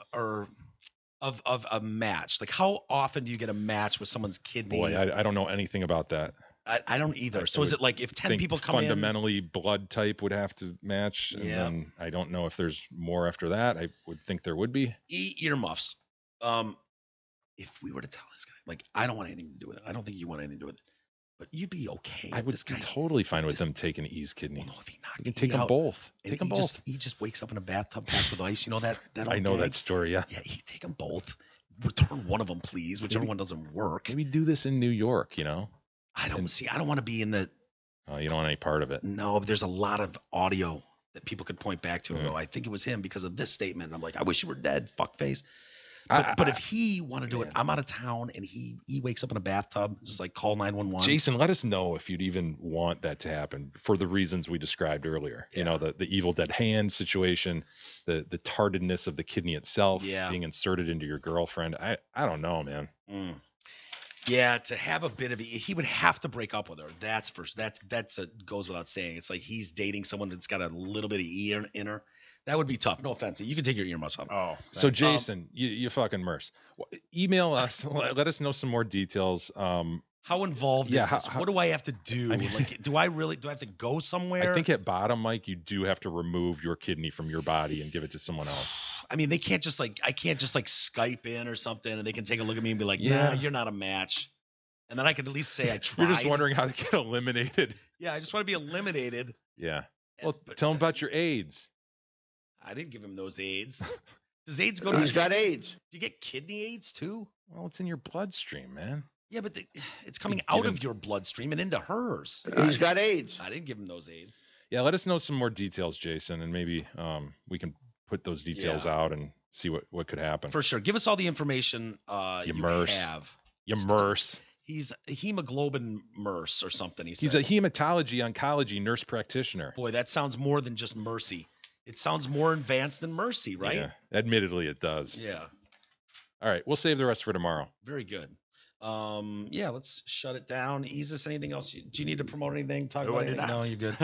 [SPEAKER 1] of a match? Like, how often do you get a match with someone's kidney?
[SPEAKER 2] Boy, I don't know anything about that.
[SPEAKER 1] I don't either. So is it like if 10 people come
[SPEAKER 2] fundamentally blood type would have to match, and
[SPEAKER 1] Yeah.
[SPEAKER 2] then I don't know if there's more after that. I would think there would be.
[SPEAKER 1] Earmuffs. If we were to tell this guy, like, I don't want anything to do with it. I don't think you want anything to do with it. But you'd be okay.
[SPEAKER 2] I
[SPEAKER 1] with
[SPEAKER 2] would
[SPEAKER 1] this
[SPEAKER 2] be
[SPEAKER 1] guy.
[SPEAKER 2] totally fine with them taking E's kidney.
[SPEAKER 1] Well, no, if he knocked
[SPEAKER 2] You can
[SPEAKER 1] E
[SPEAKER 2] take them
[SPEAKER 1] out,
[SPEAKER 2] both.
[SPEAKER 1] and
[SPEAKER 2] Take them
[SPEAKER 1] he
[SPEAKER 2] both.
[SPEAKER 1] he just wakes up in a bathtub packed with ice. You know that old
[SPEAKER 2] I know that
[SPEAKER 1] gag?
[SPEAKER 2] story. Yeah.
[SPEAKER 1] Yeah, take them both. Return one of them, please. Whichever one doesn't work.
[SPEAKER 2] Maybe do this in New York.
[SPEAKER 1] I don't want to be in the.
[SPEAKER 2] You don't want any part of it.
[SPEAKER 1] No, but there's a lot of audio that people could point back to and go, I think it was him because of this statement. And I'm like, I wish you were dead, fuckface. But if he wanted to do it, I'm out of town and he wakes up in a bathtub, just like call 911.
[SPEAKER 2] Jason, let us know if you'd even want that to happen for the reasons we described earlier.
[SPEAKER 1] Yeah.
[SPEAKER 2] The Evil Dead hand situation, the tardedness of the kidney itself
[SPEAKER 1] Yeah.
[SPEAKER 2] being inserted into your girlfriend. I don't know, man.
[SPEAKER 1] Yeah, to have a bit of he would have to break up with her. That's goes without saying. It's like he's dating someone that's got a little bit of E in her. That would be tough. No offense. You can take your earmuffs off.
[SPEAKER 3] Oh,
[SPEAKER 2] so Jason, you fucking Merce. Email us. Let us know some more details.
[SPEAKER 1] How involved is this? What do I have to do?
[SPEAKER 2] I mean,
[SPEAKER 1] do I have to go somewhere?
[SPEAKER 2] I think at bottom, Mike, you do have to remove your kidney from your body and give it to someone else.
[SPEAKER 1] I mean, I can't just Skype in or something and they can take a look at me and be like,
[SPEAKER 2] Yeah.
[SPEAKER 1] nah, you're not a match. And then I could at least say I tried.
[SPEAKER 2] You're just wondering how to get eliminated.
[SPEAKER 1] Yeah, I just want to be eliminated.
[SPEAKER 2] Yeah. Well, tell him about your AIDS.
[SPEAKER 1] I didn't give him those AIDS. Does AIDS go to
[SPEAKER 7] He's got AIDS.
[SPEAKER 1] Do you get kidney AIDS too?
[SPEAKER 2] Well, it's in your bloodstream, man.
[SPEAKER 1] Yeah, but it's coming
[SPEAKER 2] give
[SPEAKER 1] out
[SPEAKER 2] him-
[SPEAKER 1] of your bloodstream and into hers.
[SPEAKER 7] He's got AIDS.
[SPEAKER 1] I didn't give him those AIDS.
[SPEAKER 2] Yeah, let us know some more details, Jason, and maybe we can put those details out and see what could happen.
[SPEAKER 1] For sure. Give us all the information you
[SPEAKER 2] Merce.
[SPEAKER 1] have.
[SPEAKER 2] You Merce.
[SPEAKER 1] He's a hemoglobin Merce or something.
[SPEAKER 2] He's a hematology oncology nurse practitioner.
[SPEAKER 1] Boy, that sounds more than just mercy. It sounds more advanced than mercy, right?
[SPEAKER 2] Yeah, admittedly, it does.
[SPEAKER 1] Yeah.
[SPEAKER 2] All right, we'll save the rest for tomorrow.
[SPEAKER 1] Very good. Yeah, let's shut it down. Isis, anything else? Do you need to promote anything? Talk
[SPEAKER 3] No,
[SPEAKER 1] about
[SPEAKER 3] I do
[SPEAKER 1] anything?
[SPEAKER 3] not.
[SPEAKER 1] No, you're good.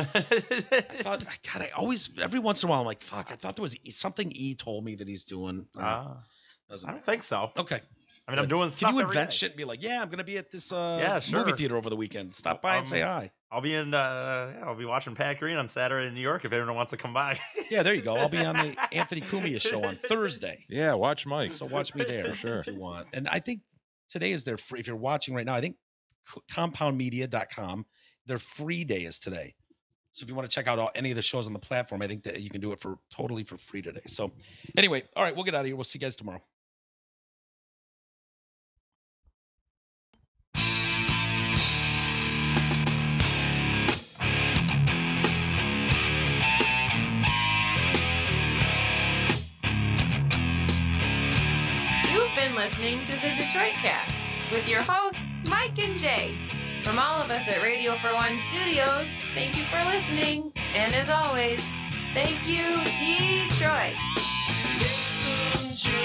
[SPEAKER 1] I always, every once in a while, I'm like, fuck, I thought there was something E told me that he's doing.
[SPEAKER 3] I don't think so.
[SPEAKER 1] Okay.
[SPEAKER 3] I mean, I'm doing
[SPEAKER 1] Can
[SPEAKER 3] stuff
[SPEAKER 1] you
[SPEAKER 3] every
[SPEAKER 1] invent
[SPEAKER 3] day.
[SPEAKER 1] shit and be like, yeah, I'm going to be at this
[SPEAKER 3] Yeah, sure.
[SPEAKER 1] movie theater over the weekend. Stop by and say hi.
[SPEAKER 3] I'll be in. I'll be watching Pat Green on Saturday in New York if anyone wants to come by.
[SPEAKER 1] Yeah, there you go. I'll be on the Anthony Cumia show on Thursday.
[SPEAKER 2] Yeah, watch Mike.
[SPEAKER 1] So watch me there
[SPEAKER 2] For sure.
[SPEAKER 1] if you want. And I think today is their free. If you're watching right now, I think compoundmedia.com, their free day is today. So if you want to check out any of the shows on the platform, I think that you can do it totally for free today. So anyway, all right, we'll get out of here. We'll see you guys tomorrow.
[SPEAKER 8] your hosts, Mike and Jay. From all of us at Radio for One Studios, thank you for listening. And as always, thank you, Detroit.
[SPEAKER 6] Listen,